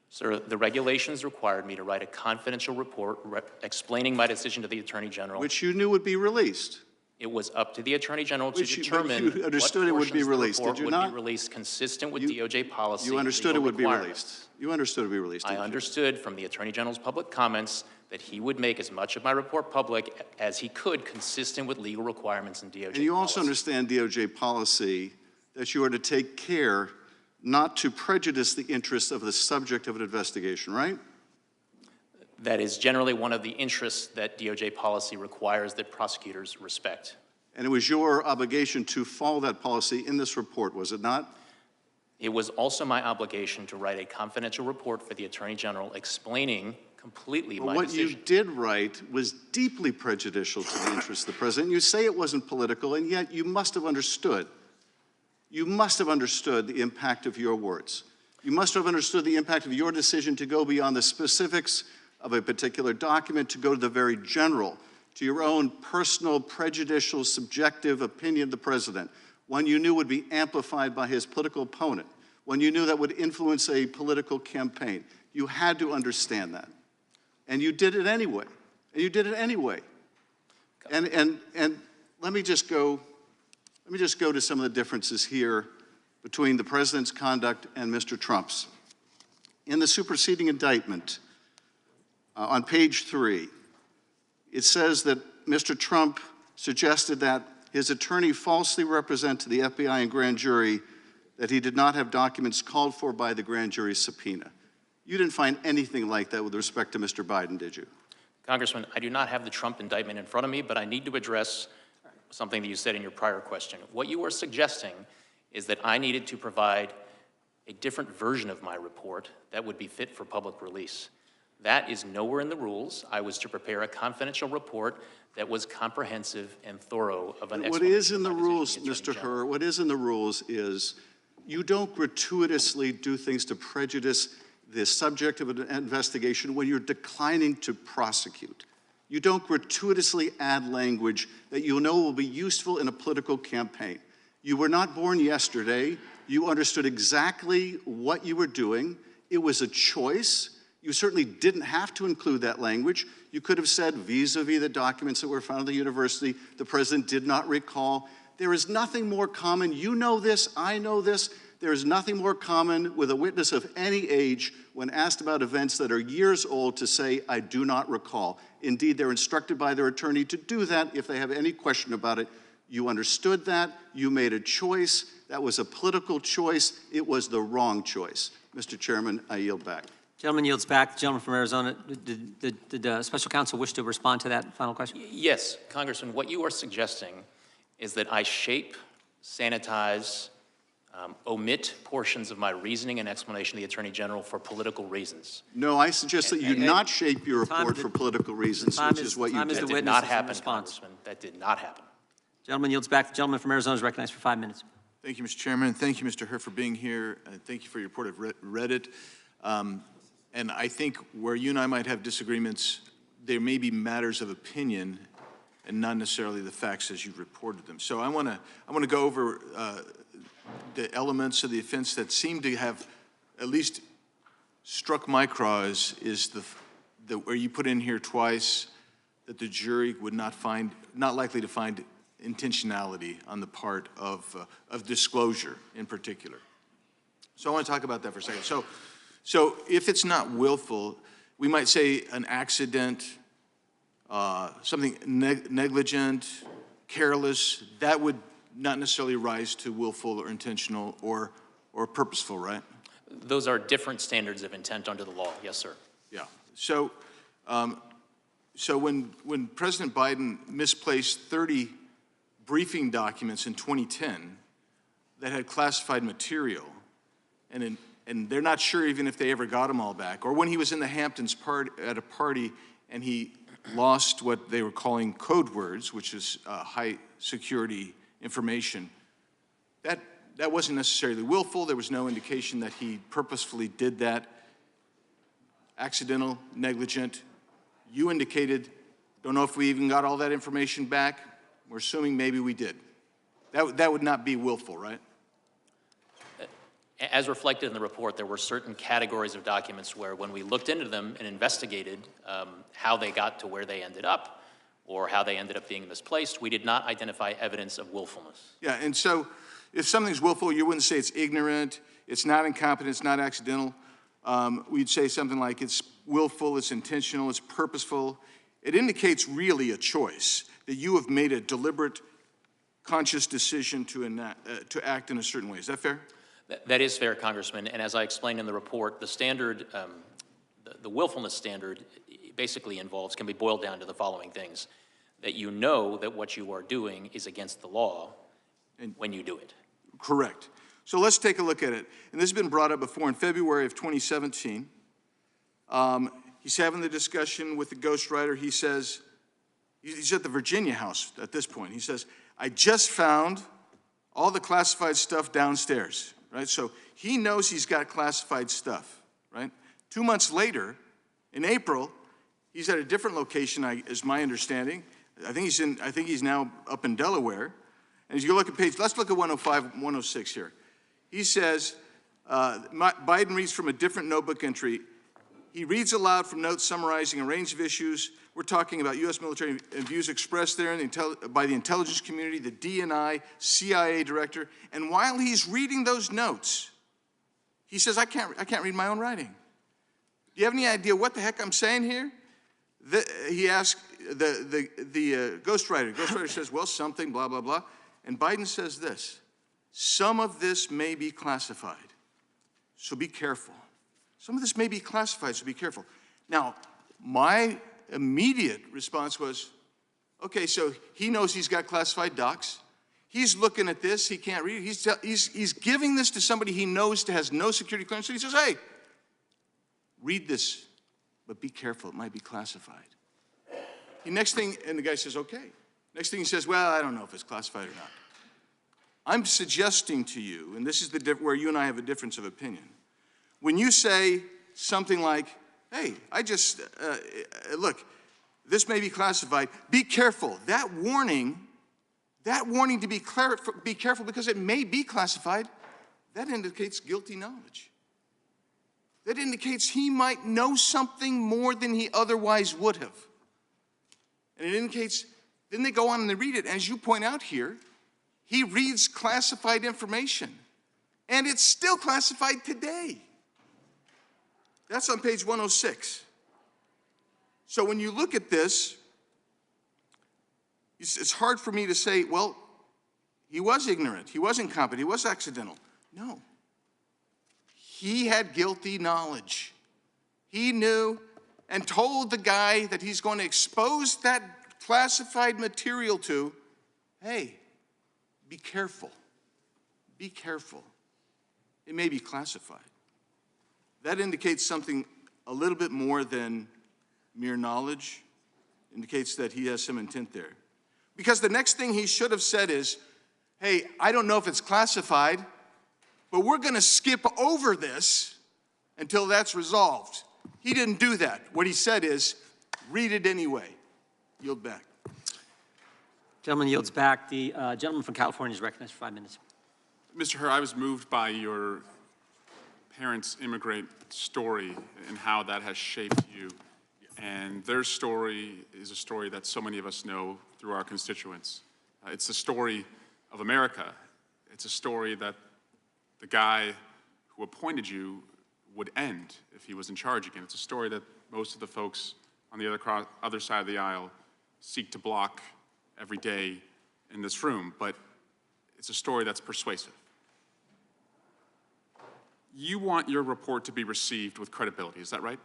Sir, the regulations required me to write a confidential report explaining my decision to the Attorney General. Which you knew would be released. It was up to the Attorney General to determine you understood it would be released, did you not? Would be released consistent with DOJ policy. You understood it would be released. You understood it would be released. I understood from the Attorney General's public comments that he would make as much of my report public as he could, consistent with legal requirements and DOJ policy. And you also understand DOJ policy that you are to take care not to prejudice the interests of the subject of an investigation, right? That is generally one of the interests that DOJ policy requires that prosecutors respect. And it was your obligation to follow that policy in this report, was it not? It was also my obligation to write a confidential report for the Attorney General explaining completely my What decision. you did write was deeply prejudicial to the interests of the president. You say it wasn't political, and yet you must have understood. You must have understood the impact of your words. You must have understood the impact of your decision to go beyond the specifics of a particular document, to go to the very general, to your own personal, prejudicial, subjective opinion of the president, one you knew would be amplified by his political opponent, one you knew that would influence a political campaign. You had to understand that. And you did it anyway. And you did it anyway. And let me just go to some of the differences here between the president's conduct and Mr. Trump's. In the superseding indictment, on page 3, it says that Mr. Trump suggested that his attorney falsely represent to the FBI and grand jury that he did not have documents called for by the grand jury subpoena. You didn't find anything like that with respect to Mr. Biden, did you? Congressman, I do not have the Trump indictment in front of me, but I need to address something that you said in your prior question. What you are suggesting is that I needed to provide a different version of my report that would be fit for public release. That is nowhere in the rules. I was to prepare a confidential report that was comprehensive and thorough of an explanation. What is in the rules, Mr. Hur, what is in the rules is you don't gratuitously do things to prejudice the subject of an investigation when you're declining to prosecute. You don't gratuitously add language that you know will be useful in a political campaign. You were not born yesterday. You understood exactly what you were doing. It was a choice. You certainly didn't have to include that language. You could have said, vis-a-vis the documents that were found at the university, the president did not recall. There is nothing more common. You know this, I know this. There is nothing more common with a witness of any age when asked about events that are years old to say, I do not recall. Indeed, they're instructed by their attorney to do that if they have any question about it. You understood that. You made a choice. That was a political choice. It was the wrong choice. Mr. Chairman, I yield back. Gentleman yields back. The gentleman from Arizona. Did special counsel wish to respond to that final question? Yes, Congressman, what you are suggesting is that I shape, sanitize, omit portions of my reasoning and explanation to the Attorney General for political reasons. No, I suggest that you not shape your report for political reasons, which is what you did. That did not happen, Congressman. That did not happen. Gentleman yields back. The gentleman from Arizona is recognized for 5 minutes. Thank you, Mr. Chairman. Thank you, Mr. Hur, for being here. And thank you for your report. I've read it. And I think where you and I might have disagreements, there may be matters of opinion and not necessarily the facts as you've reported them. So I want to go over the elements of the offense that seem to have at least struck my craw is the where you put in here twice that the jury would not likely to find intentionality on the part of disclosure in particular. So I want to talk about that for a second. So if it's not willful, we might say an accident, something negligent, careless, that would not necessarily rise to willful or intentional or purposeful, right? Those are different standards of intent under the law. Yes, sir. Yeah. So when President Biden misplaced 30 briefing documents in 2010 that had classified material, and they're not sure even if they ever got them all back, or when he was in the Hamptons at a party and he lost what they were calling code words, which is high security information, that wasn't necessarily willful. There was no indication that he purposefully did that. Accidental, negligent. You indicated, don't know if we even got all that information back. We're assuming maybe we did. That would not be willful, right? As reflected in the report, there were certain categories of documents where when we looked into them and investigated how they got to where they ended up or how they ended up being misplaced, we did not identify evidence of willfulness. Yeah, and so if something's willful, you wouldn't say it's ignorant, it's not incompetent, it's not accidental. We'd say something like it's willful, it's intentional, it's purposeful. It indicates really a choice, that you have made a deliberate, conscious decision to act in a certain way. Is that fair? That is fair, Congressman, and as I explained in the report, the standard, the willfulness standard basically involves, can be boiled down to the following things: that you know that what you are doing is against the law when you do it. Correct. So let's take a look at it. And this has been brought up before in February of 2017. He's having the discussion with the ghostwriter. He says, he's at the Virginia house at this point. He says, I just found all the classified stuff downstairs, right? So he knows he's got classified stuff, right? 2 months later, in April, he's at a different location, is my understanding. I think he's now up in Delaware. And as you look at page, let's look at 105, 106 here. He says, Biden reads from a different notebook entry. He reads aloud from notes summarizing a range of issues. We're talking about U.S. military views expressed there by the intelligence community, the DNI, CIA director. And while he's reading those notes, he says, I can't read my own writing. Do you have any idea what the heck I'm saying here? He asked the ghostwriter. The ghostwriter says, well, something, blah, blah, blah. And Biden says this, some of this may be classified, so be careful. Some of this may be classified, so be careful. Now, my immediate response was, okay, so he knows he's got classified docs. He's looking at this, he can't read it. He's giving this to somebody he knows has no security clearance. So he says, hey, read this, but be careful, it might be classified. Next thing, and the guy says, okay. Next thing he says, well, I don't know if it's classified or not. I'm suggesting to you, and this is where you and I have a difference of opinion. When you say something like, hey, look, this may be classified, be careful. That warning to be careful because it may be classified, that indicates guilty knowledge. That indicates he might know something more than he otherwise would have. And it indicates, then they go on and they read it. As you point out here, he reads classified information, and it's still classified today. That's on page 106. So when you look at this, it's hard for me to say, well, he was ignorant, he was incompetent, he was accidental. No. He had guilty knowledge. He knew and told the guy that he's going to expose that classified material to, hey, be careful. Be careful. It may be classified. That indicates something a little bit more than mere knowledge. Indicates that he has some intent there. Because the next thing he should have said is, hey, I don't know if it's classified, but we're going to skip over this until that's resolved. He didn't do that. What he said is, read it anyway. Yield back. Gentleman yields back. The gentleman from California is recognized for 5 minutes. Mr. Hur, I was moved by your parents' immigrant story and how that has shaped you. And their story is a story that so many of us know through our constituents. It's the story of America. It's a story that the guy who appointed you would end if he was in charge again. It's a story that most of the folks on the other side of the aisle seek to block every day in this room, but it's a story that's persuasive. You want your report to be received with credibility, is that right?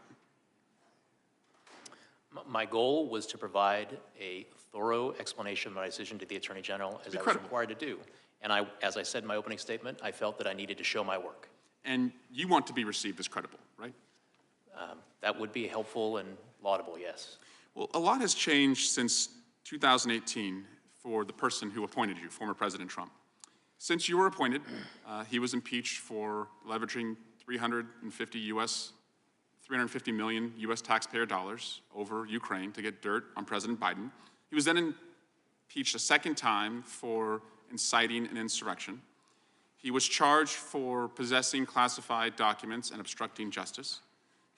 My goal was to provide a thorough explanation of my decision to the Attorney General as I was required to do. And as I said in my opening statement, I felt that I needed to show my work. And you want to be received as credible, right? That would be helpful and laudable, yes. Well, a lot has changed since 2018 for the person who appointed you, former President Trump. Since you were appointed, he was impeached for leveraging 350 million U.S. taxpayer dollars over Ukraine to get dirt on President Biden. He was then impeached a second time for inciting an insurrection. He was charged for possessing classified documents and obstructing justice.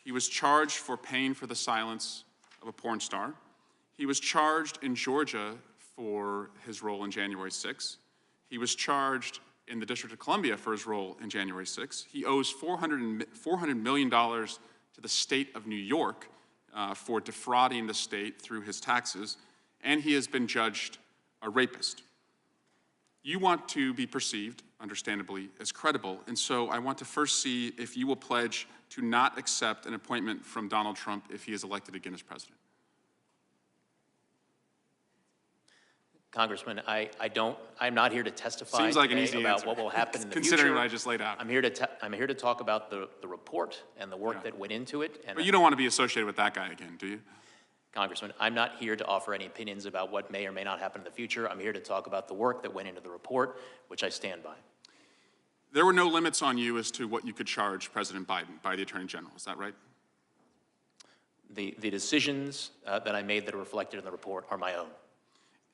He was charged for paying for the silence of a porn star. He was charged in Georgia for his role in January 6th. He was charged in the District of Columbia for his role in January 6th. He owes $400 million to the state of New York for defrauding the state through his taxes, and he has been judged a rapist. You want to be perceived understandably, as credible. And so I want to first see if you will pledge to not accept an appointment from Donald Trump if he is elected again as president. Congressman, I'm not here to testify Seems like an today easy about answer, what will happen in the considering future. what I just laid out. I'm here to talk about the report and the work that went into it. And But you don't want to be associated with that guy again, do you? Congressman, I'm not here to offer any opinions about what may or may not happen in the future. I'm here to talk about the work that went into the report, which I stand by. There were no limits on you as to what you could charge President Biden by the Attorney General, is that right? The decisions that I made that are reflected in the report are my own.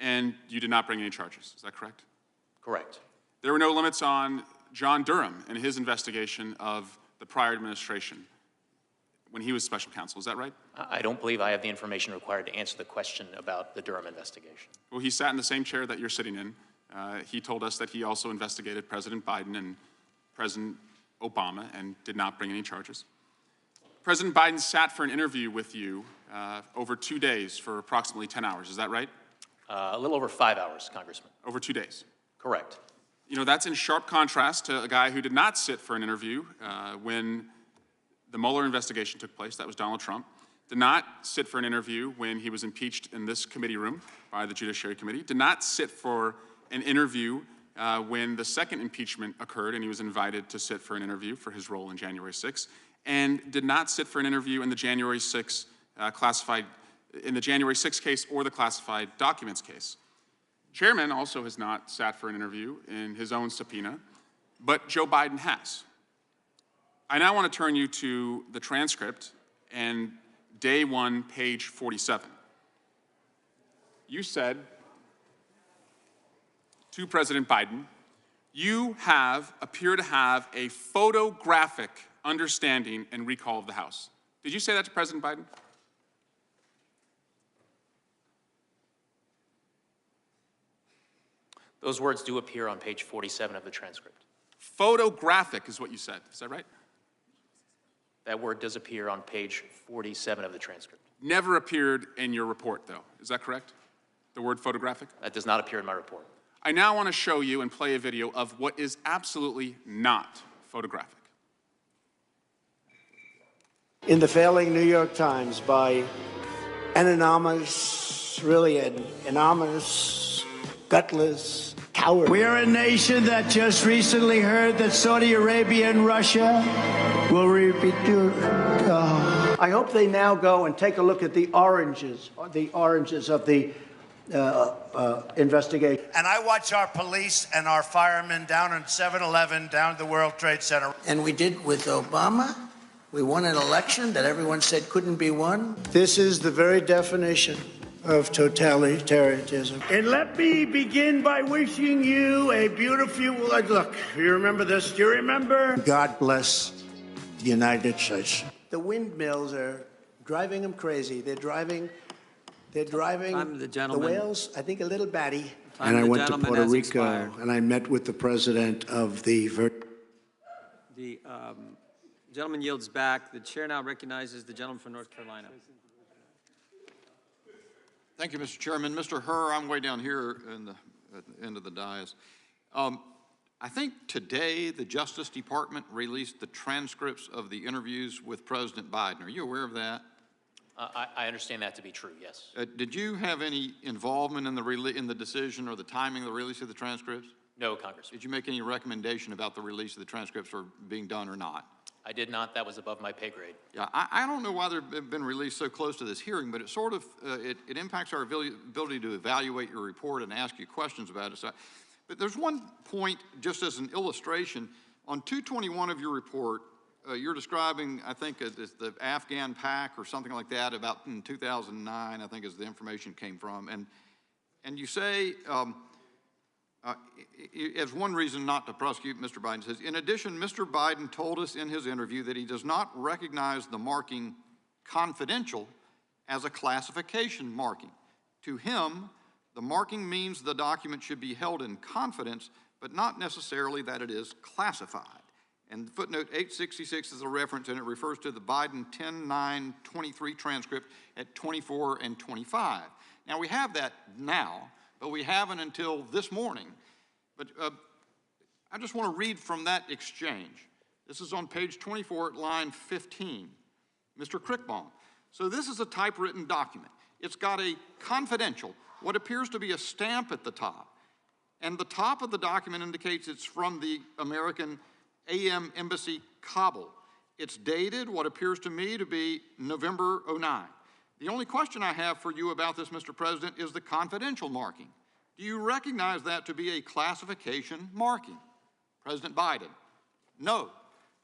And you did not bring any charges, is that correct? Correct. There were no limits on John Durham and his investigation of the prior administration when he was special counsel, is that right? I don't believe I have the information required to answer the question about the Durham investigation. Well, he sat in the same chair that you're sitting in. He told us that he also investigated President Biden and President Obama and did not bring any charges. President Biden sat for an interview with you over 2 days for approximately 10 hours, is that right? A little over 5 hours, Congressman. Over 2 days? Correct. You know, that's in sharp contrast to a guy who did not sit for an interview when the Mueller investigation took place, that was Donald Trump, did not sit for an interview when he was impeached in this committee room by the Judiciary Committee, did not sit for an interview when the second impeachment occurred and he was invited to sit for an interview for his role in January 6th, and did not sit for an interview in the January 6th January 6th case or the classified documents case. Chairman also has not sat for an interview in his own subpoena, but Joe Biden has. I now want to turn you to the transcript and day 1, page 47. You said to President Biden, you appear to have a photographic understanding and recall of the House. Did you say that to President Biden? Those words do appear on page 47 of the transcript. Photographic is what you said, is that right? That word does appear on page 47 of the transcript. Never appeared in your report, though. Is that correct? The word photographic? That does not appear in my report. I now want to show you and play a video of what is absolutely not photographic. In the failing New York Times by an anonymous, gutless coward. We are a nation that just recently heard that Saudi Arabia and Russia will repeat. I hope they now go and take a look at the oranges of the investigation. And I watch our police and our firemen down in 7-Eleven, down at the World Trade Center. And we did with Obama. We won an election that everyone said couldn't be won. This is the very definition of totalitarianism. And let me begin by wishing you a beautiful, look, you remember this? Do you remember? God bless the United States. The windmills are driving them crazy. They're driving the whales, I think, a little batty. And I went to Puerto Rico, and I met with the president of the gentleman yields back. The chair now recognizes the gentleman from North Carolina. Thank you, Mr. Chairman. Mr. Hur, I'm way down here at the end of the dais. I think today the Justice Department released the transcripts of the interviews with President Biden. Are you aware of that? I understand that to be true, yes. Did you have any involvement in the decision or the timing of the release of the transcripts? No, Congressman. Did you make any recommendation about the release of the transcripts or being done or not? I did not. That was above my pay grade. Yeah, I don't know why they've been released so close to this hearing, but it sort of, it impacts our ability to evaluate your report and ask you questions about it. So, but there's one point, just as an illustration, on 221 of your report, you're describing, I think, it's the Afghan pack or something like that about in 2009, I think is the information came from. And you say, as one reason not to prosecute, Mr. Biden says, in addition, Mr. Biden told us in his interview that he does not recognize the marking confidential as a classification marking. To him, the marking means the document should be held in confidence, but not necessarily that it is classified. And footnote 866 is a reference, and it refers to the Biden 10-9-23 transcript at 24 and 25. Now, we have that now, but we haven't until this morning. But I just want to read from that exchange. This is on page 24 at line 15. Mr. Crickbaum. So this is a typewritten document. It's got a confidential, what appears to be a stamp at the top. And the top of the document indicates it's from the American AM Embassy, Kabul. It's dated what appears to me to be November '09. The only question I have for you about this, Mr. President, is the confidential marking. Do you recognize that to be a classification marking? President Biden, no.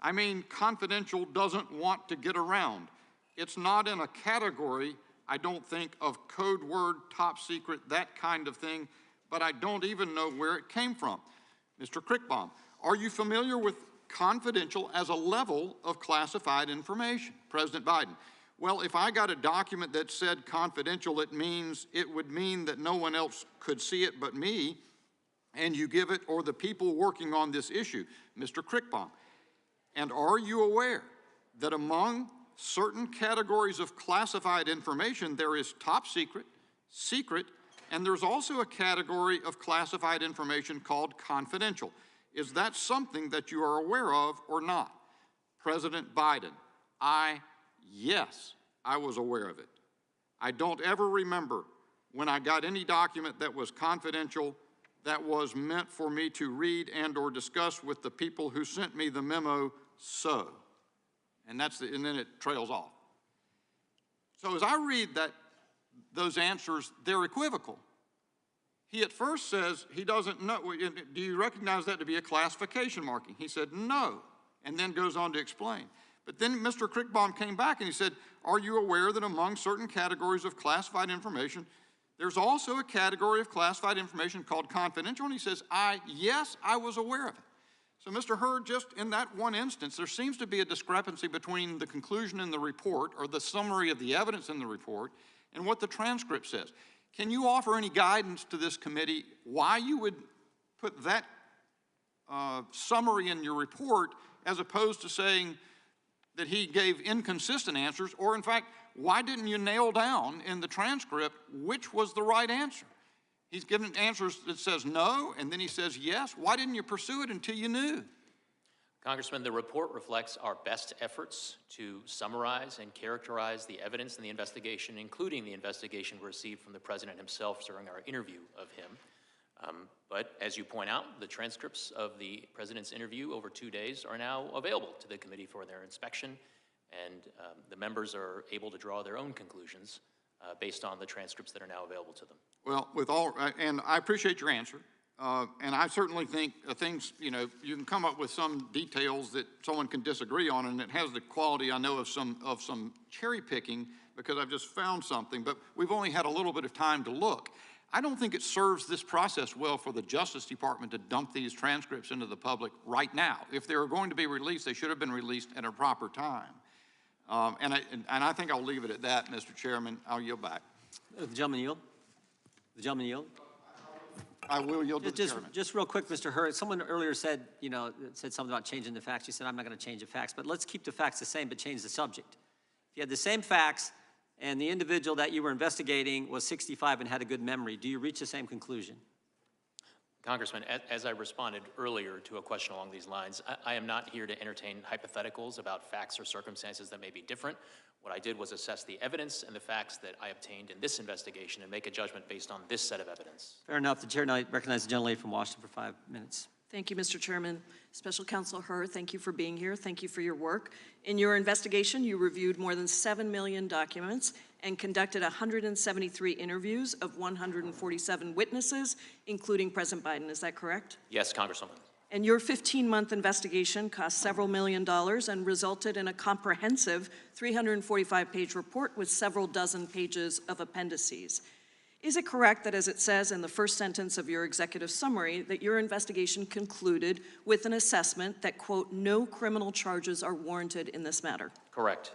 I mean, confidential doesn't want to get around. It's not in a category, I don't think, of code word, top secret, that kind of thing, but I don't even know where it came from. Mr. Crickbaum, are you familiar with confidential as a level of classified information? President Biden, well, if I got a document that said confidential, it would mean that no one else could see it but me, and you give it, or the people working on this issue. Mr. Crickbaum, and are you aware that among certain categories of classified information, there is top secret, secret, and there's also a category of classified information called confidential? Is that something that you are aware of or not? President Biden, yes, I was aware of it. I don't ever remember when I got any document that was confidential that was meant for me to read and or discuss with the people who sent me the memo, so. And then it trails off. So as I read those answers, they're equivocal. He at first says he doesn't know. Do you recognize that to be a classification marking? He said no, and then goes on to explain. But then Mr. Crickbaum came back and he said, are you aware that among certain categories of classified information, there's also a category of classified information called confidential? And he says, yes, I was aware of it. So Mr. Hur, just in that one instance, there seems to be a discrepancy between the conclusion in the report or the summary of the evidence in the report and what the transcript says. Can you offer any guidance to this committee why you would put that summary in your report as opposed to saying that he gave inconsistent answers, or in fact, why didn't you nail down in the transcript which was the right answer? He's given answers that says no, and then he says yes. Why didn't you pursue it until you knew? Congressman, the report reflects our best efforts to summarize and characterize the evidence in the investigation, including the investigation received from the president himself during our interview of him. But as you point out, the transcripts of the president's interview over 2 days are now available to the committee for their inspection, and the members are able to draw their own conclusions based on the transcripts that are now available to them. Well, and I appreciate your answer. And I certainly think things, you can come up with some details that someone can disagree on, and it has the quality, I know, of some cherry picking because I've just found something, but we've only had a little bit of time to look. I don't think it serves this process well for the Justice Department to dump these transcripts into the public right now. If they were going to be released, they should have been released at a proper time. And I think I'll leave it at that, Mr. Chairman. I'll yield back. The gentleman yield? The gentleman yield? I will yield to the chairman. Just real quick, Mr. Hur, someone earlier said, said something about changing the facts. You said, I'm not going to change the facts, but let's keep the facts the same, but change the subject. If you had the same facts and the individual that you were investigating was 65 and had a good memory, do you reach the same conclusion? Congressman, as I responded earlier to a question along these lines, I am not here to entertain hypotheticals about facts or circumstances that may be different. What I did was assess the evidence and the facts that I obtained in this investigation and make a judgment based on this set of evidence. Fair enough. The chair now recognizes the gentlelady from Washington for 5 minutes. Thank you, Mr. Chairman. Special Counsel Hur, thank you for being here. Thank you for your work. In your investigation, you reviewed more than 7 million documents and conducted 173 interviews of 147 witnesses, including President Biden. Is that correct? Yes, Congresswoman. And your 15-month investigation cost several $1 million and resulted in a comprehensive 345-page report with several dozen pages of appendices. Is it correct that, as it says in the first sentence of your executive summary, that your investigation concluded with an assessment that, quote, no criminal charges are warranted in this matter? Correct.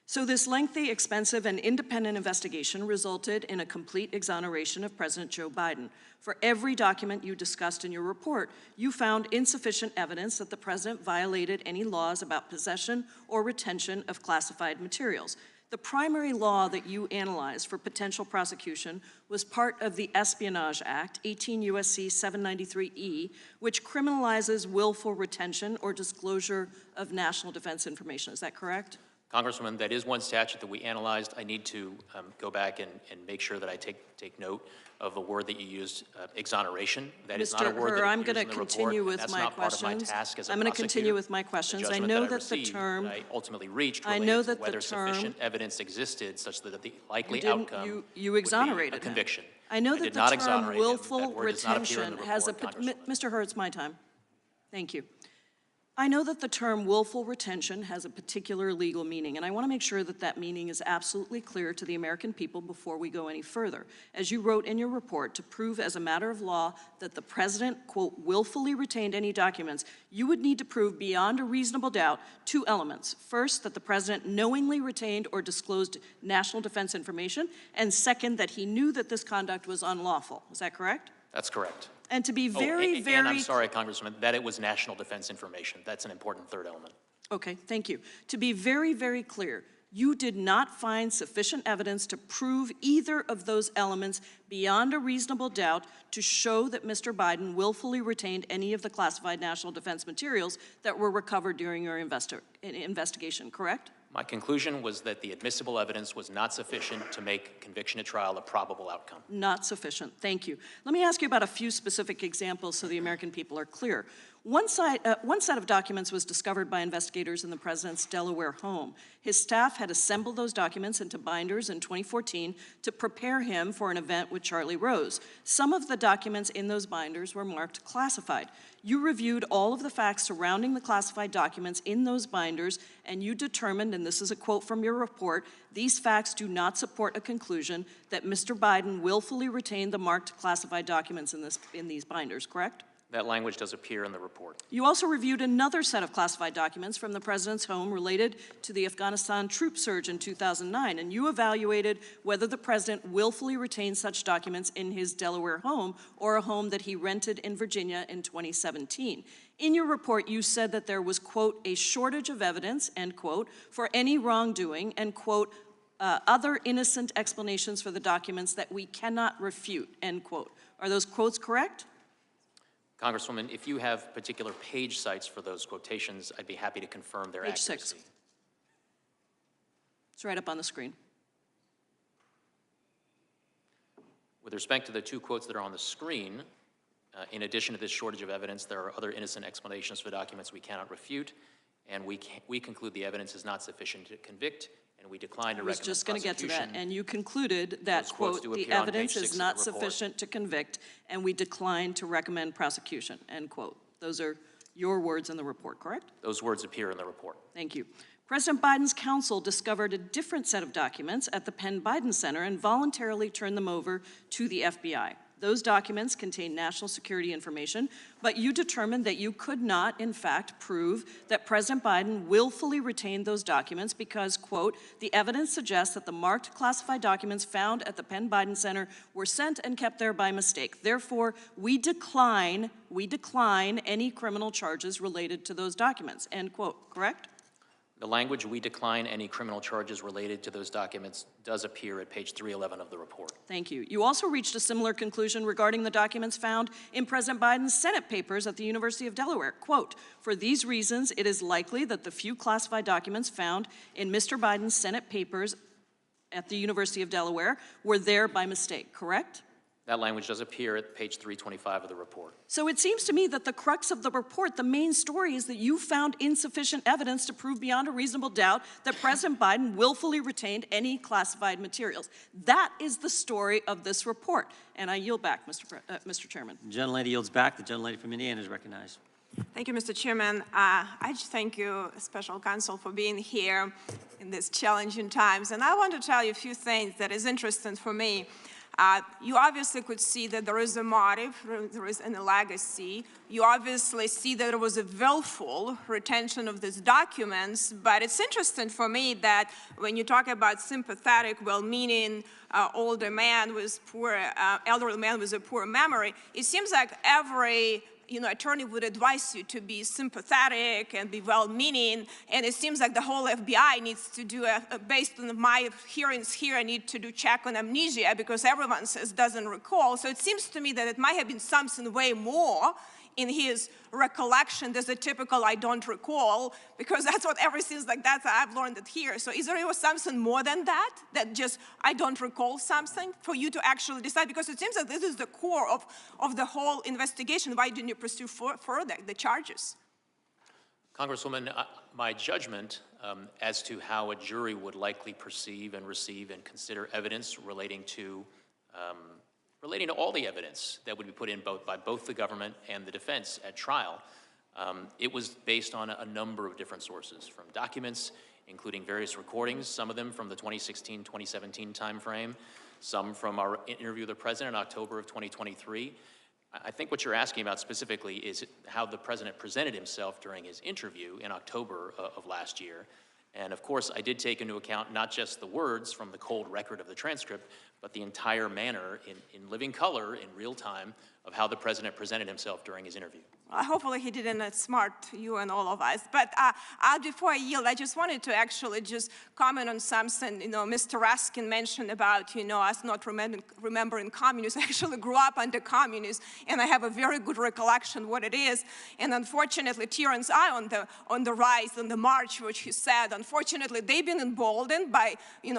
So this lengthy, expensive, and independent investigation resulted in a complete exoneration of President Joe Biden. For every document you discussed in your report, you found insufficient evidence that the president violated any laws about possession or retention of classified materials. The primary law that you analyzed for potential prosecution was part of the Espionage Act, 18 U.S.C. 793E, which criminalizes willful retention or disclosure of national defense information. Is that correct? Congresswoman, that is one statute that we analyzed. I need to go back and make sure that I take note of a word that you used, exoneration. That is not a word that I'm appears going in to the report, continue and with that's my not part of my questions. task as a I'm going to prosecutor. continue with my questions. I know that the term. That I ultimately reached I related know to that whether the term. sufficient evidence existed such that the likely You outcome you would exonerated be a him. conviction. I know I that did the not term exonerate him. willful That word does not appear in retention the has a. report, Congresswoman. Mr. Hur, it's my time. Thank you. I know that the term willful retention has a particular legal meaning, and I want to make sure that that meaning is absolutely clear to the American people before we go any further. As you wrote in your report, to prove as a matter of law that the president, quote, willfully retained any documents, you would need to prove beyond a reasonable doubt two elements. First, that the president knowingly retained or disclosed national defense information, and second, that he knew that this conduct was unlawful. Is that correct? That's correct. And to be And I'm sorry, Congresswoman, that it was national defense information. That's an important third element. Okay, thank you. To be very, very clear, you did not find sufficient evidence to prove either of those elements beyond a reasonable doubt to show that Mr. Biden willfully retained any of the classified national defense materials that were recovered during your investigation, correct? My conclusion was that the admissible evidence was not sufficient to make conviction at trial a probable outcome. Not sufficient. Thank you. Let me ask you about a few specific examples so the American people are clear. One set of documents was discovered by investigators in the president's Delaware home. His staff had assembled those documents into binders in 2014 to prepare him for an event with Charlie Rose. Some of the documents in those binders were marked classified. You reviewed all of the facts surrounding the classified documents in those binders, and you determined, and this is a quote from your report, these facts do not support a conclusion that Mr. Biden willfully retained the marked classified documents in these binders, correct? That language does appear in the report. You also reviewed another set of classified documents from the president's home related to the Afghanistan troop surge in 2009, and you evaluated whether the president willfully retained such documents in his Delaware home or a home that he rented in Virginia in 2017. In your report, you said that there was, quote, a shortage of evidence, end quote, for any wrongdoing, and, quote, other innocent explanations for the documents that we cannot refute, end quote. Are those quotes correct? Congresswoman, if you have particular page sites for those quotations, I'd be happy to confirm their accuracy. Page 6. It's right up on the screen. With respect to the two quotes that are on the screen, in addition to this shortage of evidence, there are other innocent explanations for documents we cannot refute, and we conclude the evidence is not sufficient to convict, and we decline to recommend prosecution. I was just going to get to that, and you concluded that, quote, the evidence is not sufficient to convict, and we decline to recommend prosecution, end quote. Those are your words in the report, correct? Those words appear in the report. Thank you. President Biden's counsel discovered a different set of documents at the Penn Biden Center and voluntarily turned them over to the FBI. Those documents contain national security information, but you determined that you could not, in fact, prove that President Biden willfully retained those documents because, quote, the evidence suggests that the marked classified documents found at the Penn Biden Center were sent and kept there by mistake. Therefore, we decline any criminal charges related to those documents, end quote, correct? The language, we decline any criminal charges related to those documents, does appear at page 311 of the report. Thank you. You also reached a similar conclusion regarding the documents found in President Biden's Senate papers at the University of Delaware. Quote, for these reasons, it is likely that the few classified documents found in Mr. Biden's Senate papers at the University of Delaware were there by mistake, correct? That language does appear at page 325 of the report. So it seems to me that the crux of the report, the main story, is that you found insufficient evidence to prove beyond a reasonable doubt that President Biden willfully retained any classified materials. That is the story of this report. And I yield back, Mr. Chairman. The gentlelady yields back. The gentlelady from Indiana is recognized. Thank you, Mr. Chairman. I just thank you, Special Counsel, for being here in these challenging times. And I want to tell you a few things that is interesting for me. You obviously could see that there is a motive, there is a legacy. You obviously see that there was a willful retention of these documents, but it's interesting for me that when you talk about sympathetic, well-meaning older man with elderly man with a poor memory, it seems like every attorney would advise you to be sympathetic and be well-meaning, and it seems like the whole FBI needs to do, based on my hearings here, I need to do check on amnesia because everyone says doesn't recall. So it seems to me that it might have been something way more in his recollection. There's a typical I don't recall, because that's what everything's like, that's I've learned it here. So is there something more than that, that just I don't recall something for you to actually decide? Because it seems that this is the core of the whole investigation. Why didn't you pursue further the charges? Congresswoman, my judgment as to how a jury would likely perceive and receive and consider evidence relating to all the evidence that would be put in by both the government and the defense at trial, it was based on a number of different sources, from documents, including various recordings, some of them from the 2016-2017 timeframe, some from our interview with the president in October of 2023. I think what you're asking about specifically is how the president presented himself during his interview in October of last year. And of course, I did take into account not just the words from the cold record of the transcript, but the entire manner in living color, in real time, of how the president presented himself during his interview. Hopefully he didn't outsmart you and all of us. But before I yield, I just wanted to actually just comment on something, Mr. Raskin mentioned about, us not remembering communists. I actually grew up under communists, and I have a very good recollection what it is. And unfortunately, Terrence I on the rise, on the march, which he said, unfortunately, they've been emboldened by,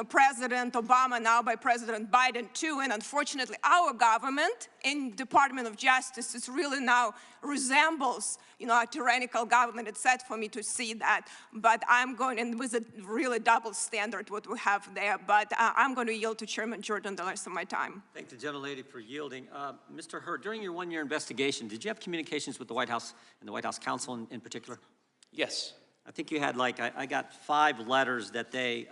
President Obama, now by President Biden too. And unfortunately, our government and Department of Justice is really now resembles, a tyrannical government. It's sad for me to see that, but I'm going, and with a really double standard what we have there, but I'm going to yield to Chairman Jordan the rest of my time. Thank the gentlelady for yielding. Mr. Hur, during your one-year investigation, did you have communications with the White House and the White House counsel in particular? Yes. I think you had I got 5 letters that they,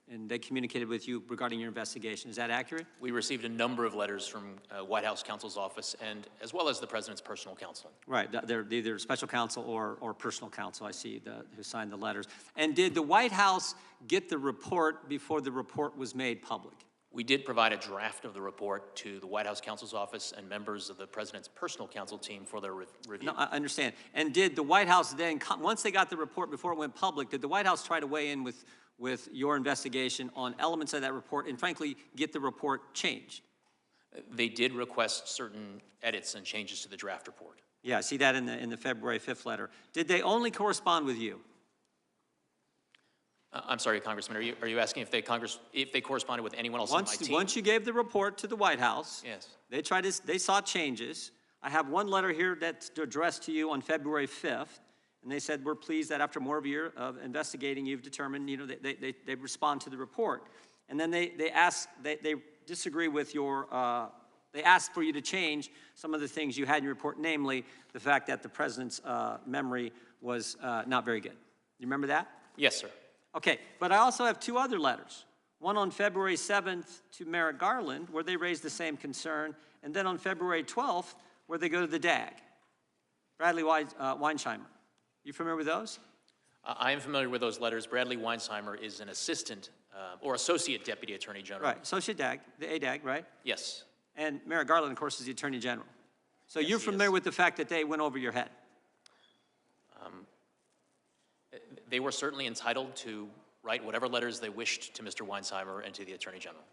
and they communicated with you regarding your investigation. Is that accurate? We received a number of letters from White House counsel's office, and as well as the president's personal counsel. Right, they're either special counsel or personal counsel, I see, who signed the letters. And did the White House get the report before the report was made public? We did provide a draft of the report to the White House counsel's office and members of the president's personal counsel team for their review. No, I understand. And did the White House then, once they got the report before it went public, did the White House try to weigh in with your investigation on elements of that report and, frankly, get the report changed? They did request certain edits and changes to the draft report. Yeah, I see that in the February 5th letter. Did they only correspond with you? I'm sorry, Congressman, are you asking if they corresponded with anyone else on my team? Once you gave the report to the White House, yes, they saw changes. I have one letter here that's addressed to you on February 5th. And they said, we're pleased that after more of a year of investigating, you've determined, they respond to the report. And then they disagree with your, they asked for you to change some of the things you had in your report, namely the fact that the president's memory was not very good. You remember that? Yes, sir. Okay, but I also have 2 other letters. One on February 7th to Merrick Garland, where they raised the same concern, and then on February 12th, where they go to the DAG, Bradley Weinsheimer. You familiar with those? I am familiar with those letters. Bradley Weinsheimer is an assistant or associate deputy attorney general. Right, associate DAG, the ADAG, right? Yes. And Merrick Garland, of course, is the attorney general. So yes, you're familiar with the fact that they went over your head? They were certainly entitled to write whatever letters they wished to Mr. Weinsheimer and to the attorney general.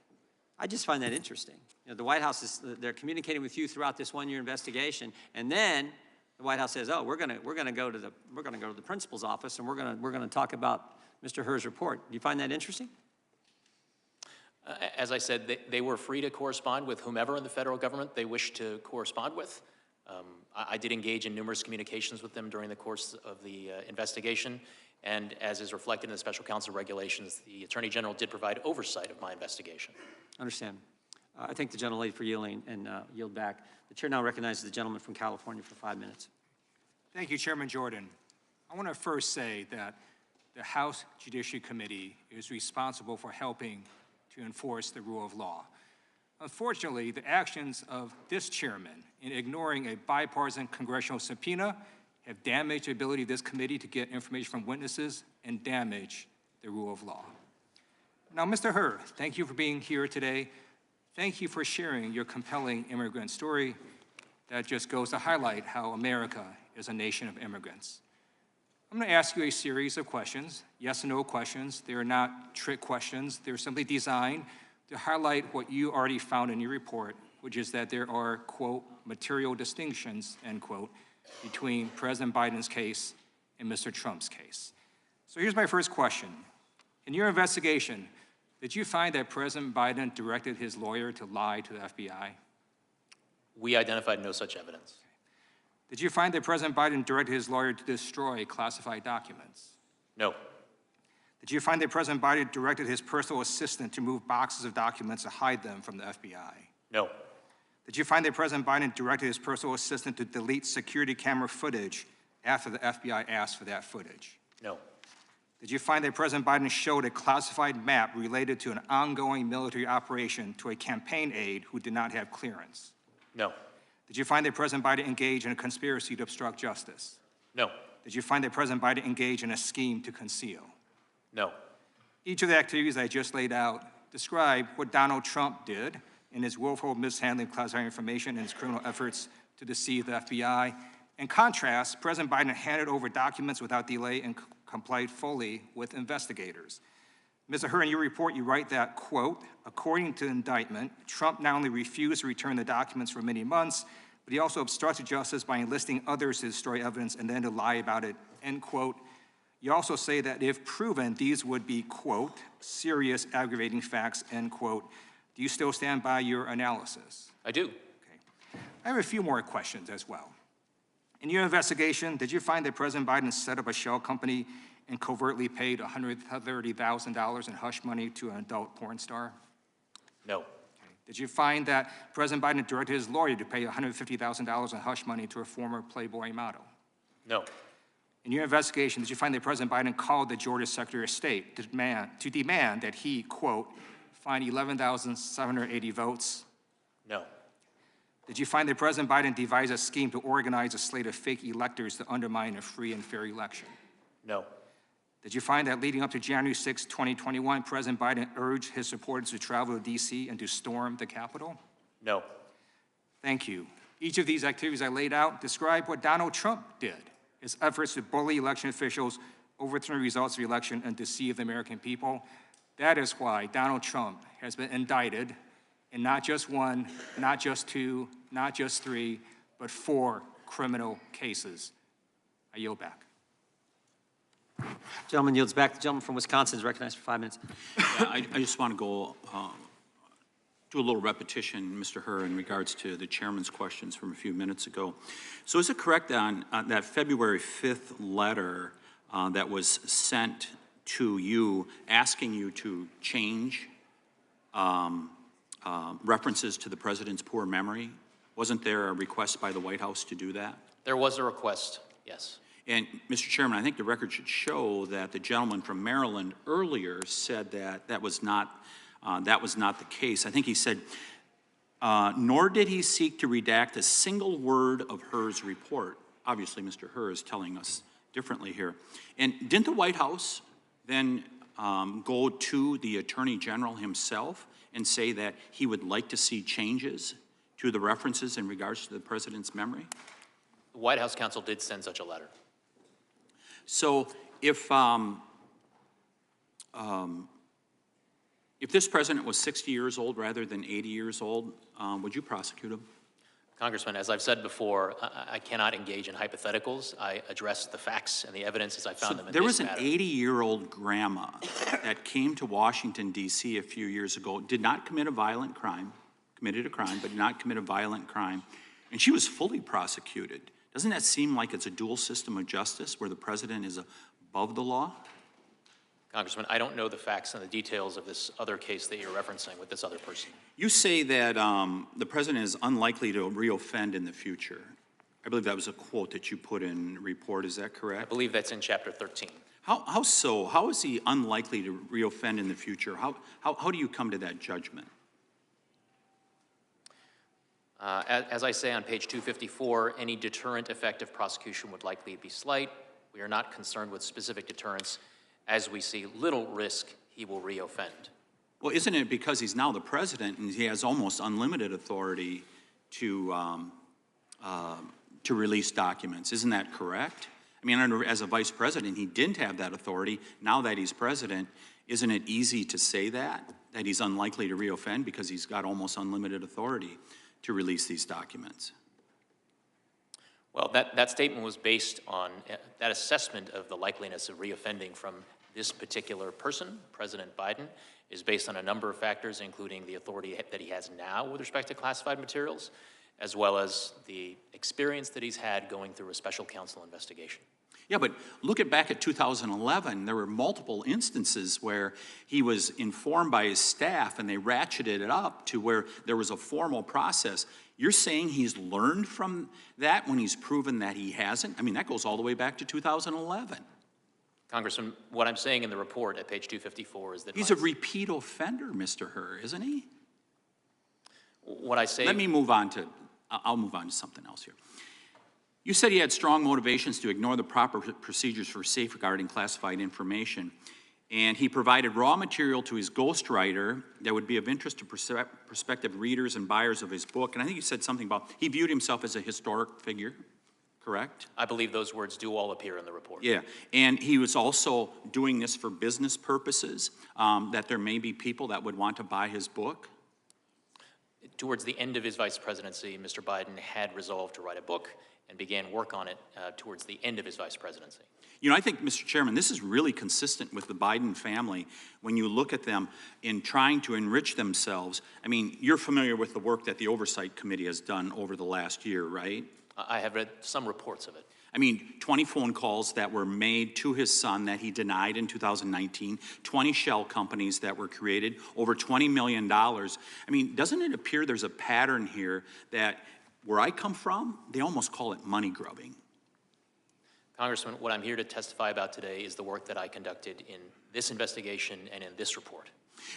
I just find that interesting. The White House they're communicating with you throughout this one-year investigation, and then the White House says, "Oh, we're going to go to the principal's office, and we're going to talk about Mr. Hur's report." Do you find that interesting? As I said, they were free to correspond with whomever in the federal government they wished to correspond with. I did engage in numerous communications with them during the course of the investigation, and as is reflected in the special counsel regulations, the Attorney General did provide oversight of my investigation. Understand. I thank the gentlelady for yielding and yield back. The chair now recognizes the gentleman from California for 5 minutes. Thank you, Chairman Jordan. I want to first say that the House Judiciary Committee is responsible for helping to enforce the rule of law. Unfortunately, the actions of this chairman in ignoring a bipartisan congressional subpoena have damaged the ability of this committee to get information from witnesses and damage the rule of law. Now, Mr. Hur, thank you for being here today. Thank you for sharing your compelling immigrant story that just goes to highlight how America is a nation of immigrants. I'm going to ask you a series of questions, yes and no questions. They are not trick questions. They're simply designed to highlight what you already found in your report, which is that there are, quote, material distinctions, end quote, between President Biden's case and Mr. Trump's case. So here's my first question. In your investigation, did you find that President Biden directed his lawyer to lie to the FBI? We identified no such evidence. Did you find that President Biden directed his lawyer to destroy classified documents? No. Did you find that President Biden directed his personal assistant to move boxes of documents to hide them from the FBI? No. Did you find that President Biden directed his personal assistant to delete security camera footage after the FBI asked for that footage? No. Did you find that President Biden showed a classified map related to an ongoing military operation to a campaign aide who did not have clearance? No. Did you find that President Biden engaged in a conspiracy to obstruct justice? No. Did you find that President Biden engaged in a scheme to conceal? No. Each of the activities I just laid out describe what Donald Trump did in his willful mishandling of classified information and his criminal efforts to deceive the FBI. In contrast, President Biden handed over documents without delay and complied fully with investigators. Mr. Hur, in your report, you write that, quote, according to the indictment, Trump not only refused to return the documents for many months, but he also obstructed justice by enlisting others to destroy evidence and then to lie about it, end quote. You also say that if proven, these would be, quote, serious aggravating facts, end quote. Do you still stand by your analysis? I do. Okay. I have a few more questions as well. In your investigation, did you find that President Biden set up a shell company and covertly paid $130,000 in hush money to an adult porn star? No. Okay. Did you find that President Biden directed his lawyer to pay $150,000 in hush money to a former Playboy model? No. In your investigation, did you find that President Biden called the Georgia Secretary of State to demand that he, quote, find 11,780 votes? No. Did you find that President Biden devised a scheme to organize a slate of fake electors to undermine a free and fair election? No. Did you find that leading up to January 6, 2021, President Biden urged his supporters to travel to D.C. and to storm the Capitol? No. Thank you. Each of these activities I laid out describe what Donald Trump did, his efforts to bully election officials, overturn the results of the election, and deceive the American people. That is why Donald Trump has been indicted in not just one, not just two, not just three, but 4 criminal cases. I yield back. Gentleman yields back. The gentleman from Wisconsin is recognized for 5 minutes. Yeah, I just want to go do a little repetition, Mr. Hur, in regards to the chairman's questions from a few minutes ago. So is it correct on that February 5th letter that was sent to you asking you to change references to the president's poor memory? Wasn't there a request by the White House to do that? There was a request, yes. And, Mr. Chairman, I think the record should show that the gentleman from Maryland earlier said that that was not the case. I think he said, nor did he seek to redact a single word of Hur's report. Obviously, Mr. Hur is telling us differently here. And didn't the White House then go to the Attorney General himself and say that he would like to see changes to the references in regards to the president's memory? The White House counsel did send such a letter. So if this president was 60 years old rather than 80 years old, would you prosecute him? Congressman, as I've said before, I cannot engage in hypotheticals. I address the facts and the evidence as I found them in There this was an matter. 80-year-old grandma that came to Washington, D.C. a few years ago, did not commit a violent crime, committed a crime, but did not commit a violent crime, and she was fully prosecuted. Doesn't that seem like it's a dual system of justice where the president is above the law? Congressman, I don't know the facts and the details of this other case that you're referencing with this other person. You say that the president is unlikely to reoffend in the future. I believe that was a quote that you put in the report. Is that correct? I believe that's in Chapter 13. How so? How is he unlikely to reoffend in the future? How do you come to that judgment? As I say on page 254, any deterrent effect of prosecution would likely be slight. We are not concerned with specific deterrence, as we see little risk he will reoffend. Well, isn't it because he's now the president and he has almost unlimited authority to to release documents. Isn't that correct? I mean, as a vice president, he didn't have that authority. Now that he's president, isn't it easy to say that he's unlikely to reoffend because he's got almost unlimited authority to release these documents? Well, that statement was based on that assessment of the likeliness of reoffending from this particular person, President Biden, is based on a number of factors, including the authority that he has now with respect to classified materials, as well as the experience that he's had going through a special counsel investigation. Yeah, but look back at 2011. There were multiple instances where he was informed by his staff and they ratcheted it up to where there was a formal process. You're saying he's learned from that when he's proven that he hasn't? I mean, that goes all the way back to 2011. Congressman, what I'm saying in the report at page 254 is that he's a repeat offender, Mr. Hur, isn't he? What I say... Let me move on to, I'll move on to something else here. You said he had strong motivations to ignore the proper procedures for safeguarding classified information, and he provided raw material to his ghostwriter that would be of interest to prospective readers and buyers of his book. And I think you said something about he viewed himself as a historic figure, correct? I believe those words do all appear in the report. Yeah, and he was also doing this for business purposes, that there may be people that would want to buy his book. Towards the end of his vice presidency, Mr. Biden had resolved to write a book and began work on it towards the end of his vice presidency. You know, I think, Mr. Chairman, this is really consistent with the Biden family when you look at them in trying to enrich themselves. I mean, you're familiar with the work that the Oversight Committee has done over the last year, right? I have read some reports of it. I mean, 20 phone calls that were made to his son that he denied in 2019, 20 shell companies that were created, over $20 million. I mean, doesn't it appear there's a pattern here that where I come from, they almost call it money grubbing? Congressman, what I'm here to testify about today is the work that I conducted in this investigation and in this report.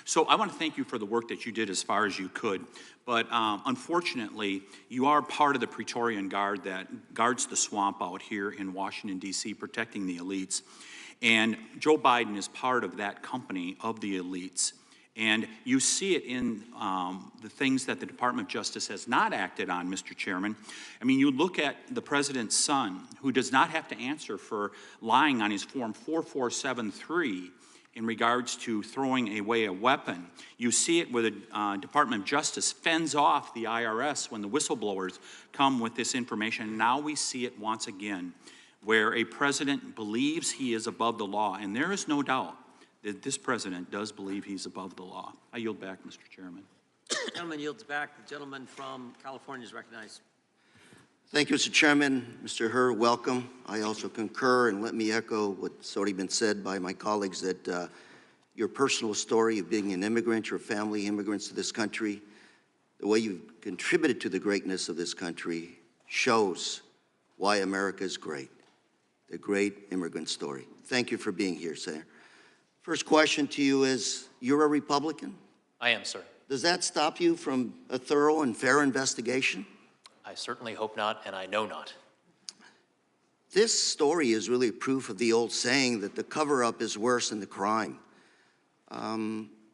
So I want to thank you for the work that you did as far as you could, but unfortunately, you are part of the Praetorian Guard that guards the swamp out here in Washington, D.C., protecting the elites. And Joe Biden is part of that company of the elites. And you see it in the things that the Department of Justice has not acted on, Mr. Chairman. I mean, you look at the president's son, who does not have to answer for lying on his Form 4473 in regards to throwing away a weapon. You see it where the Department of Justice fends off the IRS when the whistleblowers come with this information. And now we see it once again, where a president believes he is above the law. And there is no doubt that this president does believe he's above the law. I yield back, Mr. Chairman. The gentleman yields back. The gentleman from California is recognized. Thank you, Mr. Chairman. Mr. Hur, welcome. I also concur, and let me echo what's already been said by my colleagues, that your personal story of being an immigrant, your family immigrants to this country, the way you've contributed to the greatness of this country shows why America is great, the great immigrant story. Thank you for being here, Senator. First question to you is, you're a Republican? I am, sir. Does that stop you from a thorough and fair investigation? I certainly hope not, and I know not. This story is really proof of the old saying that the cover-up is worse than the crime.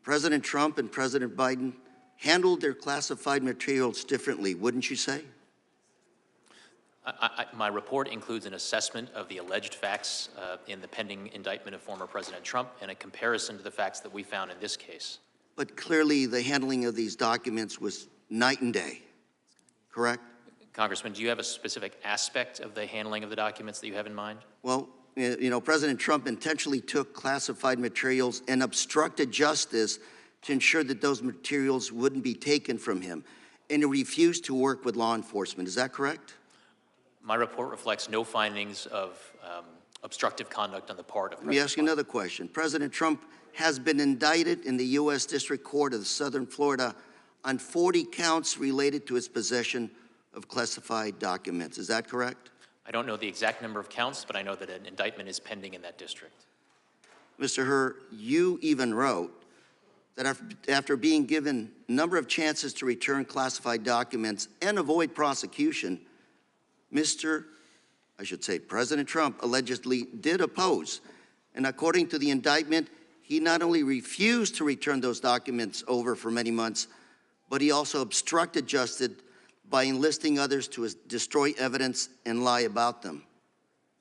President Trump and President Biden handled their classified materials differently, wouldn't you say? My report includes an assessment of the alleged facts in the pending indictment of former President Trump and a comparison to the facts that we found in this case. But clearly the handling of these documents was night and day, correct? Congressman, do you have a specific aspect of the handling of the documents that you have in mind? Well, you know, President Trump intentionally took classified materials and obstructed justice to ensure that those materials wouldn't be taken from him, and he refused to work with law enforcement. Is that correct? My report reflects no findings of obstructive conduct on the part of Let me ask you another question. President Trump has been indicted in the U.S. District Court of Southern Florida on 40 counts related to his possession of classified documents. Is that correct? I don't know the exact number of counts, but I know that an indictment is pending in that district. Mr. Hur, you even wrote that after being given a number of chances to return classified documents and avoid prosecution, President Trump allegedly did oppose. And according to the indictment, he not only refused to return those documents over for many months, but he also obstructed justice by enlisting others to destroy evidence and lie about them.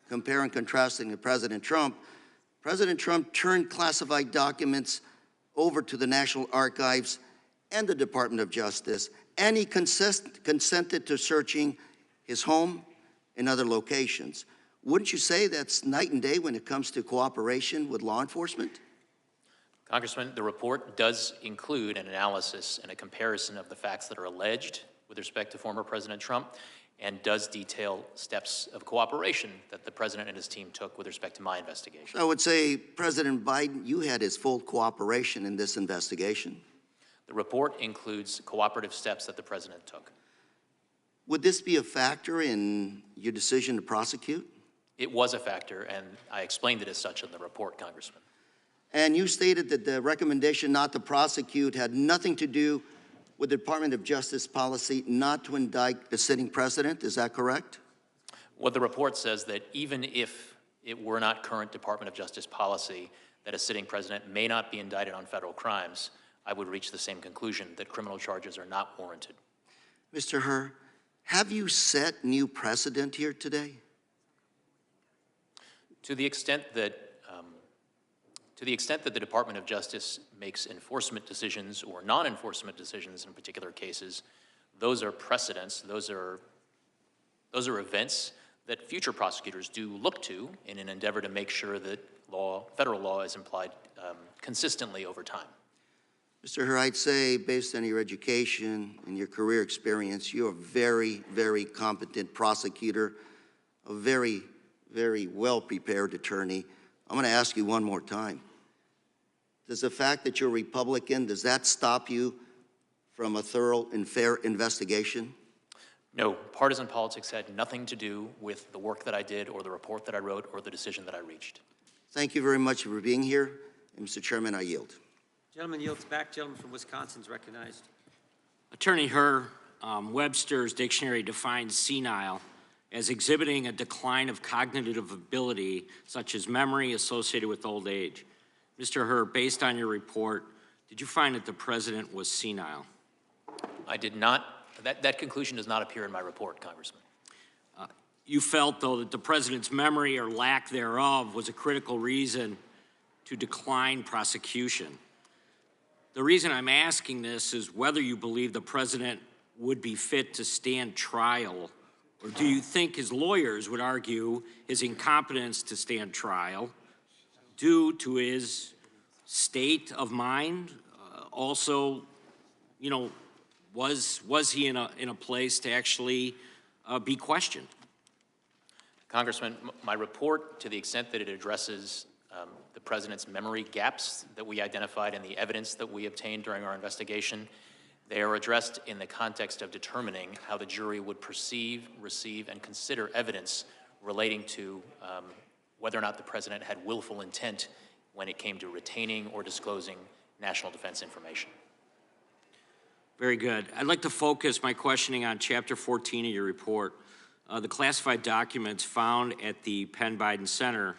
Compare and contrasting to President Trump turned classified documents over to the National Archives and the Department of Justice, and he consented to searching his home and other locations. Wouldn't you say that's night and day when it comes to cooperation with law enforcement? Congressman, the report does include an analysis and a comparison of the facts that are alleged with respect to former President Trump, and does detail steps of cooperation that the president and his team took with respect to my investigation. I would say, President Biden, you had his full cooperation in this investigation. The report includes cooperative steps that the president took. Would this be a factor in your decision to prosecute? It was a factor, and I explained it as such in the report, Congressman. And you stated that the recommendation not to prosecute had nothing to do with the Department of Justice policy not to indict the sitting president. Is that correct? What the report says that even if it were not current Department of Justice policy that a sitting president may not be indicted on federal crimes, I would reach the same conclusion that criminal charges are not warranted. Mr. Hur, have you set new precedent here today? To the extent that the Department of Justice makes enforcement decisions or non-enforcement decisions in particular cases, those are precedents, those are events that future prosecutors do look to in an endeavor to make sure that federal law is applied consistently over time. Mr. Hur, I'd say based on your education and your career experience, you're a very, very competent prosecutor, a very, very well-prepared attorney. I'm going to ask you one more time. Does the fact that you're a Republican, does that stop you from a thorough and fair investigation? No, partisan politics had nothing to do with the work that I did or the report that I wrote or the decision that I reached. Thank you very much for being here. And Mr. Chairman, I yield. Gentleman yields back. Gentleman from Wisconsin is recognized. Attorney Hur, Webster's dictionary defines senile as exhibiting a decline of cognitive ability, such as memory associated with old age. Mr. Hur, based on your report, did you find that the president was senile? I did not. That conclusion does not appear in my report, Congressman. You felt, though, that the president's memory or lack thereof was a critical reason to decline prosecution. The reason I'm asking this is whether you believe the president would be fit to stand trial, or do you think his lawyers would argue his incompetence to stand trial due to his state of mind? Also, you know, was he in a place to actually be questioned? Congressman, my report, to the extent that it addresses the president's memory gaps that we identified and the evidence that we obtained during our investigation, they are addressed in the context of determining how the jury would perceive, receive, and consider evidence relating to whether or not the president had willful intent when it came to retaining or disclosing national defense information. Very good. I'd like to focus my questioning on Chapter 14 of your report, the classified documents found at the Penn Biden Center.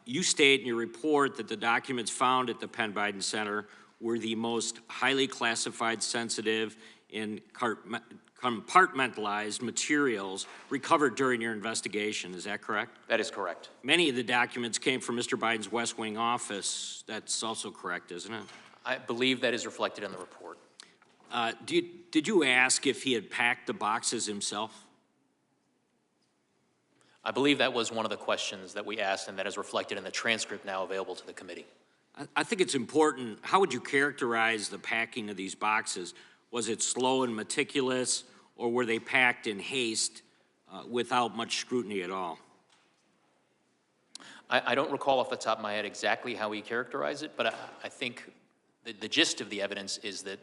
You state in your report that the documents found at the Penn Biden Center were the most highly classified, sensitive, and compartmentalized materials recovered during your investigation. Is that correct? That is correct. Many of the documents came from Mr. Biden's West Wing office. That's also correct, isn't it? I believe that is reflected in the report. Did you ask if he had packed the boxes himself? I believe that was one of the questions that we asked, and that is reflected in the transcript now available to the committee. I think it's important. How would you characterize the packing of these boxes? Was it slow and meticulous, or were they packed in haste without much scrutiny at all? I don't recall off the top of my head exactly how he characterized it, but I think the gist of the evidence is that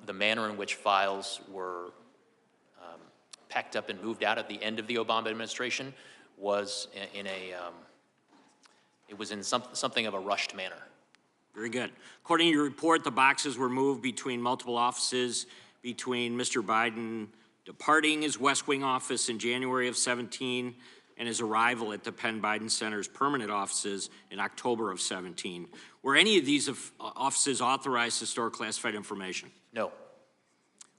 the manner in which files were packed up and moved out at the end of the Obama administration was in something of a rushed manner. Very good. According to your report, the boxes were moved between multiple offices, between Mr. Biden departing his West Wing office in January of 17 and his arrival at the Penn Biden Center's permanent offices in October of 17. Were any of these offices authorized to store classified information? No.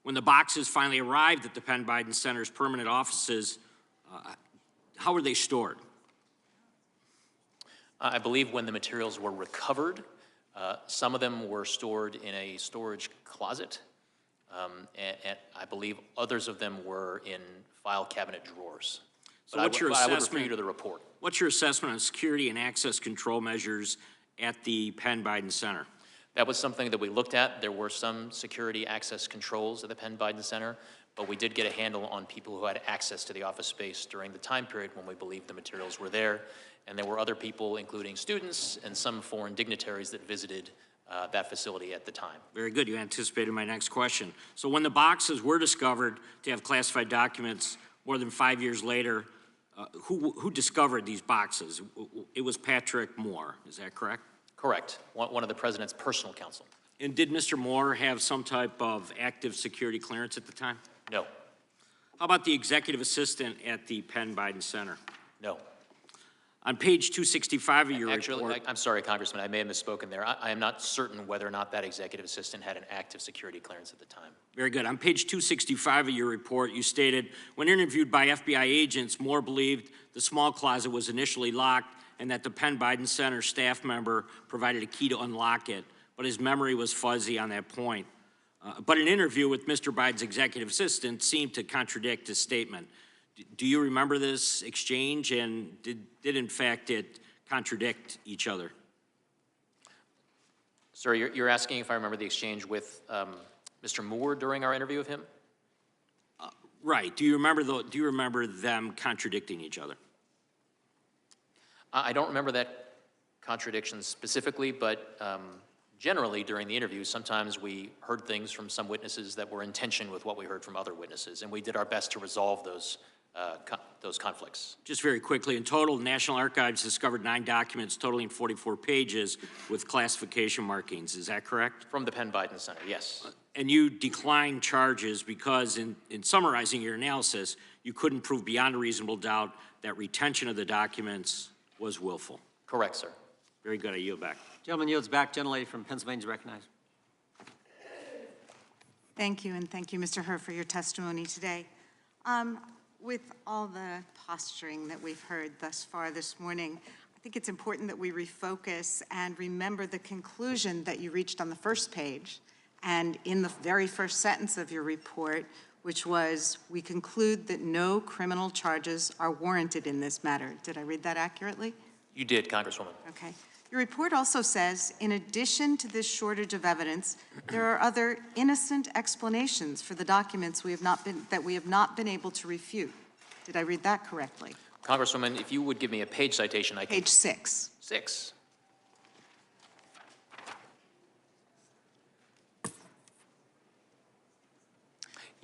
When the boxes finally arrived at the Penn Biden Center's permanent offices, how were they stored? I believe when the materials were recovered, some of them were stored in a storage closet, and I believe others of them were in file cabinet drawers. So But what's your I would refer assessment? you to the report. What's your assessment on security and access control measures at the Penn Biden Center? That was something that we looked at. There were some security access controls at the Penn Biden Center, but we did get a handle on people who had access to the office space during the time period when we believed the materials were there. And there were other people, including students and some foreign dignitaries, that visited that facility at the time. Very good. You anticipated my next question. So when the boxes were discovered to have classified documents more than 5 years later, who discovered these boxes? It was Patrick Moore. Is that correct? Correct. One of the president's personal counsel. And did Mr. Moore have some type of active security clearance at the time? No. How about the executive assistant at the Penn Biden Center? No. On page 265 of your report. I'm sorry, Congressman, I may have misspoken there. I am not certain whether or not that executive assistant had an active security clearance at the time. Very good. On page 265 of your report, you stated, when interviewed by FBI agents, Moore believed the small closet was initially locked and that the Penn Biden Center staff member provided a key to unlock it, but his memory was fuzzy on that point. But an interview with Mr. Biden's executive assistant seemed to contradict his statement. Do you remember this exchange, and did in fact it contradict each other? Sir, you're asking if I remember the exchange with Mr. Moore during our interview with him? Right. Do you remember them contradicting each other? I don't remember that contradiction specifically, but generally during the interview, sometimes we heard things from some witnesses that were in tension with what we heard from other witnesses, and we did our best to resolve those conflicts. Just very quickly, in total, the National Archives discovered 9 documents totaling 44 pages with classification markings. Is that correct? From the Penn Biden Center, yes. And you declined charges because in summarizing your analysis, you couldn't prove beyond a reasonable doubt that retention of the documents was willful. Correct, sir. Very good. I yield back. Gentleman yields back. Gentlelady from Pennsylvania is recognized. Thank you, and thank you, Mr. Hur, for your testimony today. With all the posturing that we've heard thus far this morning, I think it's important that we refocus and remember the conclusion that you reached on the first page and in the very first sentence of your report, which was, we conclude that no criminal charges are warranted in this matter. Did I read that accurately? You did, Congresswoman. Okay. Your report also says, in addition to this shortage of evidence, there are other innocent explanations for the documents we have not been able to refute. Did I read that correctly? Congresswoman, if you would give me a page citation, I can. Page 6. 6.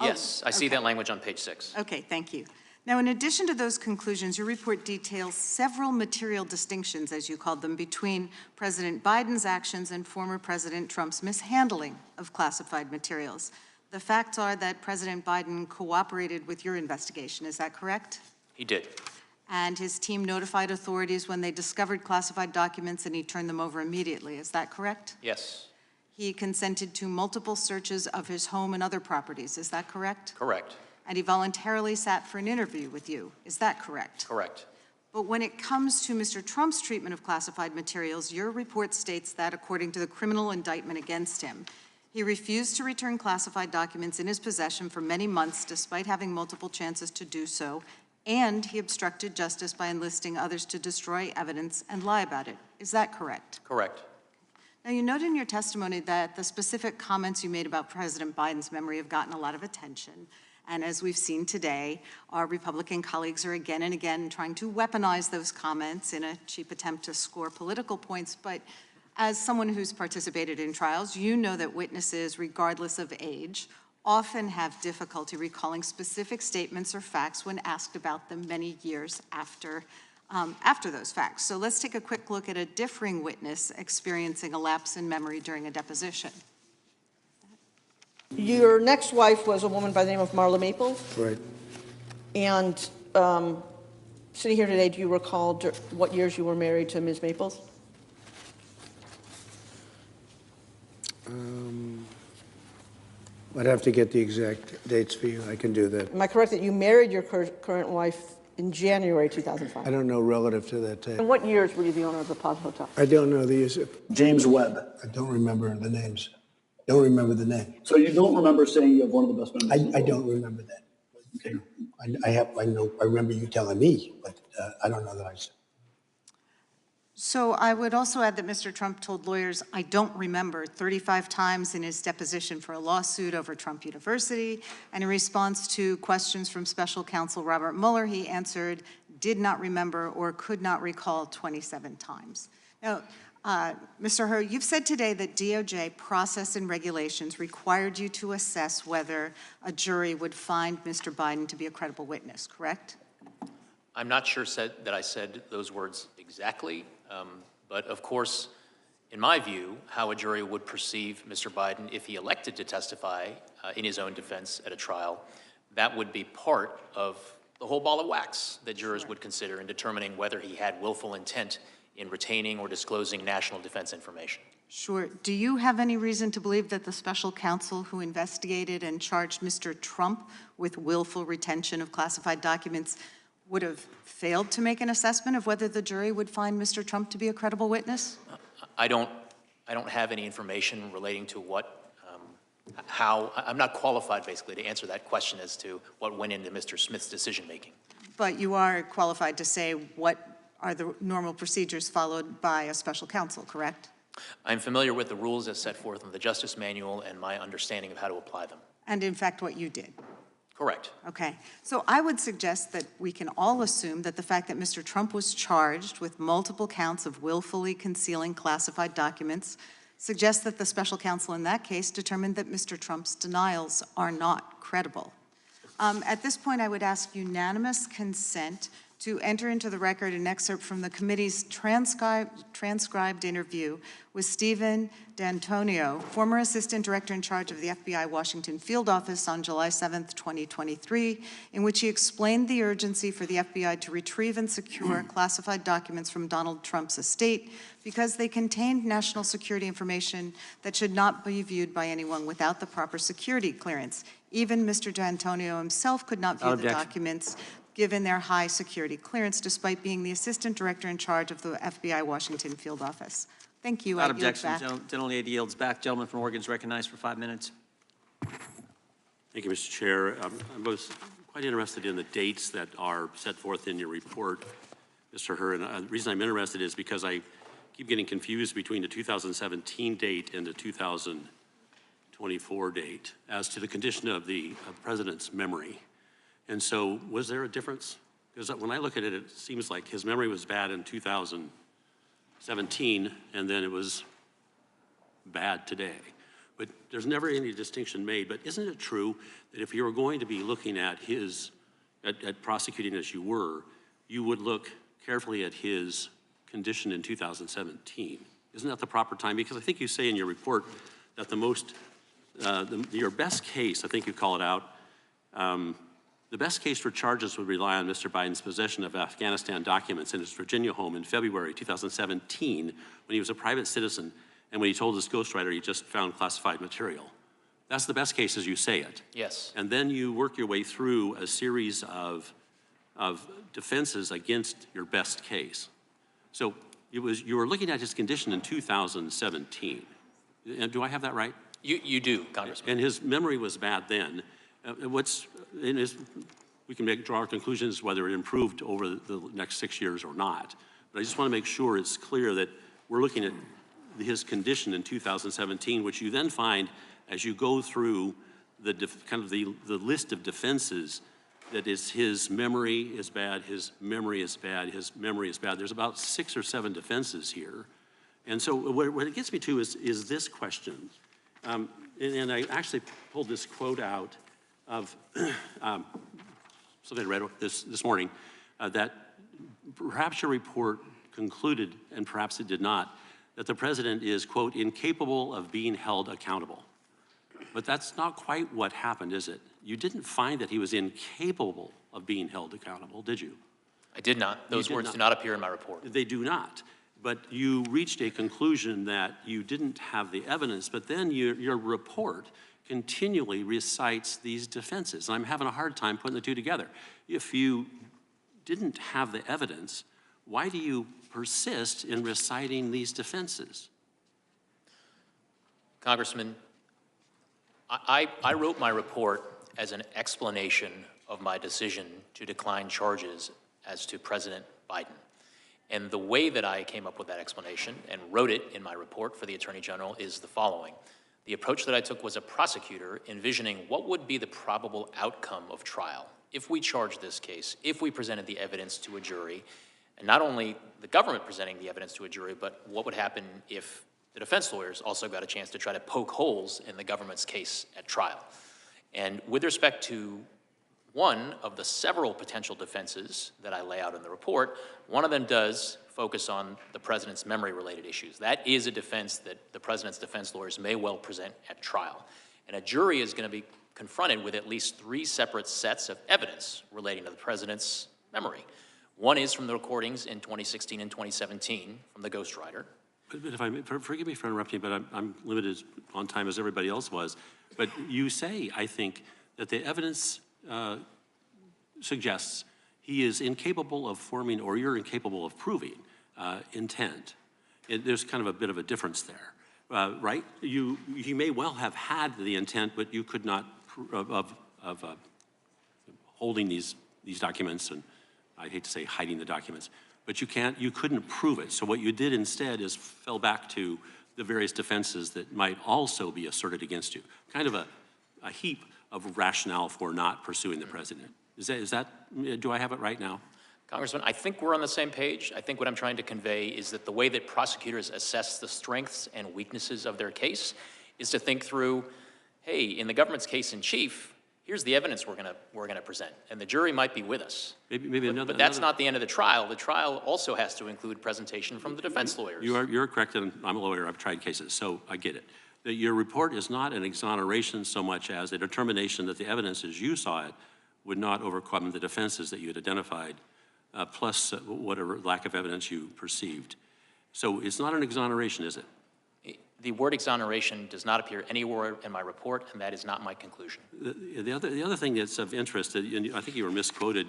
Yes, I see that language on page 6. Okay, thank you. Now, in addition to those conclusions, your report details several material distinctions, as you called them, between President Biden's actions and former President Trump's mishandling of classified materials. The facts are that President Biden cooperated with your investigation. Is that correct? He did. And his team notified authorities when they discovered classified documents, and he turned them over immediately. Is that correct? Yes. He consented to multiple searches of his home and other properties. Is that correct? Correct. And he voluntarily sat for an interview with you. Is that correct? Correct. But when it comes to Mr. Trump's treatment of classified materials, your report states that, according to the criminal indictment against him, he refused to return classified documents in his possession for many months, despite having multiple chances to do so, and he obstructed justice by enlisting others to destroy evidence and lie about it. Is that correct? Correct. Now, you noted in your testimony that the specific comments you made about President Biden's memory have gotten a lot of attention. And as we've seen today, our Republican colleagues are again and again trying to weaponize those comments in a cheap attempt to score political points. But as someone who's participated in trials, you know that witnesses, regardless of age, often have difficulty recalling specific statements or facts when asked about them many years after those facts. So let's take a quick look at a differing witness experiencing a lapse in memory during a deposition. Your next wife was a woman by the name of Marla Maples. Right. And sitting here today, do you recall what years you were married to Ms. Maples? I'd have to get the exact dates for you. I can do that. Am I correct that you married your current wife in January 2005? I don't know relative to that In tape. what years were you the owner of the Plaza Hotel? I don't know these. James Webb. I don't remember the names. Don't remember the name. So you don't remember saying you have one of the best memories? I don't remember that. Okay. I remember you telling me, but I don't know that I said. So I would also add that Mr. Trump told lawyers, I don't remember, 35 times in his deposition for a lawsuit over Trump University. And in response to questions from special counsel Robert Mueller, he answered, did not remember or could not recall 27 times. Now, Mr. Hur, you've said today that DOJ process and regulations required you to assess whether a jury would find Mr. Biden to be a credible witness, correct? I'm not sure that I said those words exactly, but of course, in my view, how a jury would perceive Mr. Biden if he elected to testify in his own defense at a trial, that would be part of the whole ball of wax that jurors would consider in determining whether he had willful intent in retaining or disclosing national defense information. Sure. Do you have any reason to believe that the special counsel who investigated and charged Mr. Trump with willful retention of classified documents would have failed to make an assessment of whether the jury would find Mr. Trump to be a credible witness? I don't have any information relating to what, how, I'm not qualified basically to answer that question as to what went into Mr. Smith's decision-making. But you are qualified to say what are the normal procedures followed by a special counsel, correct? I'm familiar with the rules as set forth in the Justice Manual and my understanding of how to apply them. And in fact, what you did? Correct. Okay. So I would suggest that we can all assume that the fact that Mr. Trump was charged with multiple counts of willfully concealing classified documents suggests that the special counsel in that case determined that Mr. Trump's denials are not credible. At this point, I would ask unanimous consent to enter into the record an excerpt from the committee's transcribed interview with Stephen D'Antonio, former assistant director in charge of the FBI Washington field office on July 7th, 2023, in which he explained the urgency for the FBI to retrieve and secure classified documents from Donald Trump's estate because they contained national security information that should not be viewed by anyone without the proper security clearance. Even Mr. D'Antonio himself could not view the documents given their high security clearance, despite being the assistant director in charge of the FBI Washington field office. Thank you. Without objection, gentlelady yields back. Gentleman from Oregon is recognized for 5 minutes. Thank you, Mr. Chair. I was quite interested in the dates that are set forth in your report, Mr. Hur. And the reason I'm interested is because I keep getting confused between the 2017 date and the 2024 date as to the condition of the president's memory. And so was there a difference? Because when I look at it, it seems like his memory was bad in 2017, and then it was bad today. But there's never any distinction made. But isn't it true that if you were going to be looking at at prosecuting as you were, you would look carefully at his condition in 2017? Isn't that the proper time? Because I think you say in your report that your best case, I think you call it out, the best case for charges would rely on Mr. Biden's possession of Afghanistan documents in his Virginia home in February 2017 when he was a private citizen and when he told his ghostwriter he just found classified material. That's the best case as you say it. Yes. And then you work your way through a series of defenses against your best case. So you were looking at his condition in 2017. And do I have that right? You do, Congressman. And his memory was bad then. We can draw our conclusions whether it improved over the next 6 years or not. But I just want to make sure it's clear that we're looking at his condition in 2017, which you then find as you go through the list of defenses that is his memory is bad, his memory is bad, his memory is bad. There's about 6 or 7 defenses here. And so what it gets me to is this question. And I actually pulled this quote out of something I read this morning, that perhaps your report concluded, and perhaps it did not, that the president is, quote, incapable of being held accountable. But that's not quite what happened, is it? You didn't find that he was incapable of being held accountable, did you? I did not. Those words do not appear in my report. They do not. But you reached a conclusion that you didn't have the evidence, but then your report continually recites these defenses. And I'm having a hard time putting the two together. If you didn't have the evidence, why do you persist in reciting these defenses? Congressman, I wrote my report as an explanation of my decision to decline charges as to President Biden. And the way that I came up with that explanation and wrote it in my report for the Attorney General is the following. The approach that I took was a prosecutor envisioning what would be the probable outcome of trial if we charged this case, if we presented the evidence to a jury, and not only the government presenting the evidence to a jury, but what would happen if the defense lawyers also got a chance to try to poke holes in the government's case at trial. And with respect to one of the several potential defenses that I lay out in the report, one of them does focus on the president's memory-related issues. That is a defense that the president's defense lawyers may well present at trial. And a jury is going to be confronted with at least 3 separate sets of evidence relating to the president's memory. One is from the recordings in 2016 and 2017 from the ghostwriter. But if I may, forgive me for interrupting, but I'm limited on time as everybody else was. But you say, I think, that the evidence suggests he is incapable of forming, or you're incapable of proving, intent. There's kind of a bit of a difference there, right? You may well have had the intent, but you could not of holding these documents, and I hate to say hiding the documents, but you couldn't prove it. So what you did instead is fell back to the various defenses that might also be asserted against you. Kind of a heap of rationale for not pursuing the president. Is that, do I have it right now? Congressman, I think we're on the same page. I think what I'm trying to convey is that the way that prosecutors assess the strengths and weaknesses of their case is to think through, hey, in the government's case in chief, here's the evidence we're gonna present, and the jury might be with us. But that's not the end of the trial. The trial also has to include presentation from the defense lawyers. You're correct, and I'm a lawyer. I've tried cases, so I get it. Your report is not an exoneration so much as a determination that the evidence as you saw it would not overcome the defenses that you had identified, plus whatever lack of evidence you perceived. So it's not an exoneration, is it? The word exoneration does not appear anywhere in my report, and that is not my conclusion. The other thing that's of interest, and I think you were misquoted,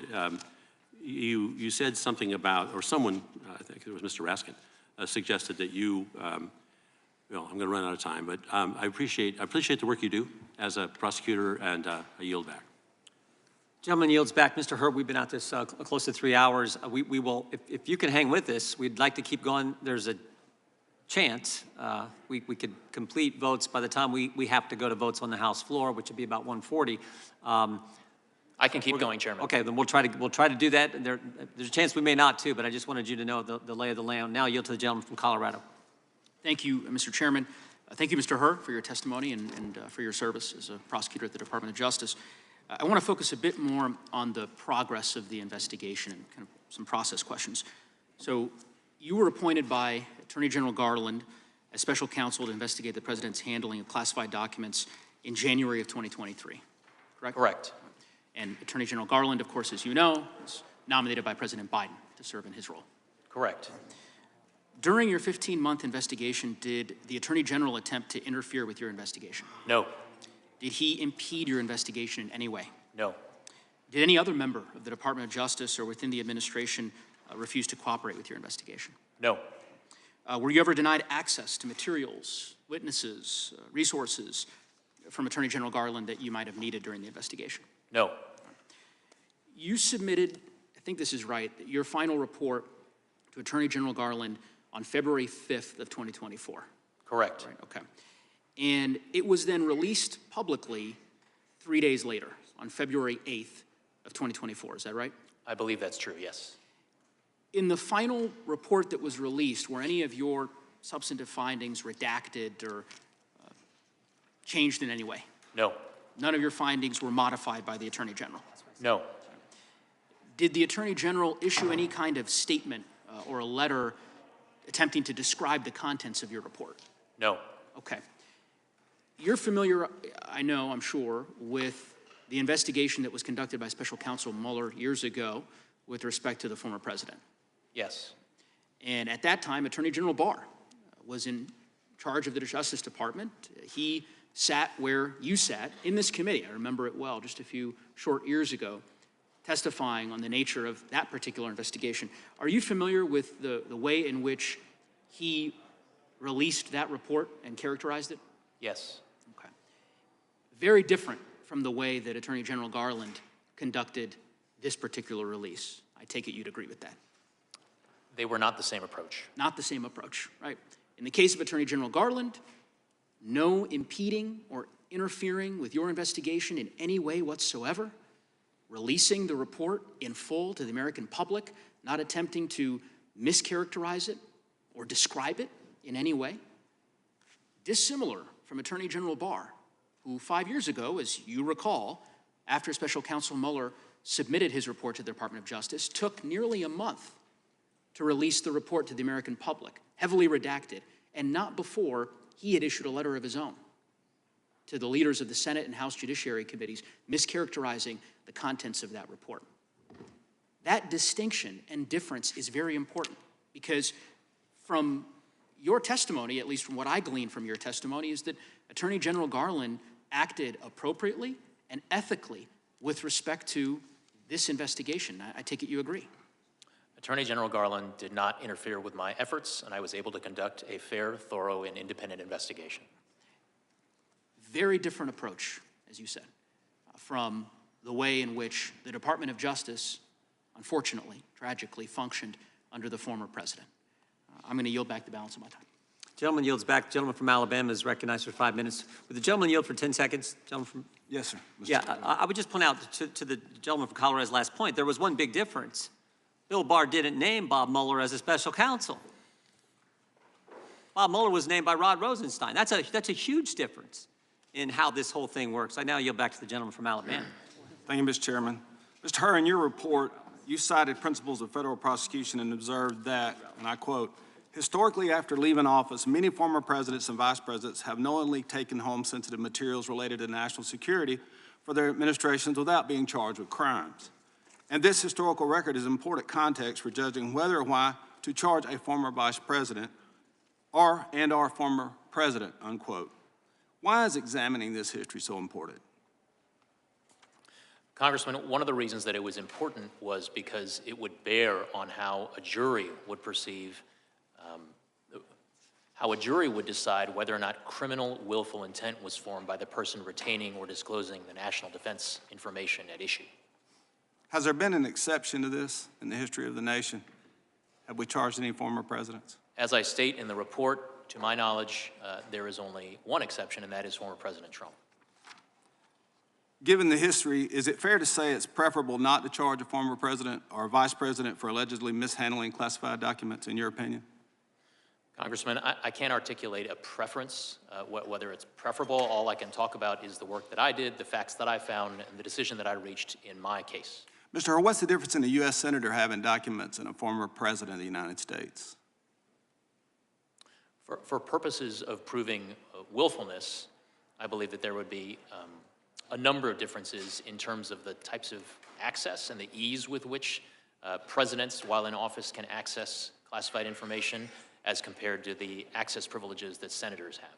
you said something about, or someone, I think it was Mr. Raskin, suggested that you, well, I'm going to run out of time, but I appreciate the work you do as a prosecutor, and I yield back. Gentleman yields back. Mr. Hur, we've been at this close to 3 hours. We will, if you can hang with us, we'd like to keep going. There's a chance we could complete votes by the time we have to go to votes on the House floor, which would be about 1:40. I can keep going, Chairman. Okay, then we'll try to do that. There's a chance we may not too, but I just wanted you to know the lay of the land. Now I yield to the gentleman from Colorado. Thank you, Mr. Chairman. Thank you, Mr. Hur, for your testimony and for your service as a prosecutor at the Department of Justice. I want to focus a bit more on the progress of the investigation and kind of some process questions. So you were appointed by Attorney General Garland as special counsel to investigate the president's handling of classified documents in January of 2023, correct? Correct. And Attorney General Garland, of course, as you know, was nominated by President Biden to serve in his role. Correct. During your 15-month investigation, did the Attorney General attempt to interfere with your investigation? No. Did he impede your investigation in any way? No. Did any other member of the Department of Justice or within the administration refuse to cooperate with your investigation? No. Were you ever denied access to materials, witnesses, resources from Attorney General Garland that you might have needed during the investigation? No. You submitted, I think this is right, your final report to Attorney General Garland on February 5th of 2024. Correct. Right, okay. And it was then released publicly 3 days later, on February 8th of 2024, is that right? I believe that's true, yes. In the final report that was released, were any of your substantive findings redacted or changed in any way? No. None of your findings were modified by the Attorney General? No. Did the Attorney General issue any kind of statement or a letter attempting to describe the contents of your report? No. Okay. You're familiar, I know, I'm sure, with the investigation that was conducted by Special Counsel Mueller years ago with respect to the former president. Yes. And at that time, Attorney General Barr was in charge of the Justice Department. He sat where you sat in this committee. I remember it well, just a few short years ago, testifying on the nature of that particular investigation. Are you familiar with the way in which he released that report and characterized it? Yes. Okay. Very different from the way that Attorney General Garland conducted this particular release. I take it you'd agree with that. They were not the same approach. Not the same approach, right? In the case of Attorney General Garland, no impeding or interfering with your investigation in any way whatsoever, releasing the report in full to the American public, not attempting to mischaracterize it or describe it in any way. Dissimilar from Attorney General Barr, who 5 years ago, as you recall, after Special Counsel Mueller submitted his report to the Department of Justice, took nearly a month to release the report to the American public, heavily redacted, and not before he had issued a letter of his own to the leaders of the Senate and House Judiciary Committees, mischaracterizing the contents of that report. That distinction and difference is very important because from your testimony, at least from what I gleaned from your testimony, is that Attorney General Garland acted appropriately and ethically with respect to this investigation. I take it you agree. Attorney General Garland did not interfere with my efforts, and I was able to conduct a fair, thorough, and independent investigation. Very different approach, as you said, from the way in which the Department of Justice, unfortunately, tragically, functioned under the former president. I'm going to yield back the balance of my time. Gentleman yields back. Gentleman from Alabama is recognized for 5 minutes. Would the gentleman yield for 10 seconds? Gentleman from... Yes, sir. Yeah, I would just point out to the gentleman from Colorado's last point, there was one big difference. Bill Barr didn't name Bob Mueller as a special counsel. Bob Mueller was named by Rod Rosenstein. That's a huge difference in how this whole thing works. I now yield back to the gentleman from Alabama. Thank you, Mr. Chairman. Mr. Hur, in your report, you cited principles of federal prosecution and observed that, and I quote, historically, after leaving office, many former presidents and vice presidents have knowingly taken home sensitive materials related to national security for their administrations without being charged with crimes. And this historical record is important context for judging whether or why to charge a former vice president or former president, unquote. Why is examining this history so important? Congressman, one of the reasons that it was important was because it would bear on how a jury would perceive, how a jury would decide whether or not criminal willful intent was formed by the person retaining or disclosing the national defense information at issue. Has there been an exception to this in the history of the nation? Have we charged any former presidents? As I state in the report, to my knowledge, there is only one exception, and that is former President Trump. Given the history, is it fair to say it's preferable not to charge a former president or a vice president for allegedly mishandling classified documents, in your opinion? Congressman, I can't articulate a preference, whether it's preferable. All I can talk about is the work that I did, the facts that I found, and the decision that I reached in my case. Mr. Hur, what's the difference in a U.S. Senator having documents and a former president of the United States? For purposes of proving willfulness, I believe that there would be a number of differences in terms of the types of access and the ease with which presidents, while in office, can access classified information as compared to the access privileges that senators have.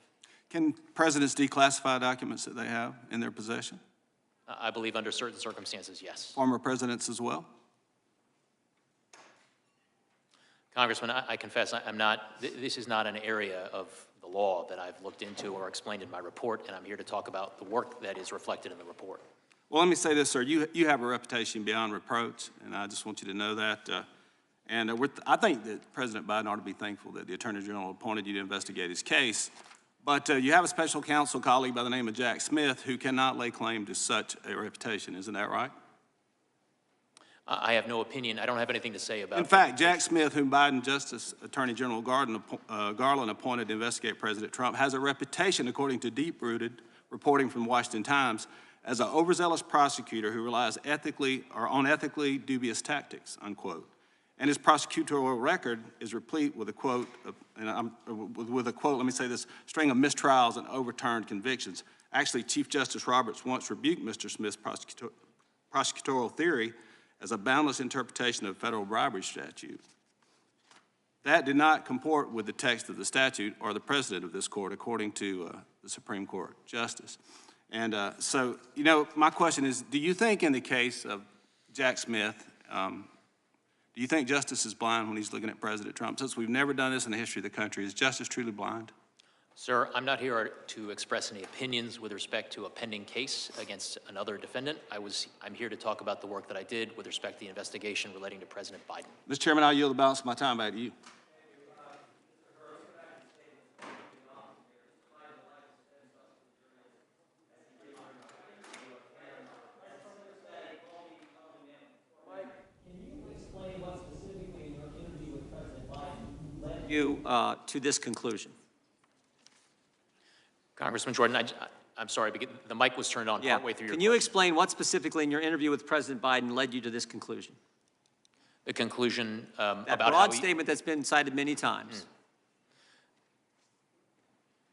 Can presidents declassify documents that they have in their possession? I believe under certain circumstances, yes. Former presidents as well? Congressman, I confess this is not an area of the law that I've looked into or explained in my report, and I'm here to talk about the work that is reflected in the report. Well, let me say this, sir. You have a reputation beyond reproach, and I just want you to know that. I think that President Biden ought to be thankful that the Attorney General appointed you to investigate his case. But you have a special counsel colleague by the name of Jack Smith who cannot lay claim to such a reputation. Isn't that right? I have no opinion. I don't have anything to say about it. In fact, Jack Smith, whom Biden Justice Attorney General Garland appointed to investigate President Trump, has a reputation, according to deep-rooted reporting from the Washington Times, as an overzealous prosecutor who relies ethically or on ethically dubious tactics, unquote. And his prosecutorial record is replete with a quote, let me say this, string of mistrials and overturned convictions. Actually, Chief Justice Roberts once rebuked Mr. Smith's prosecutorial theory as a boundless interpretation of federal bribery statute. That did not comport with the text of the statute or the precedent of this court, according to the Supreme Court Justice. And so, you know, my question is, do you think in the case of Jack Smith, do you think justice is blind when he's looking at President Trump? Since we've never done this in the history of the country, is justice truly blind? Sir, I'm not here to express any opinions with respect to a pending case against another defendant. I'm here to talk about the work that I did with respect to the investigation relating to President Biden. Mr. Chairman, I'll yield the balance of my time back to you. You to this conclusion. Congressman Jordan, I'm sorry, but the mic was turned on partway through your Can you explain what specifically in your interview with President Biden led you to this conclusion? The conclusion That about broad how statement that's been cited many times.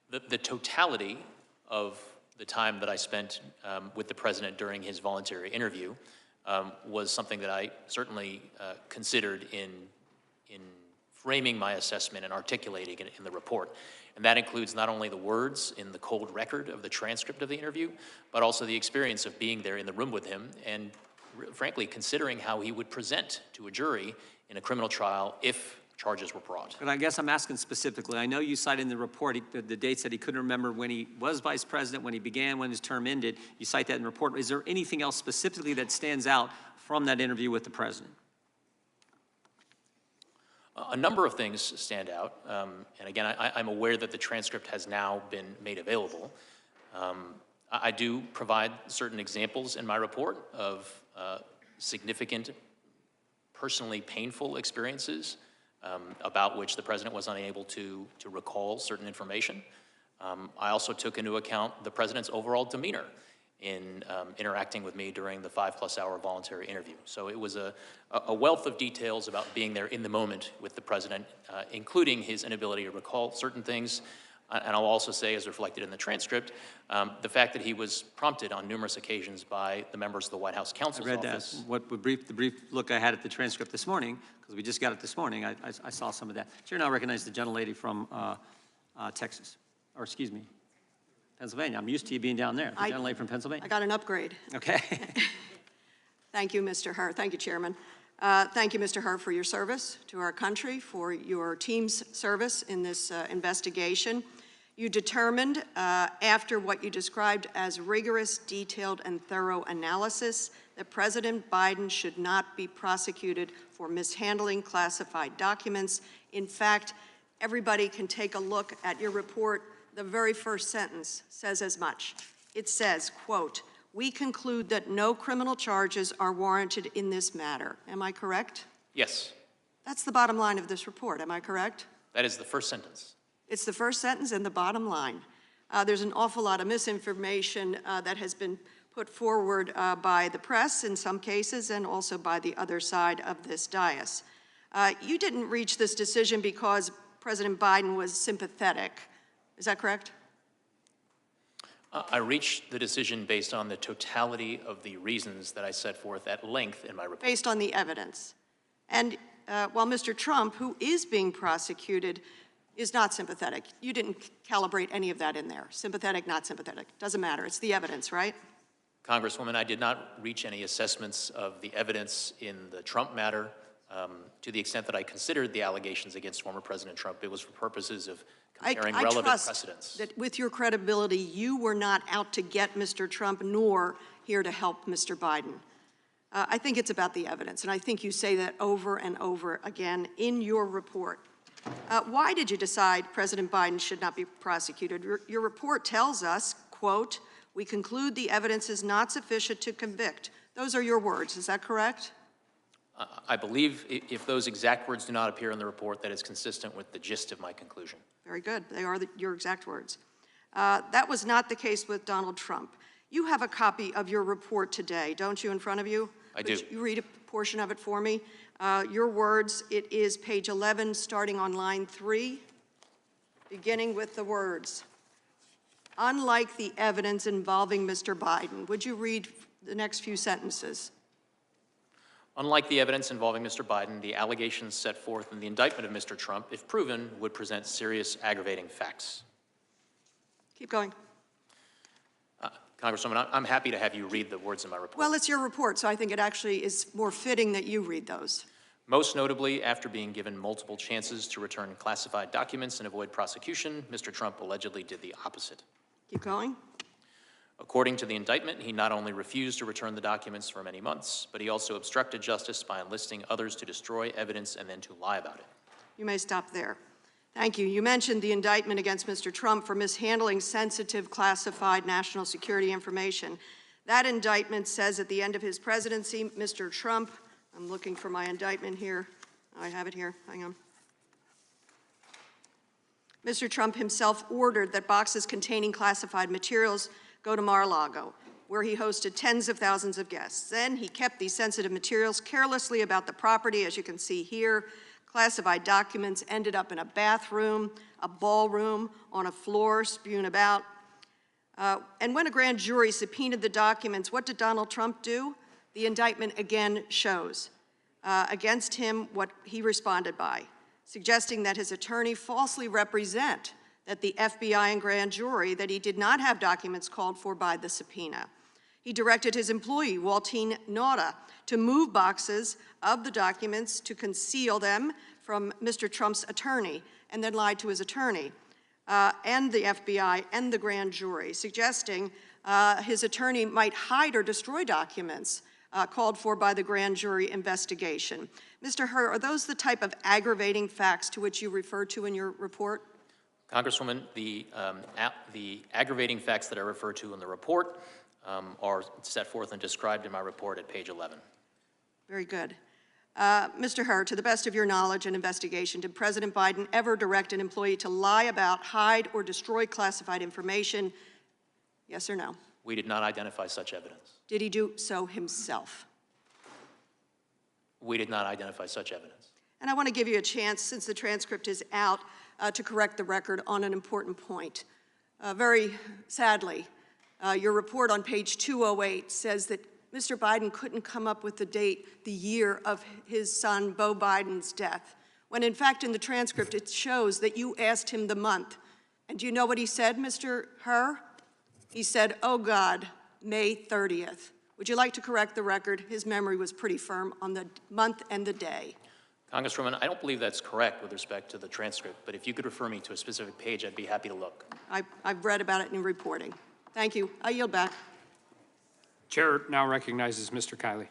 The totality of the time that I spent with the president during his voluntary interview was something that I certainly considered in framing my assessment and articulating it in the report. And that includes not only the words in the cold record of the transcript of the interview, but also the experience of being there in the room with him and, frankly, considering how he would present to a jury in a criminal trial if charges were brought. But I guess I'm asking specifically. I know you cited in the report the dates that he couldn't remember when he was vice president, when he began, when his term ended. You cite that in the report. Is there anything else specifically that stands out from that interview with the president? A number of things stand out, and again, I'm aware that the transcript has now been made available. I do provide certain examples in my report of significant, personally painful experiences about which the president was unable to recall certain information. I also took into account the president's overall demeanor in interacting with me during the 5+ hour voluntary interview. So it was a wealth of details about being there in the moment with the president, including his inability to recall certain things. And I'll also say, as reflected in the transcript, the fact that he was prompted on numerous occasions by the members of the White House counsel's office. I read that. The brief look I had at the transcript this morning, because we just got it this morning, I saw some of that. Chair, now recognize the gentlelady from Texas, or excuse me, Pennsylvania. I'm used to you being down there. The gentlelady from Pennsylvania. I got an upgrade. Okay. Thank you, Mr. Hur. Thank you, Chairman. Thank you, Mr. Hur, for your service to our country, for your team's service in this investigation. You determined, after what you described as rigorous, detailed, and thorough analysis, that President Biden should not be prosecuted for mishandling classified documents. In fact, everybody can take a look at your report. The very first sentence says as much. It says, quote, "We conclude that no criminal charges are warranted in this matter." Am I correct? Yes, That's the bottom line of this report. Am I correct? that is the first sentence. It's the first sentence and the bottom line. There's an awful lot of misinformation that has been put forward by the press in some cases and also by the other side of this dais. You didn't reach this decision because President Biden was sympathetic. Is that correct? I reached the decision based on the totality of the reasons that I set forth at length in my report. Based on the evidence. And while Mr. Trump, who is being prosecuted, is not sympathetic, you didn't calibrate any of that in there. Sympathetic, not sympathetic. Doesn't matter. It's the evidence, right? Congresswoman, I did not reach any assessments of the evidence in the Trump matter. To the extent that I considered the allegations against former President Trump, it was for purposes of comparing relevant precedents. I trust that with your credibility, you were not out to get Mr. Trump, nor here to help Mr. Biden. I think it's about the evidence, and I think you say that over and over again in your report. Why did you decide President Biden should not be prosecuted? Your report tells us, quote, "We conclude the evidence is not sufficient to convict." Those are your words. Is that correct? I believe if those exact words do not appear in the report, that is consistent with the gist of my conclusion. Very good. They are your exact words. That was not the case with Donald Trump. You have a copy of your report today, don't you, in front of you? I do. Would you read a portion of it for me? Your words, it is page 11, starting on line 3, beginning with the words, "Unlike the evidence involving Mr. Biden." Would you read the next few sentences? Unlike the evidence involving Mr. Biden, the allegations set forth in the indictment of Mr. Trump, if proven, would present serious aggravating facts. Keep going. Congresswoman, I'm happy to have you read the words in my report. Well, it's your report, so I think it actually is more fitting that you read those. Most notably, after being given multiple chances to return classified documents and avoid prosecution, Mr. Trump allegedly did the opposite. Keep going. According to the indictment, he not only refused to return the documents for many months, but he also obstructed justice by enlisting others to destroy evidence and then to lie about it. You may stop there. Thank you. You mentioned the indictment against Mr. Trump for mishandling sensitive classified national security information. That indictment says at the end of his presidency, Mr. Trump, I'm looking for my indictment here. I have it here. Hang on. Mr. Trump himself ordered that boxes containing classified materials go to Mar-a-Lago, where he hosted tens of thousands of guests. Then he kept these sensitive materials carelessly about the property, as you can see here. Classified documents ended up in a bathroom, a ballroom, on a floor, spewed about. And when a grand jury subpoenaed the documents, what did Donald Trump do? The indictment again shows against him what he responded by, suggesting that his attorney falsely represent that the FBI and grand jury that he did not have documents called for by the subpoena. He directed his employee, Waltine Nauta, to move boxes of the documents to conceal them from Mr. Trump's attorney, and then lied to his attorney and the FBI and the grand jury, suggesting his attorney might hide or destroy documents called for by the grand jury investigation. Mr. Hur, are those the type of aggravating facts to which you refer to in your report? Congresswoman, the aggravating facts that I refer to in the report are set forth and described in my report at page 11. Very good. Mr. Hur, to the best of your knowledge and investigation, did President Biden ever direct an employee to lie about, hide, or destroy classified information? Yes or no? We did not identify such evidence. Did he do so himself? We did not identify such evidence. And I want to give you a chance, since the transcript is out, to correct the record on an important point. Very sadly, your report on page 208 says that Mr. Biden couldn't come up with the date, the year of his son, Beau Biden's death, when in fact in the transcript it shows that you asked him the month. And do you know what he said, Mr. Hur? He said, oh God, May 30th. Would you like to correct the record? His memory was pretty firm on the month and the day. Congresswoman, I don't believe that's correct with respect to the transcript, but if you could refer me to a specific page, I'd be happy to look. I've read about it in reporting. Thank you. I yield back. Chair now recognizes Mr. Kiley.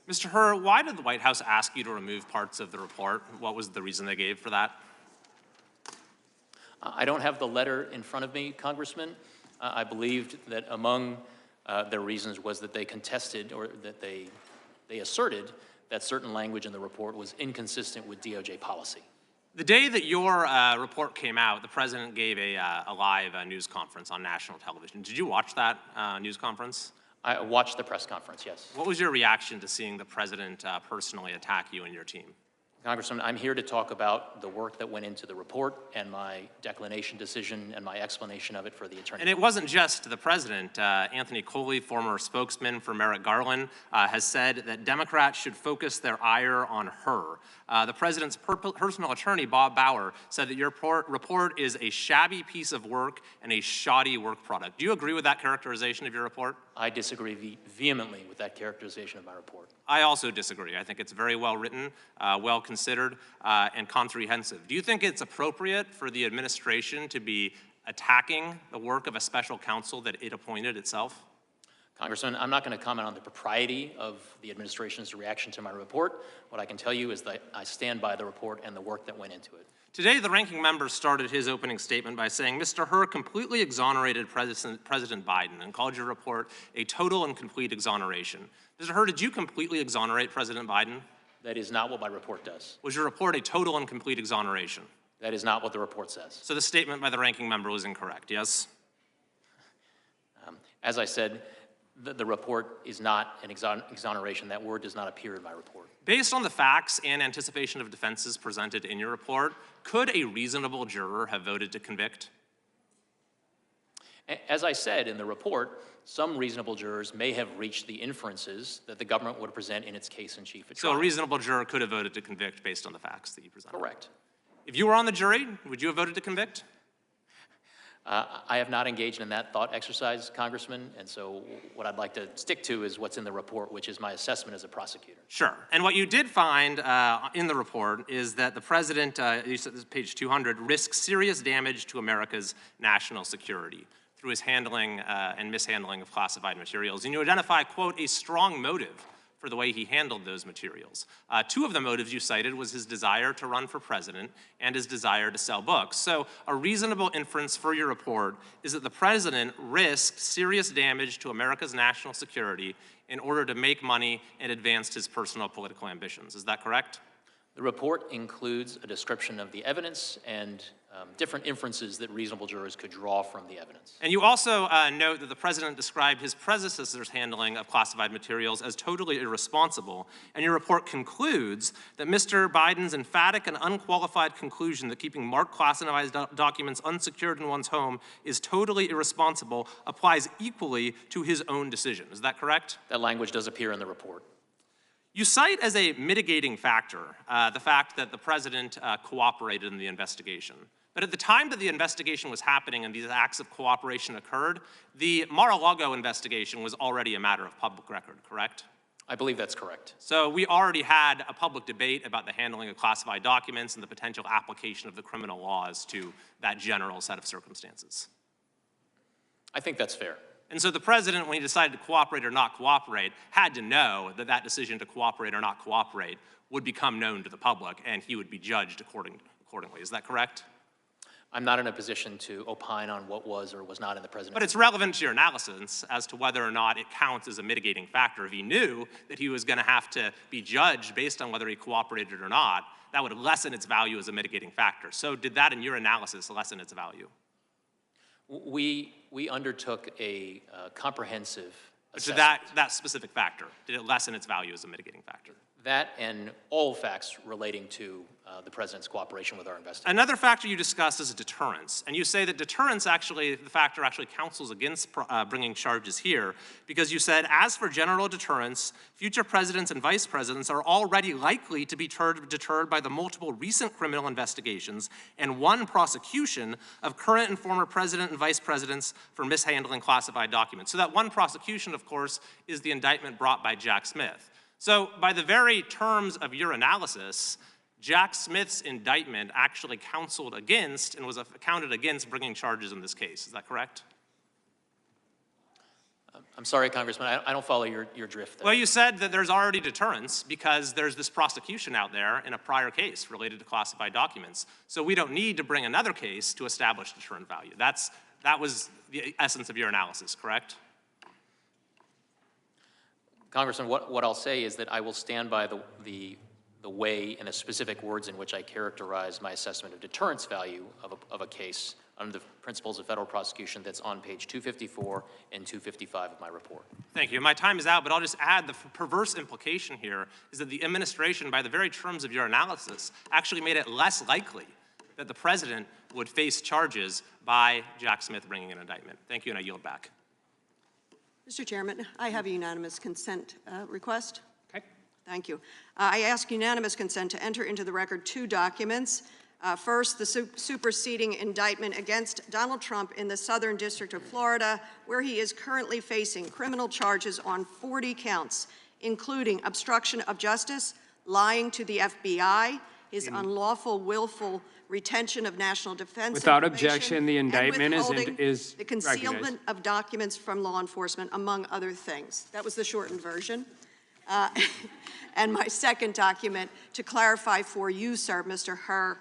Mr. Hur, why did the White House ask you to remove parts of the report? What was the reason they gave for that? I don't have the letter in front of me, Congressman. I believed that among their reasons was that they contested or that they asserted that certain language in the report was inconsistent with DOJ policy. The day that your report came out, the president gave a live news conference on national television. Did you watch that news conference? I watched the press conference, yes. What was your reaction to seeing the president personally attack you and your team? Congressman, I'm here to talk about the work that went into the report and my declination decision and my explanation of it for the attorney. And it wasn't just the president. Anthony Coley, former spokesman for Merrick Garland, has said that Democrats should focus their ire on her. The president's personal attorney, Bob Bauer, said that your report is a shabby piece of work and a shoddy work product. Do you agree with that characterization of your report? I disagree vehemently with that characterization of my report. I also disagree. I think it's very well written, well considered, and comprehensive. Do you think it's appropriate for the administration to be attacking the work of a special counsel that it appointed itself? Congressman, I'm not going to comment on the propriety of the administration's reaction to my report. What I can tell you is that I stand by the report and the work that went into it. Today, the ranking member started his opening statement by saying, Mr. Hur completely exonerated President Biden and called your report a total and complete exoneration. Mr. Hur, did you completely exonerate President Biden? That is not what my report does. Was your report a total and complete exoneration? That is not what the report says. So the statement by the ranking member was incorrect, yes? As I said, the report is not an exoneration. That word does not appear in my report. Based on the facts and anticipation of defenses presented in your report, could a reasonable juror have voted to convict? As I said in the report, some reasonable jurors may have reached the inferences that the government would present in its case in chief at trial. So a reasonable juror could have voted to convict based on the facts that you presented? Correct. If you were on the jury, would you have voted to convict? I have not engaged in that thought exercise, Congressman, and so what I'd like to stick to is what's in the report, which is my assessment as a prosecutor. Sure. And what you did find in the report is that the president, you said this is page 200, risks serious damage to America's national security through his handling and mishandling of classified materials. And you identify, quote, a strong motive for the way he handled those materials. Two of the motives you cited was his desire to run for president and his desire to sell books. So a reasonable inference for your report is that the president risked serious damage to America's national security in order to make money and advance his personal political ambitions. Is that correct? The report includes a description of the evidence and different inferences that reasonable jurors could draw from the evidence. And you also note that the president described his predecessor's handling of classified materials as totally irresponsible. And your report concludes that Mr. Biden's emphatic and unqualified conclusion that keeping marked classified documents unsecured in one's home is totally irresponsible applies equally to his own decision. Is that correct? That language does appear in the report. You cite as a mitigating factor the fact that the president cooperated in the investigation. But at the time that the investigation was happening and these acts of cooperation occurred, the Mar-a-Lago investigation was already a matter of public record, correct? I believe that's correct. So we already had a public debate about the handling of classified documents and the potential application of the criminal laws to that general set of circumstances. I think that's fair. And so the president, when he decided to cooperate or not cooperate, had to know that that decision to cooperate or not cooperate would become known to the public and he would be judged accordingly. Is that correct? I'm not in a position to opine on what was or was not in the president's. But it's relevant to your analysis as to whether or not it counts as a mitigating factor. If he knew that he was going to have to be judged based on whether he cooperated or not, that would lessen its value as a mitigating factor. So did that, in your analysis, lessen its value? We undertook a comprehensive So assessment. that specific factor, did it lessen its value as a mitigating factor? That and all facts relating to the president's cooperation with our investigation. Another factor you discussed is deterrence. And you say that deterrence actually, the factor actually counsels against bringing charges here, because you said, as for general deterrence, future presidents and vice presidents are already likely to be deterred by the multiple recent criminal investigations and one prosecution of current and former president and vice presidents for mishandling classified documents. So that one prosecution, of course, is the indictment brought by Jack Smith. So by the very terms of your analysis, Jack Smith's indictment actually counseled against and was counted against bringing charges in this case. Is that correct? I'm sorry, Congressman, I don't follow your drift there. Well, you said that there's already deterrence because there's this prosecution out there in a prior case related to classified documents. So we don't need to bring another case to establish deterrent value. That was the essence of your analysis, correct? Congressman, what I'll say is that I will stand by the way and the specific words in which I characterize my assessment of deterrence value of a case under the principles of federal prosecution that's on page 254 and 255 of my report. Thank you. My time is out, but I'll just add the perverse implication here is that the administration, by the very terms of your analysis, actually made it less likely that the president would face charges by Jack Smith bringing an indictment. Thank you, and I yield back. Mr. Chairman, I have a unanimous consent request. Okay. Thank you. I ask unanimous consent to enter into the record two documents. First, the superseding indictment against Donald Trump in the Southern District of Florida, where he is currently facing criminal charges on 40 counts, including obstruction of justice, lying to the FBI, his unlawful, willful retention of national defense Without information, objection, the indictment is the concealment recognized. of documents from law enforcement, among other things. That was the shortened version. And my second document, to clarify for you, sir, Mr. Hur,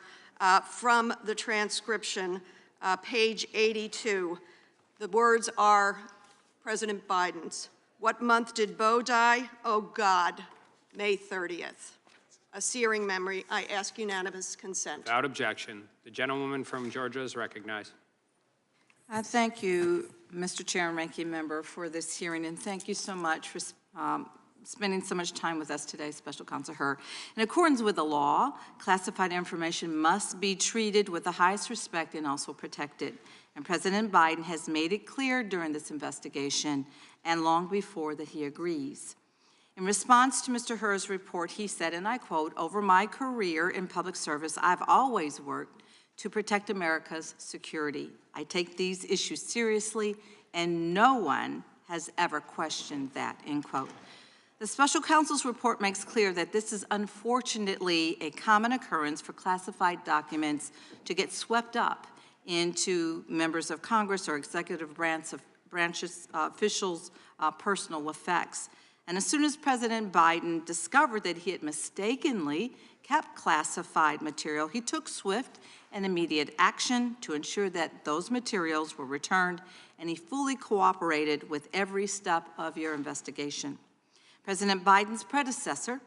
from the transcription, page 82, the words are President Biden's. What month did Beau die? Oh, God, May 30th. A searing memory. I ask unanimous consent. Without objection. The gentlewoman from Georgia is recognized. Thank you, Mr. Chair and Ranking Member, for this hearing, and thank you so much for spending so much time with us today, Special Counsel Hur. In accordance with the law, classified information must be treated with the highest respect and also protected. And President Biden has made it clear during this investigation and long before that he agrees. In response to Mr. Hur's report, he said, and I quote, "Over my career in public service, I've always worked to protect America's security. I take these issues seriously, and no one has ever questioned that," end quote. The special counsel's report makes clear that this is unfortunately a common occurrence for classified documents to get swept up into members of Congress or executive branches officials' personal effects. And as soon as President Biden discovered that he had mistakenly kept classified material, he took swift and immediate action to ensure that those materials were returned, and he fully cooperated with every step of your investigation. President Biden's predecessor,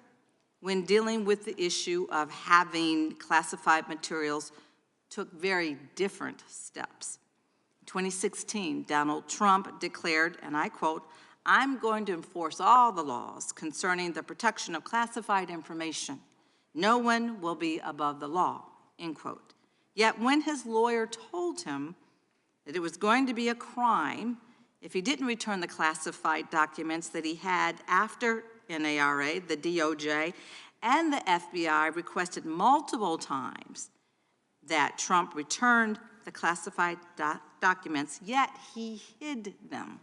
when dealing with the issue of having classified materials, took very different steps. In 2016, Donald Trump declared, and I quote, "I'm going to enforce all the laws concerning the protection of classified information. No one will be above the law," end quote. Yet when his lawyer told him that it was going to be a crime if he didn't return the classified documents that he had after NARA, the DOJ, and the FBI requested multiple times that Trump returned the classified documents, yet he hid them.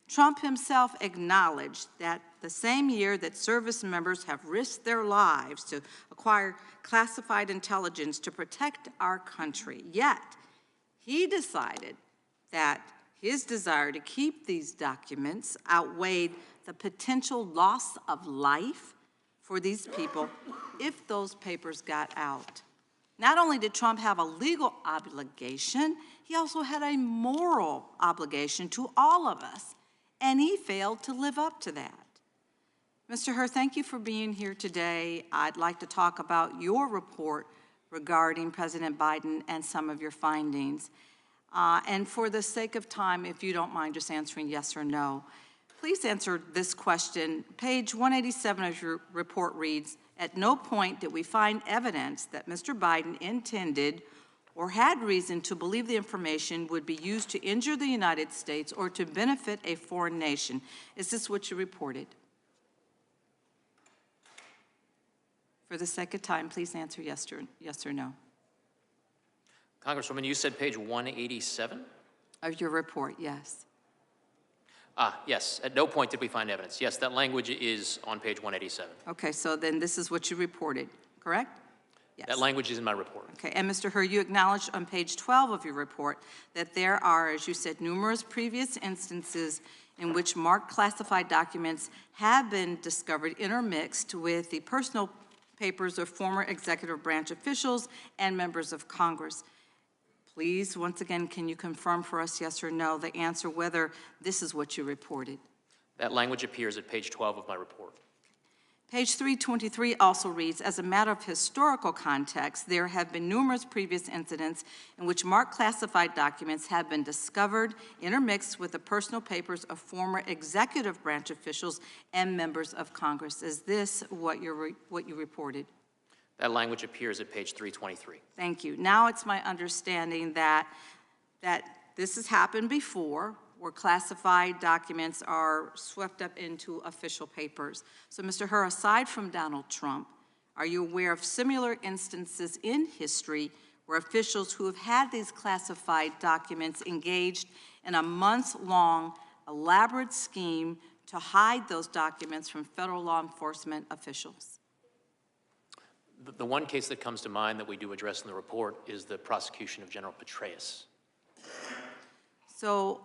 Trump himself acknowledged that the same year that service members have risked their lives to acquire classified intelligence to protect our country, yet he decided that his desire to keep these documents outweighed the potential loss of life for these people if those papers got out. Not only did Trump have a legal obligation, he also had a moral obligation to all of us, and he failed to live up to that. Mr. Hur, thank you for being here today. I'd like to talk about your report regarding President Biden and some of your findings. And for the sake of time, if you don't mind just answering yes or no, please answer this question. Page 187 of your report reads, "At no point did we find evidence that Mr. Biden intended or had reason to believe the information would be used to injure the United States or to benefit a foreign nation." Is this what you reported? For the sake of time, please answer yes or no. Congresswoman, you said page 187? Of your report, yes. Yes, at no point did we find evidence. Yes, that language is on page 187. Okay, so then this is what you reported, correct? Yes. That language is in my report. Okay, and Mr. Hur, you acknowledged on page 12 of your report that there are, as you said, numerous previous instances in which marked classified documents have been discovered intermixed with the personal papers of former executive branch officials and members of Congress. Please, once again, can you confirm for us, yes or no, the answer whether this is what you reported? That language appears at page 12 of my report. Page 323 also reads, "As a matter of historical context, there have been numerous previous incidents in which marked classified documents have been discovered, intermixed with the personal papers of former executive branch officials and members of Congress." Is this what you reported? That language appears at page 323. Thank you. Now it's my understanding that this has happened before, where classified documents are swept up into official papers. So, Mr. Hur, aside from Donald Trump, are you aware of similar instances in history where officials who have had these classified documents engaged in a months-long elaborate scheme to hide those documents from federal law enforcement officials? The one case that comes to mind that we do address in the report is the prosecution of General Petraeus. So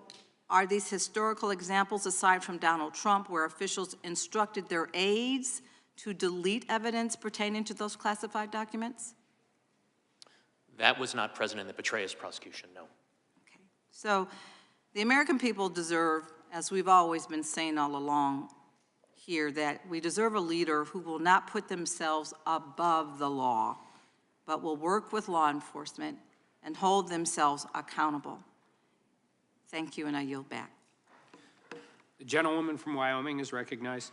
are these historical examples, aside from Donald Trump, where officials instructed their aides to delete evidence pertaining to those classified documents? That was not present in the Petraeus prosecution, no. Okay. So the American people deserve, as we've always been saying all along here, that we deserve a leader who will not put themselves above the law, but will work with law enforcement and hold themselves accountable. Thank you, and I yield back. The gentlewoman from Wyoming is recognized.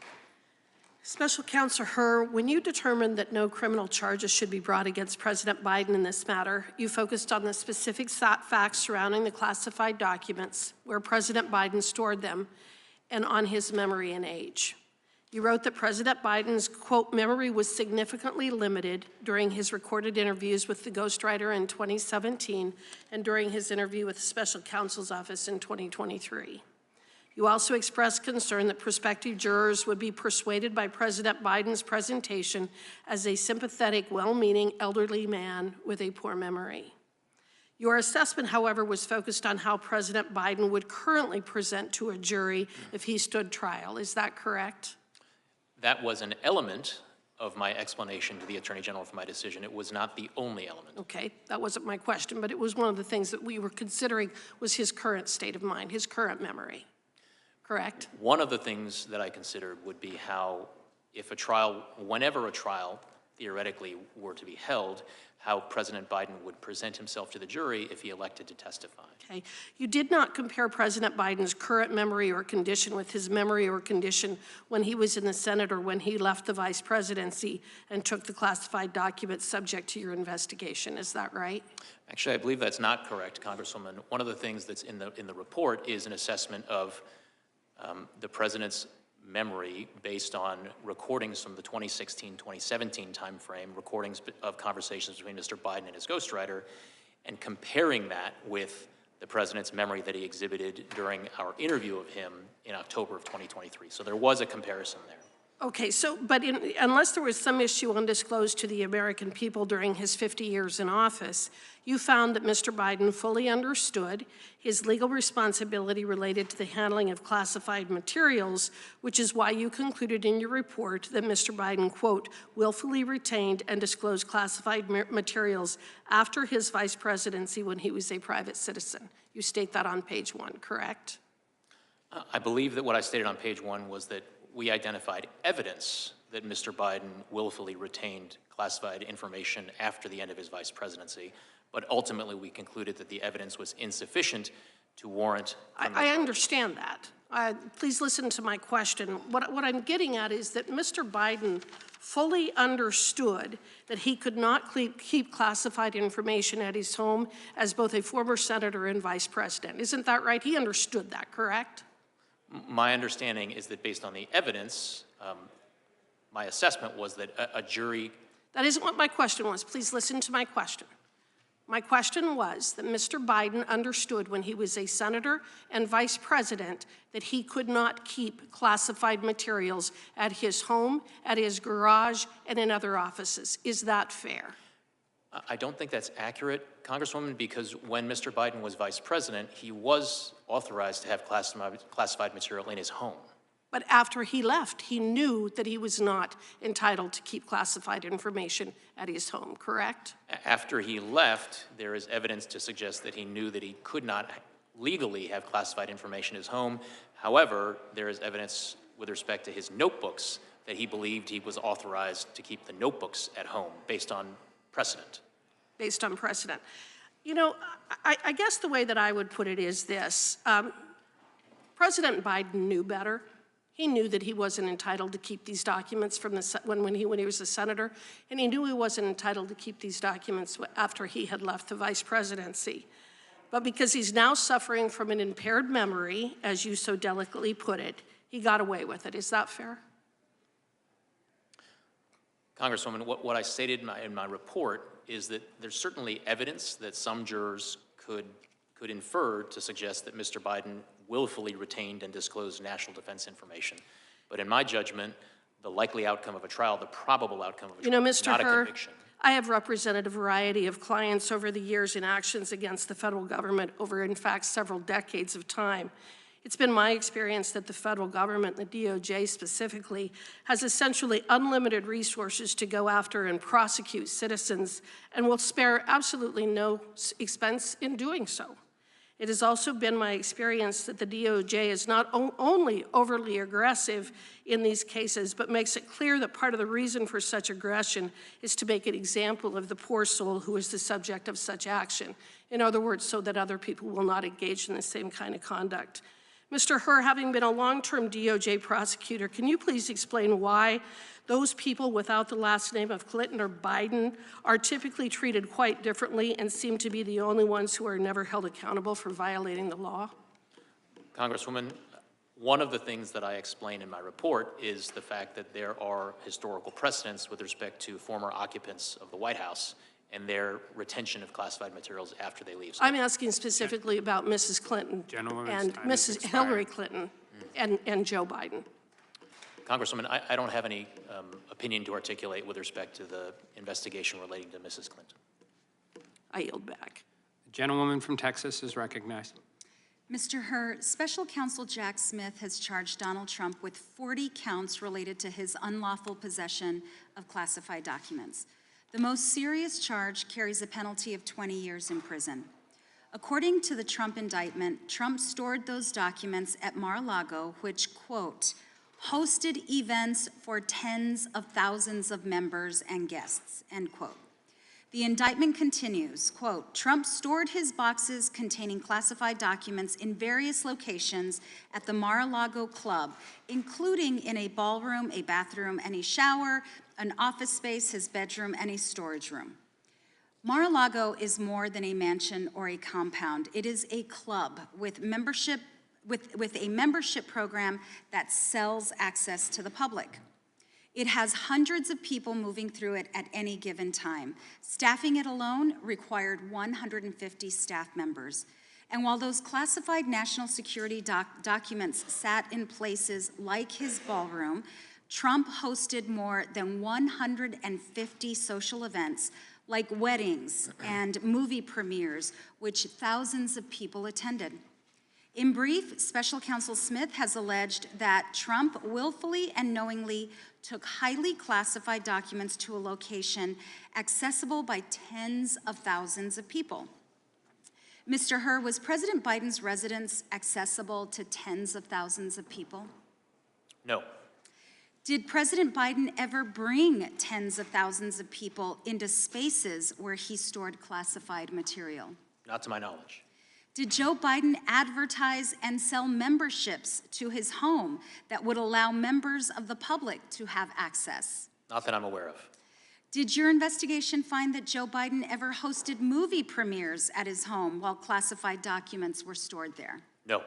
Special Counsel Hur, when you determined that no criminal charges should be brought against President Biden in this matter, you focused on the specific facts surrounding the classified documents, where President Biden stored them, and on his memory and age. You wrote that President Biden's, quote, memory was significantly limited during his recorded interviews with the ghostwriter in 2017 and during his interview with the Special Counsel's Office in 2023. You also expressed concern that prospective jurors would be persuaded by President Biden's presentation as a sympathetic, well-meaning elderly man with a poor memory. Your assessment, however, was focused on how President Biden would currently present to a jury if he stood trial. Is that correct? That was an element of my explanation to the Attorney General for my decision. It was not the only element. Okay, that wasn't my question, but it was one of the things that we were considering was his current state of mind, his current memory. Correct? One of the things that I considered would be how, if a trial, whenever a trial theoretically were to be held, how President Biden would present himself to the jury if he elected to testify. Okay. You did not compare President Biden's current memory or condition with his memory or condition when he was in the Senate or when he left the vice presidency and took the classified documents subject to your investigation. Is that right? Actually, I believe that's not correct, Congresswoman. One of the things that's in the report is an assessment of the president's memory based on recordings from the 2016-2017 timeframe, recordings of conversations between Mr. Biden and his ghostwriter, and comparing that with the president's memory that he exhibited during our interview of him in October of 2023. So there was a comparison there. Okay, so, but unless there was some issue undisclosed to the American people during his 50 years in office, you found that Mr. Biden fully understood his legal responsibility related to the handling of classified materials, which is why you concluded in your report that Mr. Biden, quote, willfully retained and disclosed classified materials after his vice presidency when he was a private citizen. You state that on page 1, correct? I believe that what I stated on page 1 was that we identified evidence that Mr. Biden willfully retained classified information after the end of his vice presidency, but ultimately we concluded that the evidence was insufficient to warrant. I understand that. Please listen to my question. What I'm getting at is that Mr. Biden fully understood that he could not keep classified information at his home as both a former senator and vice president. Isn't that right? He understood that, correct? My understanding is that based on the evidence, my assessment was that a jury... That isn't what my question was. Please listen to my question. My question was that Mr. Biden understood when he was a senator and vice president that he could not keep classified materials at his home, at his garage, and in other offices. Is that fair? I don't think that's accurate, Congresswoman, because when Mr. Biden was vice president, he was authorized to have classified material in his home. But after he left, he knew that he was not entitled to keep classified information at his home, correct? After he left, there is evidence to suggest that he knew that he could not legally have classified information in his home. However, there is evidence with respect to his notebooks that he believed he was authorized to keep the notebooks at home based on precedent. Based on precedent. You know, I guess the way that I would put it is this. President Biden knew better. He knew that he wasn't entitled to keep these documents from when he was a senator, and he knew he wasn't entitled to keep these documents after he had left the vice presidency. But because he's now suffering from an impaired memory, as you so delicately put it, he got away with it. Is that fair? Congresswoman, what I stated in my report is that there's certainly evidence that some jurors could infer to suggest that Mr. Biden willfully retained and disclosed national defense information. But in my judgment, the likely outcome of a trial, the probable outcome of a trial, is not a conviction. I have represented a variety of clients over the years in actions against the federal government over, in fact, several decades of time. It's been my experience that the federal government, the DOJ specifically, has essentially unlimited resources to go after and prosecute citizens and will spare absolutely no expense in doing so. It has also been my experience that the DOJ is not only overly aggressive in these cases, but makes it clear that part of the reason for such aggression is to make an example of the poor soul who is the subject of such action. In other words, so that other people will not engage in the same kind of conduct. Mr. Hur, having been a long-term DOJ prosecutor, can you please explain why those people without the last name of Clinton or Biden are typically treated quite differently and seem to be the only ones who are never held accountable for violating the law? Congresswoman, one of the things that I explain in my report is the fact that there are historical precedents with respect to former occupants of the White House and their retention of classified materials after they leave. So I'm asking specifically about Mrs. Clinton and Mrs. Hillary Clinton and Joe Biden. Congresswoman, I don't have any opinion to articulate with respect to the investigation relating to Mrs. Clinton. I yield back. The gentlewoman from Texas is recognized. Mr. Hur, Special Counsel Jack Smith has charged Donald Trump with 40 counts related to his unlawful possession of classified documents. The most serious charge carries a penalty of 20 years in prison. According to the Trump indictment, Trump stored those documents at Mar-a-Lago, which, quote, hosted events for tens of thousands of members and guests, end quote. The indictment continues, quote, Trump stored his boxes containing classified documents in various locations at the Mar-a-Lago Club, including in a ballroom, a bathroom, and a shower, an office space, his bedroom, and a storage room. Mar-a-Lago is more than a mansion or a compound. It is a club with a membership program that sells access to the public. It has hundreds of people moving through it at any given time. Staffing it alone required 150 staff members. And while those classified national security documents sat in places like his ballroom, Trump hosted more than 150 social events like weddings and movie premieres, which thousands of people attended. In brief, Special Counsel Smith has alleged that Trump willfully and knowingly took highly classified documents to a location accessible by tens of thousands of people. Mr. Hur, was President Biden's residence accessible to tens of thousands of people? No. Did President Biden ever bring tens of thousands of people into spaces where he stored classified material? Not to my knowledge. Did Joe Biden advertise and sell memberships to his home that would allow members of the public to have access? Not that I'm aware of. Did your investigation find that Joe Biden ever hosted movie premieres at his home while classified documents were stored there? No.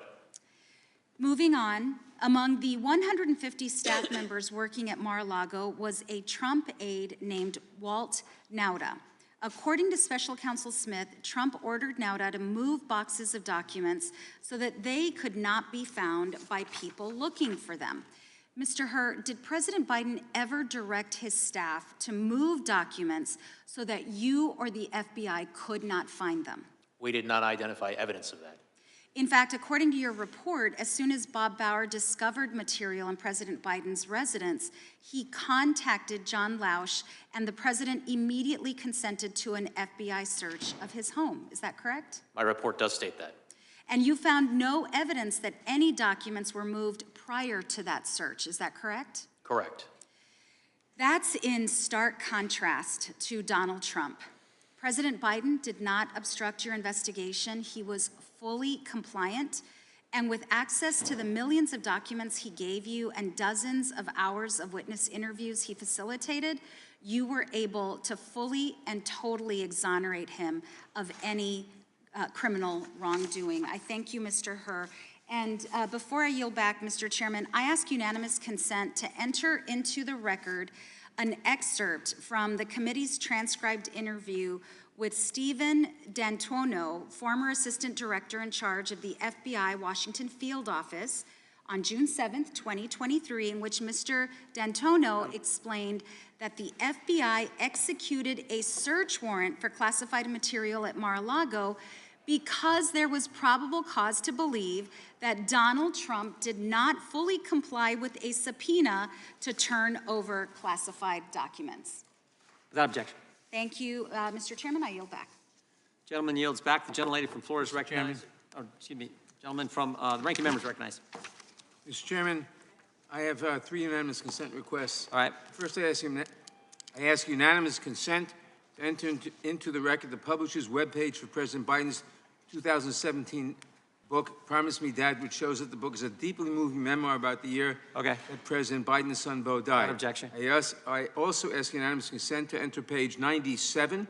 Moving on, among the 150 staff members working at Mar-a-Lago was a Trump aide named Walt Nauta. According to Special Counsel Smith, Trump ordered Nauta to move boxes of documents so that they could not be found by people looking for them. Mr. Hur, did President Biden ever direct his staff to move documents so that you or the FBI could not find them? We did not identify evidence of that. In fact, according to your report, as soon as Bob Bauer discovered material in President Biden's residence, he contacted John Lausch, and the president immediately consented to an FBI search of his home. Is that correct? My report does state that. And you found no evidence that any documents were moved prior to that search. Is that correct? Correct. That's in stark contrast to Donald Trump. President Biden did not obstruct your investigation. He was fully compliant, and with access to the millions of documents he gave you and dozens of hours of witness interviews he facilitated, you were able to fully and totally exonerate him of any criminal wrongdoing. I thank you, Mr. Hur. And before I yield back, Mr. Chairman, I ask unanimous consent to enter into the record an excerpt from the committee's transcribed interview with Stephen D'Antuono, former Assistant Director in charge of the FBI Washington Field Office, on June 7th, 2023, in which Mr. D'Antuono explained that the FBI executed a search warrant for classified material at Mar-a-Lago because there was probable cause to believe that Donald Trump did not fully comply with a subpoena to turn over classified documents. Without objection. Thank you, Mr. Chairman. I yield back. Gentleman yields back. The gentlelady from Florida is recognized. Oh, excuse me. Gentleman from the ranking member is recognized. Mr. Chairman, I have 3 unanimous consent requests. All right. First, I ask unanimous consent to enter into the record the publisher's webpage for President Biden's 2017 book, Promise Me Dad, which shows that the book is a deeply moving memoir about the year that President Biden's son, Bo, died. objection. I also ask unanimous consent to enter page 97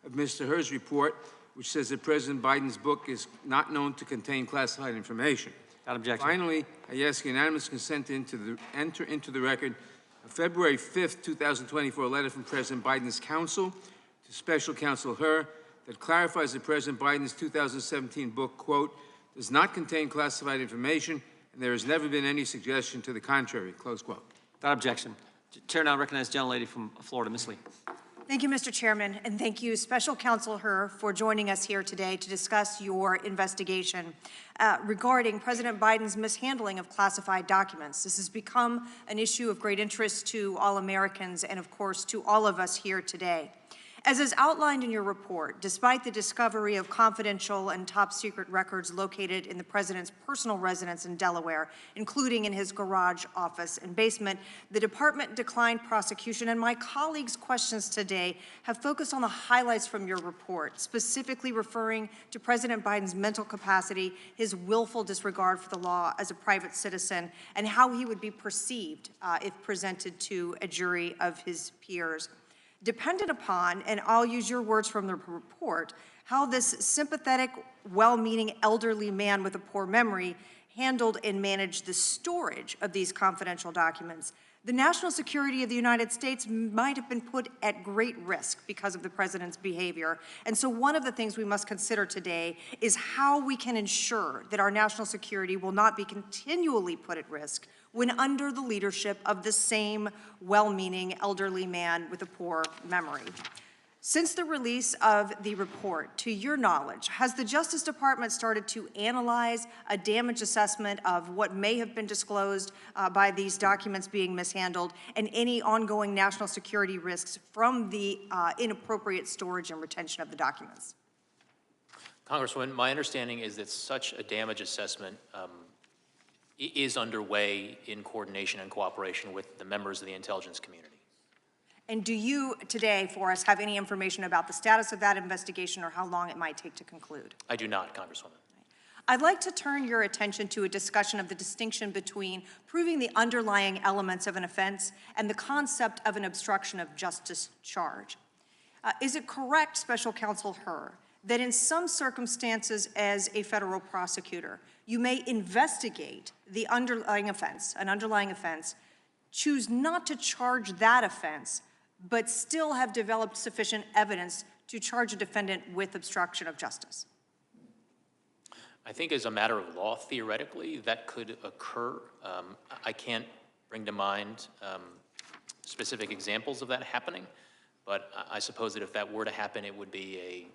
of Mr. Hur's report, which says that President Biden's book is not known to contain classified information. Without objection. Finally, I ask unanimous consent to enter into the record a February 5th, 2024 letter from President Biden's counsel to Special Counsel Hur that clarifies that President Biden's 2017 book, quote, does not contain classified information, and there has never been any suggestion to the contrary, close quote. Without objection. Chair now recognizes the gentlelady from Florida, Ms. Lee. Thank you, Mr. Chairman, and thank you, Special Counsel Hur, for joining us here today to discuss your investigation regarding President Biden's mishandling of classified documents. This has become an issue of great interest to all Americans and, of course, to all of us here today. As is outlined in your report, despite the discovery of confidential and top-secret records located in the president's personal residence in Delaware, including in his garage, office, and basement, the department declined prosecution, and my colleagues' questions today have focused on the highlights from your report, specifically referring to President Biden's mental capacity, his willful disregard for the law as a private citizen, and how he would be perceived if presented to a jury of his peers. Dependent upon, and I'll use your words from the report, how this sympathetic, well-meaning elderly man with a poor memory handled and managed the storage of these confidential documents, the national security of the United States might have been put at great risk because of the president's behavior. And so one of the things we must consider today is how we can ensure that our national security will not be continually put at risk when under the leadership of the same well-meaning elderly man with a poor memory. Since the release of the report, to your knowledge, has the Justice Department started to analyze a damage assessment of what may have been disclosed by these documents being mishandled and any ongoing national security risks from the inappropriate storage and retention of the documents? Congresswoman, my understanding is that such a damage assessment is underway in coordination and cooperation with the members of the intelligence community. And do you today, for us, have any information about the status of that investigation or how long it might take to conclude? I do not, Congresswoman. I'd like to turn your attention to a discussion of the distinction between proving the underlying elements of an offense and the concept of an obstruction of justice charge. Is it correct, Special Counsel Hur, that in some circumstances as a federal prosecutor, you may investigate the underlying offense, an underlying offense, choose not to charge that offense, but still have developed sufficient evidence to charge a defendant with obstruction of justice? I think as a matter of law, theoretically, that could occur. I can't bring to mind specific examples of that happening, but I suppose that if that were to happen, it would be a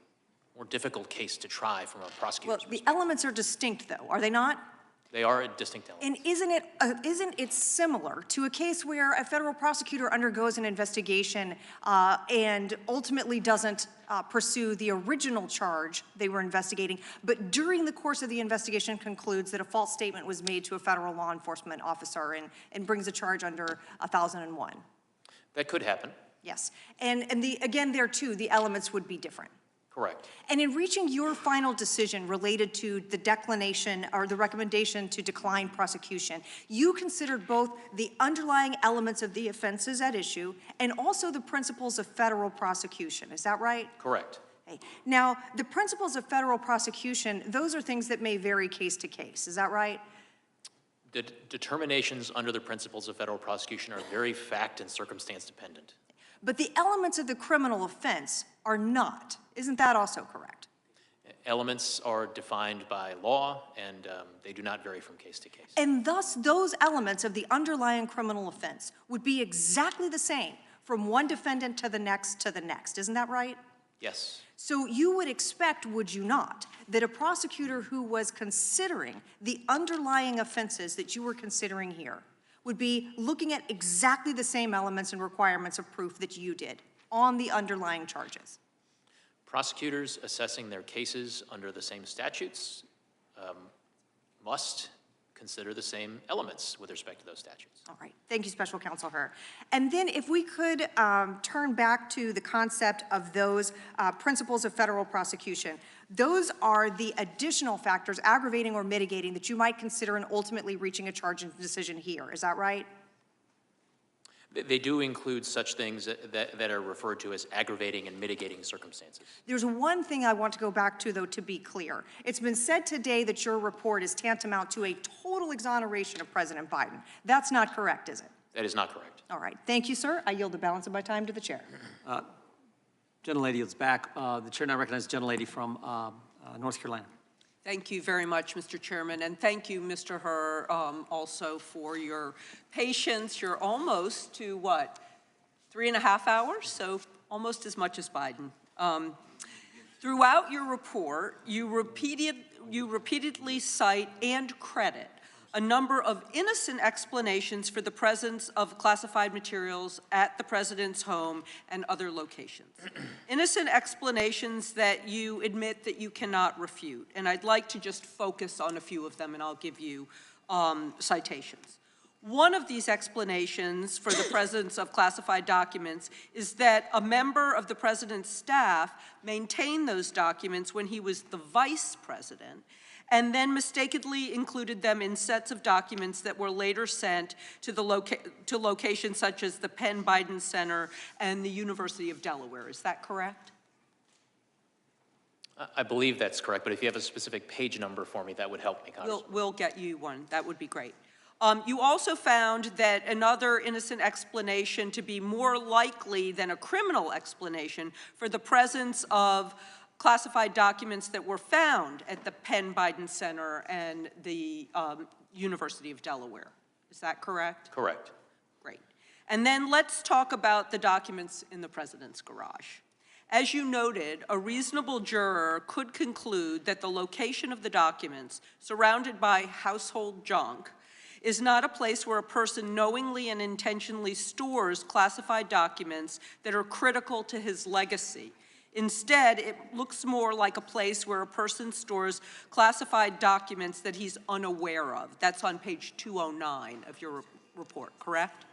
more difficult case to try from a prosecutor's perspective. The elements are distinct, though, are they not? They are distinct elements. And isn't it similar to a case where a federal prosecutor undergoes an investigation and ultimately doesn't pursue the original charge they were investigating, but during the course of the investigation concludes that a false statement was made to a federal law enforcement officer and brings a charge under 1001? That could happen. Yes. And again, there too, the elements would be different. Correct. And in reaching your final decision related to the declination or the recommendation to decline prosecution, you considered both the underlying elements of the offenses at issue and also the principles of federal prosecution. Is that right? Correct. Okay. Now, the principles of federal prosecution, those are things that may vary case to case. Is that right? The determinations under the principles of federal prosecution are very fact and circumstance dependent. But the elements of the criminal offense are not. Isn't that also correct? Elements are defined by law, and they do not vary from case to case. And thus, those elements of the underlying criminal offense would be exactly the same from one defendant to the next to the next. Isn't that right? Yes. So you would expect, would you not, that a prosecutor who was considering the underlying offenses that you were considering here would be looking at exactly the same elements and requirements of proof that you did on the underlying charges? Prosecutors assessing their cases under the same statutes must consider the same elements with respect to those statutes. All right. Thank you, Special Counsel Hur. And then if we could turn back to the concept of those principles of federal prosecution. Those are the additional factors, aggravating or mitigating, that you might consider in ultimately reaching a charge and decision here. Is that right? They do include such things that are referred to as aggravating and mitigating circumstances. There's one thing I want to go back to, though, to be clear. It's been said today that your report is tantamount to a total exoneration of President Biden. That's not correct, is it? That is not correct. All right. Thank you, sir. I yield the balance of my time to the chair. Gentlelady is back. The chair now recognizes the gentlelady from North Carolina. Thank you very much, Mr. Chairman, and thank you, Mr. Hur, also for your patience. You're almost to, what, 3.5 hours? So almost as much as Biden. Throughout your report, you repeatedly cite and credit a number of innocent explanations for the presence of classified materials at the president's home and other locations. Innocent explanations that you admit that you cannot refute. And I'd like to just focus on a few of them, and I'll give you citations. One of these explanations for the presence of classified documents is that a member of the president's staff maintained those documents when he was the vice president, and then mistakenly included them in sets of documents that were later sent to locations such as the Penn Biden Center and the University of Delaware. Is that correct? I believe that's correct, but if you have a specific page number for me, that would help me, Congressman. We'll get you one. That would be great. You also found that another innocent explanation to be more likely than a criminal explanation for the presence of classified documents that were found at the Penn Biden Center and the University of Delaware. Is that correct? Correct. Great. And then let's talk about the documents in the president's garage. As you noted, a reasonable juror could conclude that the location of the documents, surrounded by household junk, is not a place where a person knowingly and intentionally stores classified documents that are critical to his legacy. Instead, it looks more like a place where a person stores classified documents that he's unaware of. That's on page 209 of your report, correct?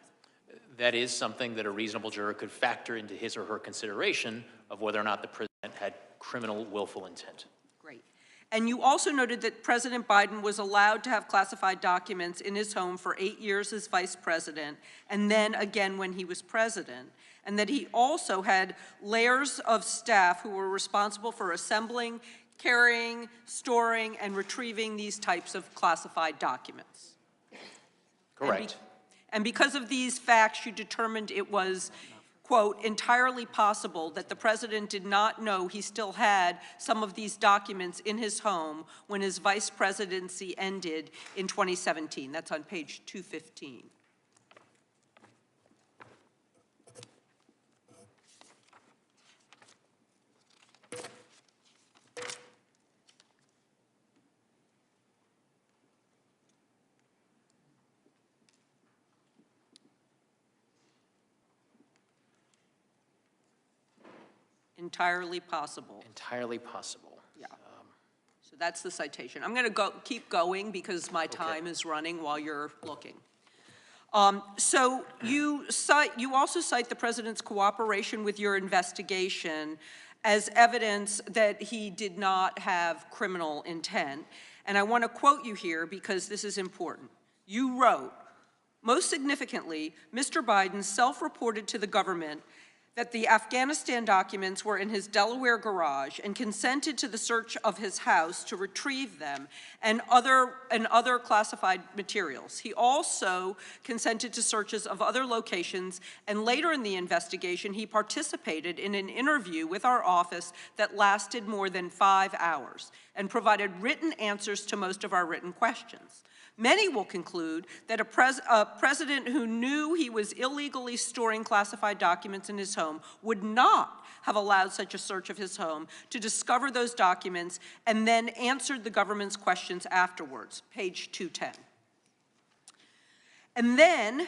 That is something that a reasonable juror could factor into his or her consideration of whether or not the president had criminal willful intent. Great. And you also noted that President Biden was allowed to have classified documents in his home for 8 years as vice president, and then again when he was president, and that he also had layers of staff who were responsible for assembling, carrying, storing, and retrieving these types of classified documents. Correct. And because of these facts, you determined it was, quote, entirely possible that the president did not know he still had some of these documents in his home when his vice presidency ended in 2017. That's on page 215. Entirely possible. Entirely possible. Yeah. So that's the citation. I'm going to keep going because my time is running while you're looking. So you also cite the president's cooperation with your investigation as evidence that he did not have criminal intent. And I want to quote you here because this is important. You wrote, most significantly, Mr. Biden self-reported to the government that the Afghanistan documents were in his Delaware garage and consented to the search of his house to retrieve them and other classified materials. He also consented to searches of other locations, and later in the investigation, he participated in an interview with our office that lasted more than 5 hours and provided written answers to most of our written questions. Many will conclude that a president who knew he was illegally storing classified documents in his home would not have allowed such a search of his home to discover those documents and then answered the government's questions afterwards, page 210. And then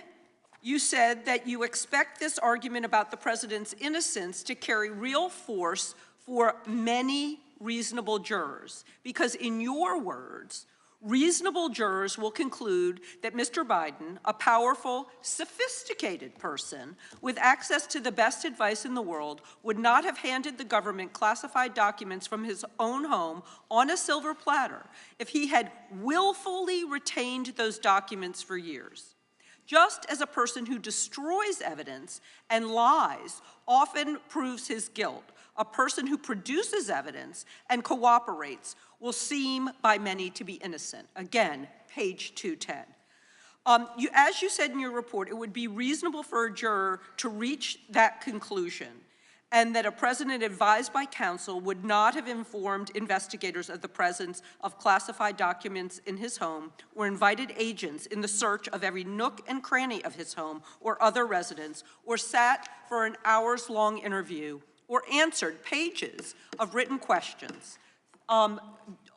you said that you expect this argument about the president's innocence to carry real force for many reasonable jurors, because in your words, Reasonable jurors will conclude that Mr. Biden, a powerful, sophisticated person with access to the best advice in the world, would not have handed the government classified documents from his own home on a silver platter if he had willfully retained those documents for years. Just as a person who destroys evidence and lies often proves his guilt, a person who produces evidence and cooperates will seem by many to be innocent. Again, page 210. As you said in your report, it would be reasonable for a juror to reach that conclusion, and that a president advised by counsel would not have informed investigators of the presence of classified documents in his home, or invited agents in the search of every nook and cranny of his home or other residence, or sat for an hours-long interview, or answered pages of written questions,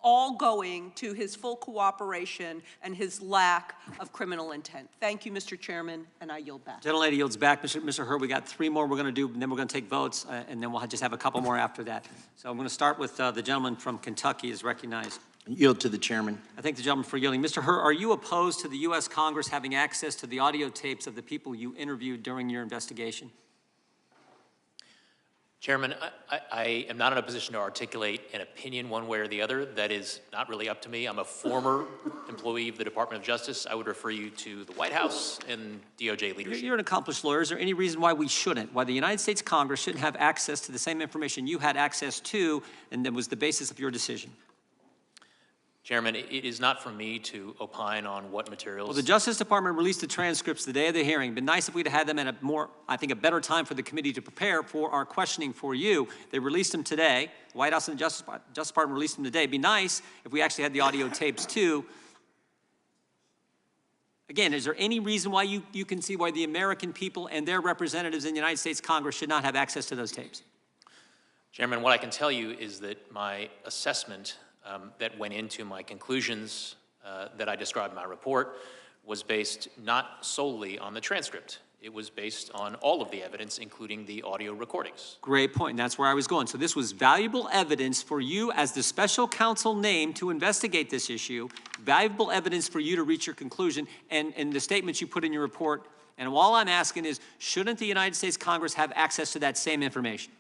all going to his full cooperation and his lack of criminal intent. Thank you, Mr. Chairman, and I yield back. Gentlelady yields back. Mr. Hur, we got 3 more we're going to do, and then we're going to take votes, and then we'll just have a couple more after that. So I'm going to start with the gentleman from Kentucky is recognized. Yield to the chairman. I thank the gentleman for yielding. Mr. Hur, are you opposed to the U.S. Congress having access to the audio tapes of the people you interviewed during your investigation? Chairman, I am not in a position to articulate an opinion one way or the other. That is not really up to me. I'm a former employee of the Department of Justice. I would refer you to the White House and DOJ leadership. You're an accomplished lawyer. Is there any reason why we shouldn't, why the United States Congress shouldn't have access to the same information you had access to, and that was the basis of your decision? Chairman, it is not for me to opine on what materials. Well, the Justice Department released the transcripts the day of the hearing. It'd been nice if we'd had them at a more, I think, a better time for the committee to prepare for our questioning for you. They released them today. The White House and the Justice Department released them today. It'd be nice if we actually had the audio tapes too. Again, is there any reason why you can see why the American people and their representatives in the United States Congress should not have access to those tapes? Chairman, what I can tell you is that my assessment that went into my conclusions that I described in my report was based not solely on the transcript. It was based on all of the evidence, including the audio recordings. Great point, and that's where I was going. So this was valuable evidence for you as the special counsel named to investigate this issue, valuable evidence for you to reach your conclusion, and the statements you put in your report. And all I'm asking is, shouldn't the United States Congress have access to that same information?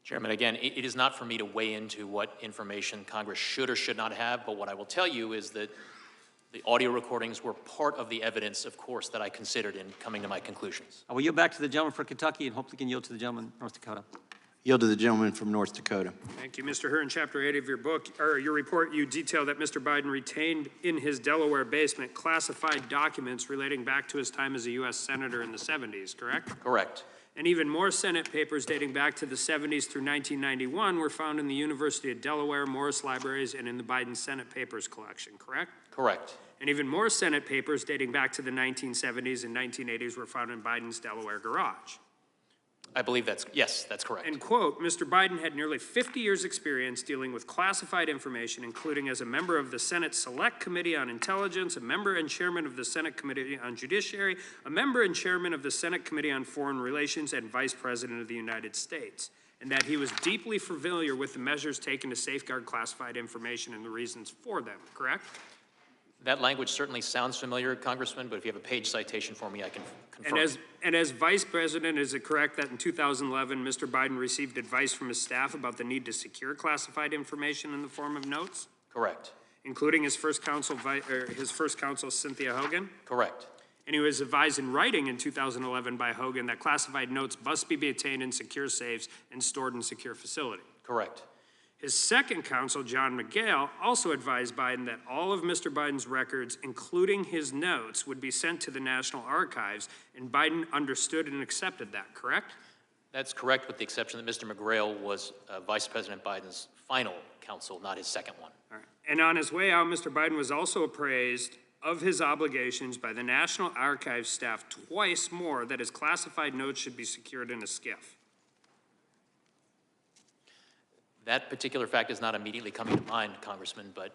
Chairman, again, it is not for me to weigh into what information Congress should or should not have, but what I will tell you is that the audio recordings were part of the evidence, of course, that I considered in coming to my conclusions. I will yield back to the gentleman from Kentucky and hopefully can yield to the gentleman from North Dakota. Yield to the gentleman from North Dakota. Thank you, Mr. Hur. In Chapter 8 of your book, or your report, you detail that Mr. Biden retained in his Delaware basement classified documents relating back to his time as a U.S. Senator in the 70s, correct? Correct. And even more Senate papers dating back to the 70s through 1991 were found in the University of Delaware, Morris Libraries, and in the Biden Senate Papers collection, correct? Correct. And even more Senate papers dating back to the 1970s and 1980s were found in Biden's Delaware garage. I believe yes, that's correct. And quote, Mr. Biden had nearly 50 years experience dealing with classified information, including as a member of the Senate Select Committee on Intelligence, a member and chairman of the Senate Committee on Judiciary, a member and chairman of the Senate Committee on Foreign Relations, and Vice President of the United States. And that he was deeply familiar with the measures taken to safeguard classified information and the reasons for them, correct? That language certainly sounds familiar, Congressman, but if you have a page citation for me, I can confirm. And as Vice President, is it correct that in 2011, Mr. Biden received advice from his staff about the need to secure classified information in the form of notes? Correct. Including his first counsel, Cynthia Hogan? Correct. And he was advised in writing in 2011 by Hogan that classified notes must be maintained in secure safes and stored in secure facility. Correct. His second counsel, John McGail, also advised Biden that all of Mr. Biden's records, including his notes, would be sent to the National Archives, and Biden understood and accepted that, correct? That's correct, with the exception that Mr. McGrail was Vice President Biden's final counsel, not his second one. All right. And on his way out, Mr. Biden was also appraised of his obligations by the National Archives staff twice more that his classified notes should be secured in a SCIF. That particular fact is not immediately coming to mind, Congressman, but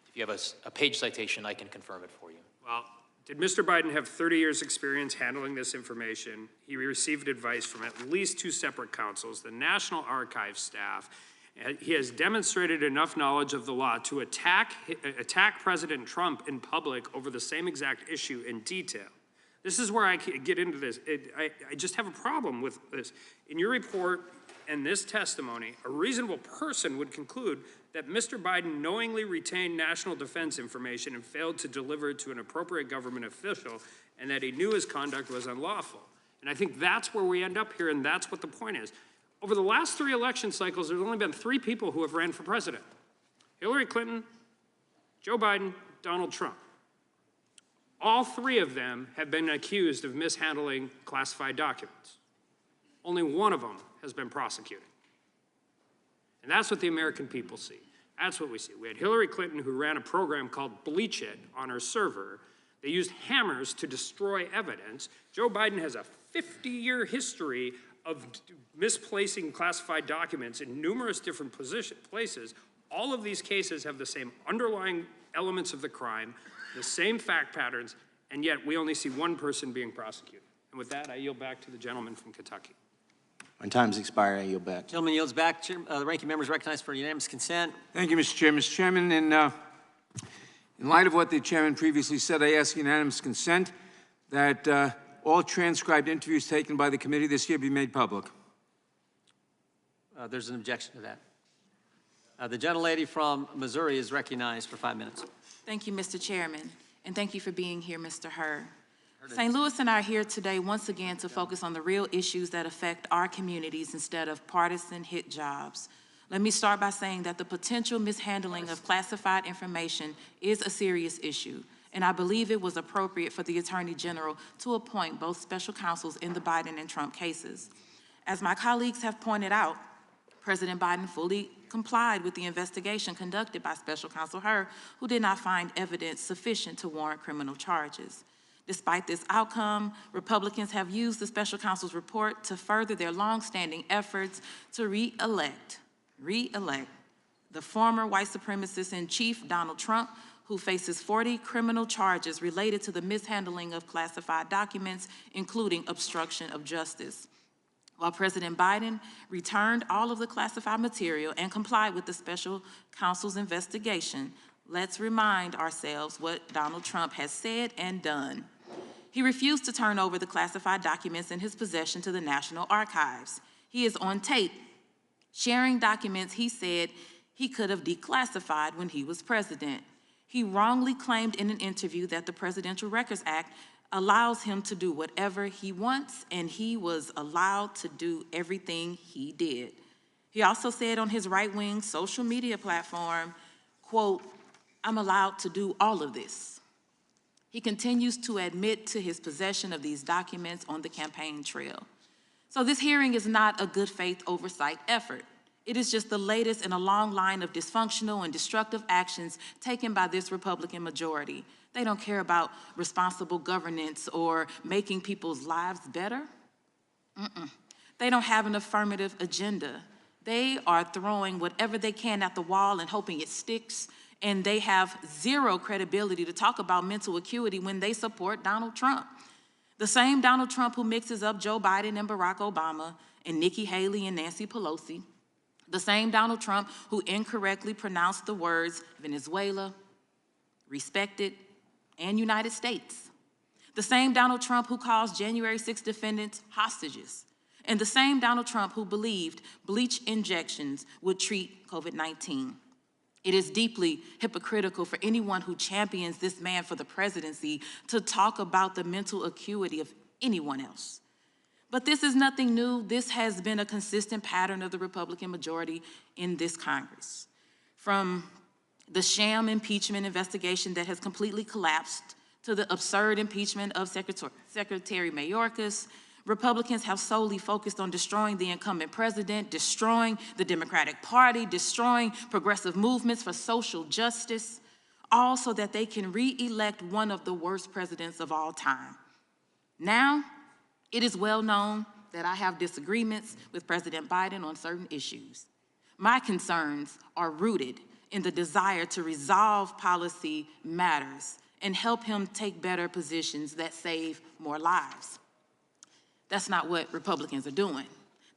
if you have a page citation, I can confirm it for you. Well, did Mr. Biden have 30 years experience handling this information? He received advice from at least 2 separate counsels, the National Archives staff, He has demonstrated enough knowledge of the law to attack President Trump in public over the same exact issue in detail. This is where I get into this. I just have a problem with this. In your report and this testimony, a reasonable person would conclude that Mr. Biden knowingly retained national defense information and failed to deliver it to an appropriate government official, and that he knew his conduct was unlawful. And I think that's where we end up here, and that's what the point is. Over the last 3 election cycles, there's only been 3 people who have ran for president: Hillary Clinton, Joe Biden, Donald Trump. All 3 of them have been accused of mishandling classified documents. Only one of them has been prosecuted. And that's what the American people see. That's what we see. We had Hillary Clinton, who ran a program called Bleach It on her server. They used hammers to destroy evidence. Joe Biden has a 50-year history of misplacing classified documents in numerous different places. All of these cases have the same underlying elements of the crime, the same fact patterns, and yet we only see one person being prosecuted. And with that, I yield back to the gentleman from Kentucky. When time's expired, I yield back. Gentleman yields back. The ranking member is recognized for unanimous consent. Thank you, Mr. Chair. Mr. Chairman, in light of what the chairman previously said, I ask unanimous consent that all transcribed interviews taken by the committee this year be made public. There's an objection to that. The gentlelady from Missouri is recognized for 5 minutes. Thank you, Mr. Chairman, and thank you for being here, Mr. Hur. St. Louis and I are here today once again to focus on the real issues that affect our communities instead of partisan hit jobs. Let me start by saying that the potential mishandling of classified information is a serious issue, and I believe it was appropriate for the Attorney General to appoint both special counsels in the Biden and Trump cases. As my colleagues have pointed out, President Biden fully complied with the investigation conducted by Special Counsel Hur, who did not find evidence sufficient to warrant criminal charges. Despite this outcome, Republicans have used the special counsel's report to further their longstanding efforts to re-elect the former white supremacist in chief, Donald Trump, who faces 40 criminal charges related to the mishandling of classified documents, including obstruction of justice. While President Biden returned all of the classified material and complied with the special counsel's investigation, let's remind ourselves what Donald Trump has said and done. He refused to turn over the classified documents in his possession to the National Archives. He is on tape sharing documents he said he could have declassified when he was president. He wrongly claimed in an interview that the Presidential Records Act allows him to do whatever he wants, and he was allowed to do everything he did. He also said on his right-wing social media platform, quote, "I'm allowed to do all of this." He continues to admit to his possession of these documents on the campaign trail. So this hearing is not a good faith oversight effort. It is just the latest in a long line of dysfunctional and destructive actions taken by this Republican majority. They don't care about responsible governance or making people's lives better. They don't have an affirmative agenda. They are throwing whatever they can at the wall and hoping it sticks, and they have zero credibility to talk about mental acuity when they support Donald Trump. The same Donald Trump who mixes up Joe Biden and Barack Obama and Nikki Haley and Nancy Pelosi. The same Donald Trump who incorrectly pronounced the words Venezuela, respected, and United States. The same Donald Trump who calls January 6 defendants hostages. And the same Donald Trump who believed bleach injections would treat COVID-19. It is deeply hypocritical for anyone who champions this man for the presidency to talk about the mental acuity of anyone else. But this is nothing new. This has been a consistent pattern of the Republican majority in this Congress. From the sham impeachment investigation that has completely collapsed to the absurd impeachment of Secretary Mayorkas, Republicans have solely focused on destroying the incumbent president, destroying the Democratic Party, destroying progressive movements for social justice, all so that they can re-elect one of the worst presidents of all time. Now, it is well known that I have disagreements with President Biden on certain issues. My concerns are rooted in the desire to resolve policy matters and help him take better positions that save more lives. That's not what Republicans are doing.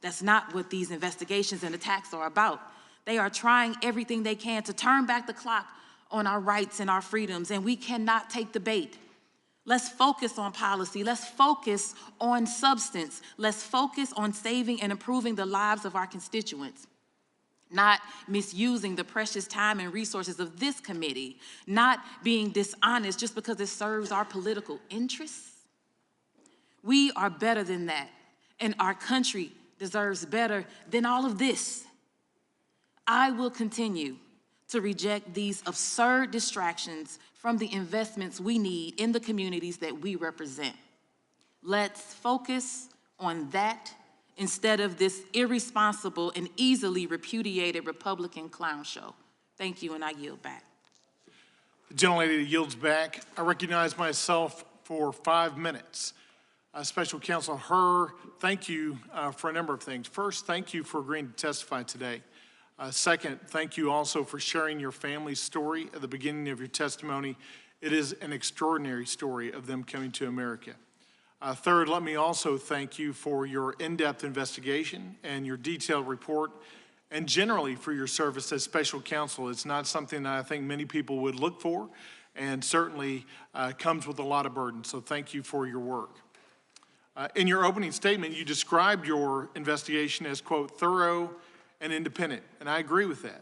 That's not what these investigations and attacks are about. They are trying everything they can to turn back the clock on our rights and our freedoms, and we cannot take the bait. Let's focus on policy. Let's focus on substance. Let's focus on saving and improving the lives of our constituents, not misusing the precious time and resources of this committee, not being dishonest just because it serves our political interests. We are better than that, and our country deserves better than all of this. I will continue to reject these absurd distractions from the investments we need in the communities that we represent. Let's focus on that instead of this irresponsible and easily repudiated Republican clown show. Thank you, and I yield back. The gentlelady yields back. I recognize myself for 5 minutes. Special Counsel Hur, thank you for a number of things. First, thank you for agreeing to testify today. Second, thank you also for sharing your family's story at the beginning of your testimony. It is an extraordinary story of them coming to America. Third, let me also thank you for your in-depth investigation and your detailed report, and generally for your service as special counsel. It's not something that I think many people would look for, and certainly comes with a lot of burden, so thank you for your work. In your opening statement, you described your investigation as, quote, thorough and independent, and I agree with that.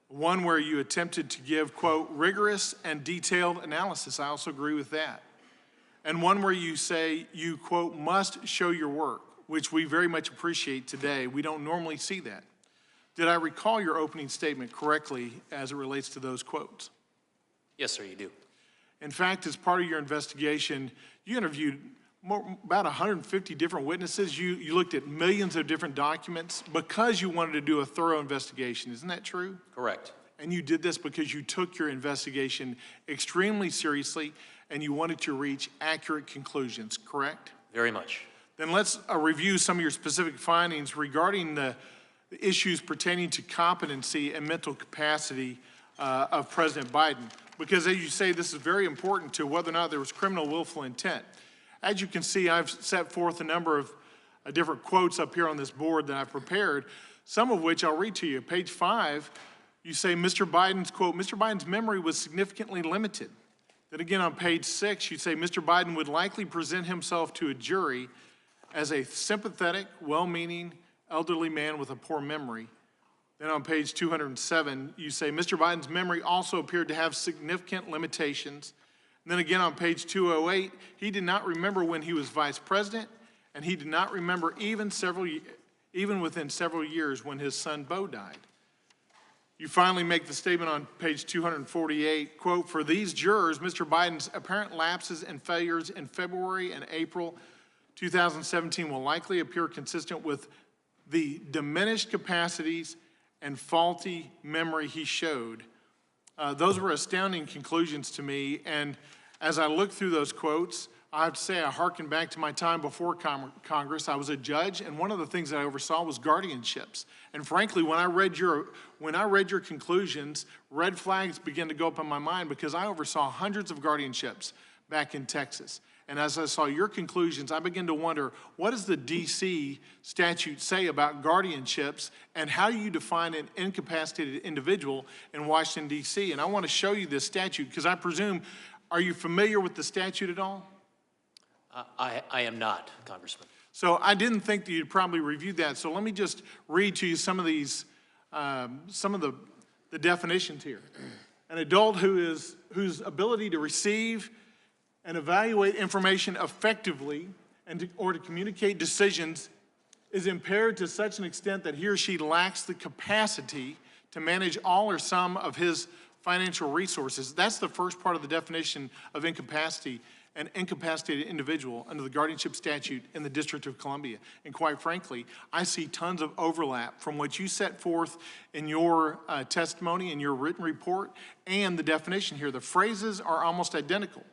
One where you attempted to give, quote, rigorous and detailed analysis. I also agree with that. And one where you say you, quote, must show your work, which we very much appreciate today. We don't normally see that. Did I recall your opening statement correctly as it relates to those quotes? Yes, sir, you do. In fact, as part of your investigation, you interviewed about 150 different witnesses. You looked at millions of different documents because you wanted to do a thorough investigation. Isn't that true? Correct. And you did this because you took your investigation extremely seriously and you wanted to reach accurate conclusions, correct? Very much. Then let's review some of your specific findings regarding the issues pertaining to competency and mental capacity of President Biden. Because as you say, this is very important to whether or not there was criminal willful intent. As you can see, I've set forth a number of different quotes up here on this board that I've prepared, some of which I'll read to you. Page 5, you say Mr. Biden's, quote, Mr. Biden's memory was significantly limited. Then again on page 6, you say Mr. Biden would likely present himself to a jury as a sympathetic, well-meaning, elderly man with a poor memory. Then on page 207, you say Mr. Biden's memory also appeared to have significant limitations. And then again on page 208, he did not remember when he was vice president, and he did not remember even within several years when his son Beau died. You finally make the statement on page 248, quote, for these jurors, Mr. Biden's apparent lapses and failures in February and April 2017 will likely appear consistent with the diminished capacities and faulty memory he showed. Those were astounding conclusions to me, and as I look through those quotes, I have to say I hearken back to my time before Congress. I was a judge, and one of the things that I oversaw was guardianships. And frankly, when I read your conclusions, red flags began to go up in my mind because I oversaw hundreds of guardianships back in Texas. And as I saw your conclusions, I began to wonder, what does the D.C. statute say about guardianships, and how do you define an incapacitated individual in Washington, D.C.? And I want to show you this statute because I presume, are you familiar with the statute at all? I am not, Congressman. So I didn't think that you'd probably reviewed that. So let me just read to you some of these, some of the definitions here. An adult whose ability to receive and evaluate information effectively or to communicate decisions is impaired to such an extent that he or she lacks the capacity to manage all or some of his financial resources. That's the first part of the definition of incapacity, an incapacitated individual under the guardianship statute in the District of Columbia. And quite frankly, I see tons of overlap from what you set forth in your testimony, in your written report, and the definition here. The phrases are almost identical.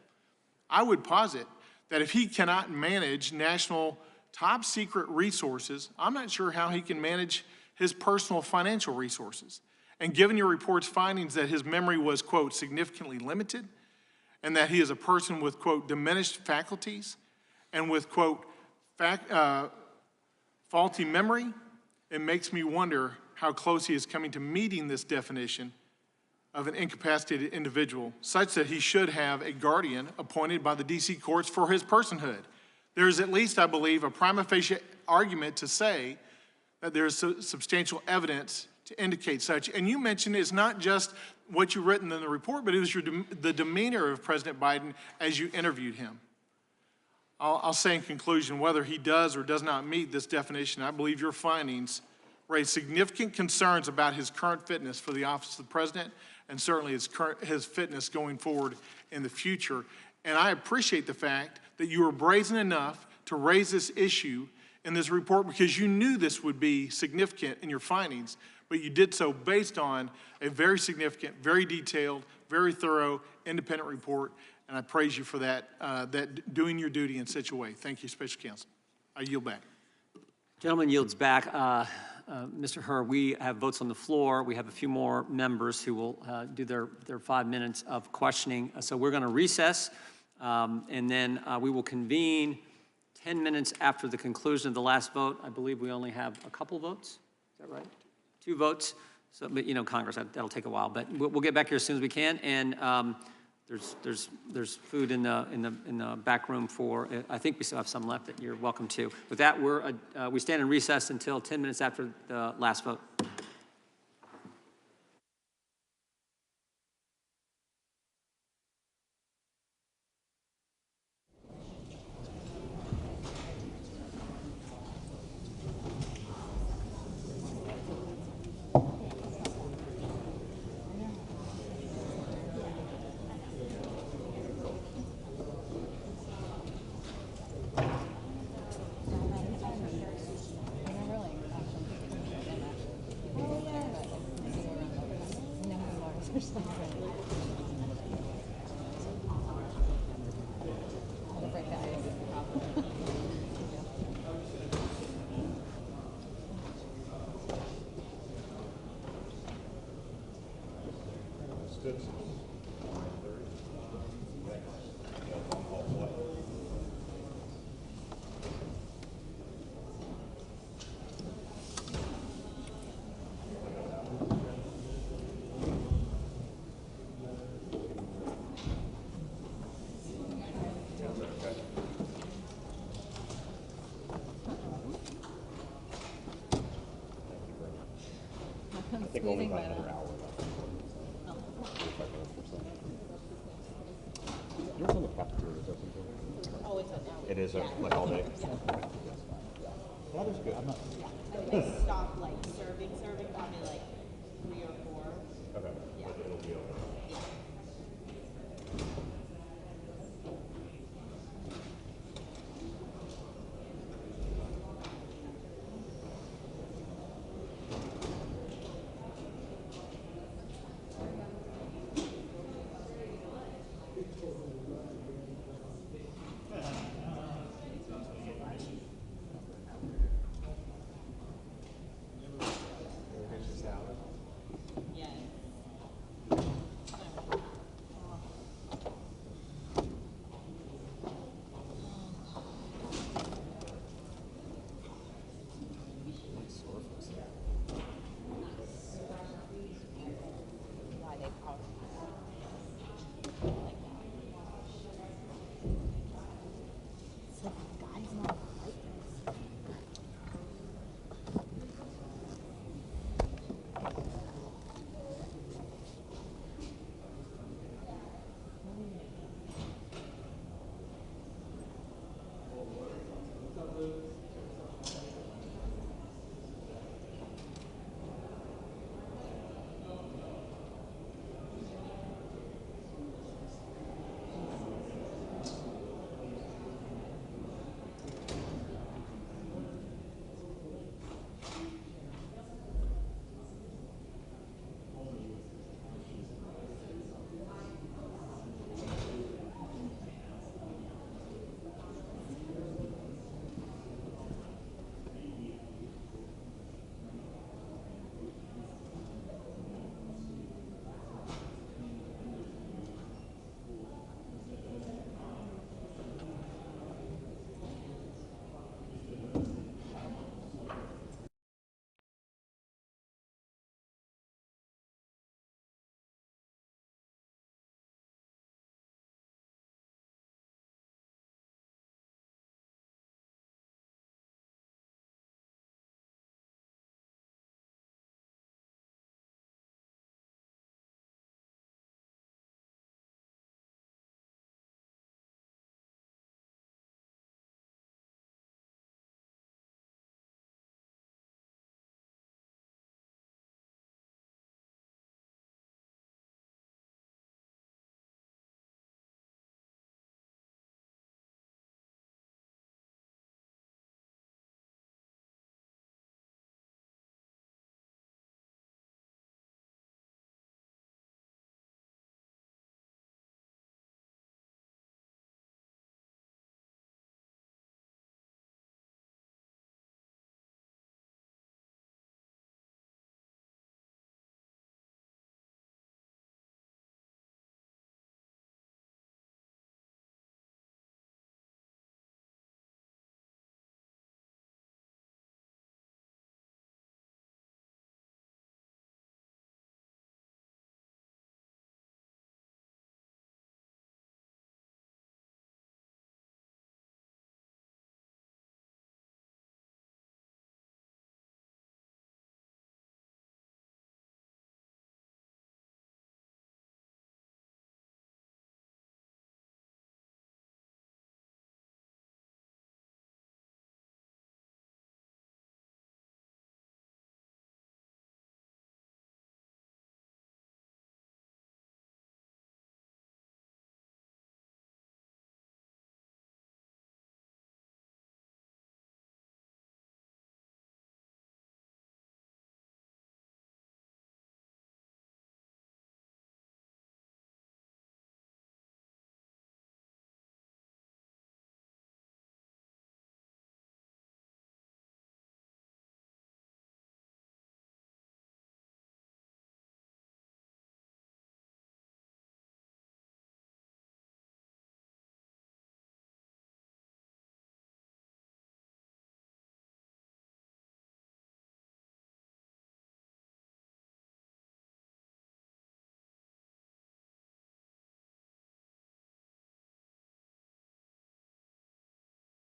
I would posit that if he cannot manage national top secret resources, I'm not sure how he can manage his personal financial resources. And given your report's findings that his memory was, quote, significantly limited, and that he is a person with, quote, diminished faculties, and with, quote, faulty memory, it makes me wonder how close he is coming to meeting this definition of an incapacitated individual, such that he should have a guardian appointed by the DC courts for his personhood. There is at least, I believe, a prima facie argument to say that there is substantial evidence to indicate such. And you mentioned it's not just what you've written in the report, but it was the demeanor of President Biden as you interviewed him. I'll say in conclusion, whether he does or does not meet this definition, I believe your findings raise significant concerns about his current fitness for the office of the president, and certainly his fitness going forward in the future. And I appreciate the fact that you were brazen enough to raise this issue in this report because you knew this would be significant in your findings, but you did so based on a very significant, very detailed, very thorough, independent report, and I praise you for that, doing your duty in such a way. Thank you, Special Counsel. I yield back. Gentleman yields back. Mr. Hur, we have votes on the floor. We have a few more members who will do their 5 minutes of questioning. So we're going to recess, and then we will convene 10 minutes after the conclusion of the last vote. I believe we only have a couple votes. Is that right? 2 votes. So, but you know, Congress, that'll take a while. But we'll get back here as soon as we can. And there's food in the back room for. I think we still have some left that you're welcome to. With that, we stand in recess until 10 minutes after the last vote. I think only about another hour left. Yours on the cafeteria is open too? Oh, it's open. It is open, like all day? That is good. I'm not. They stop like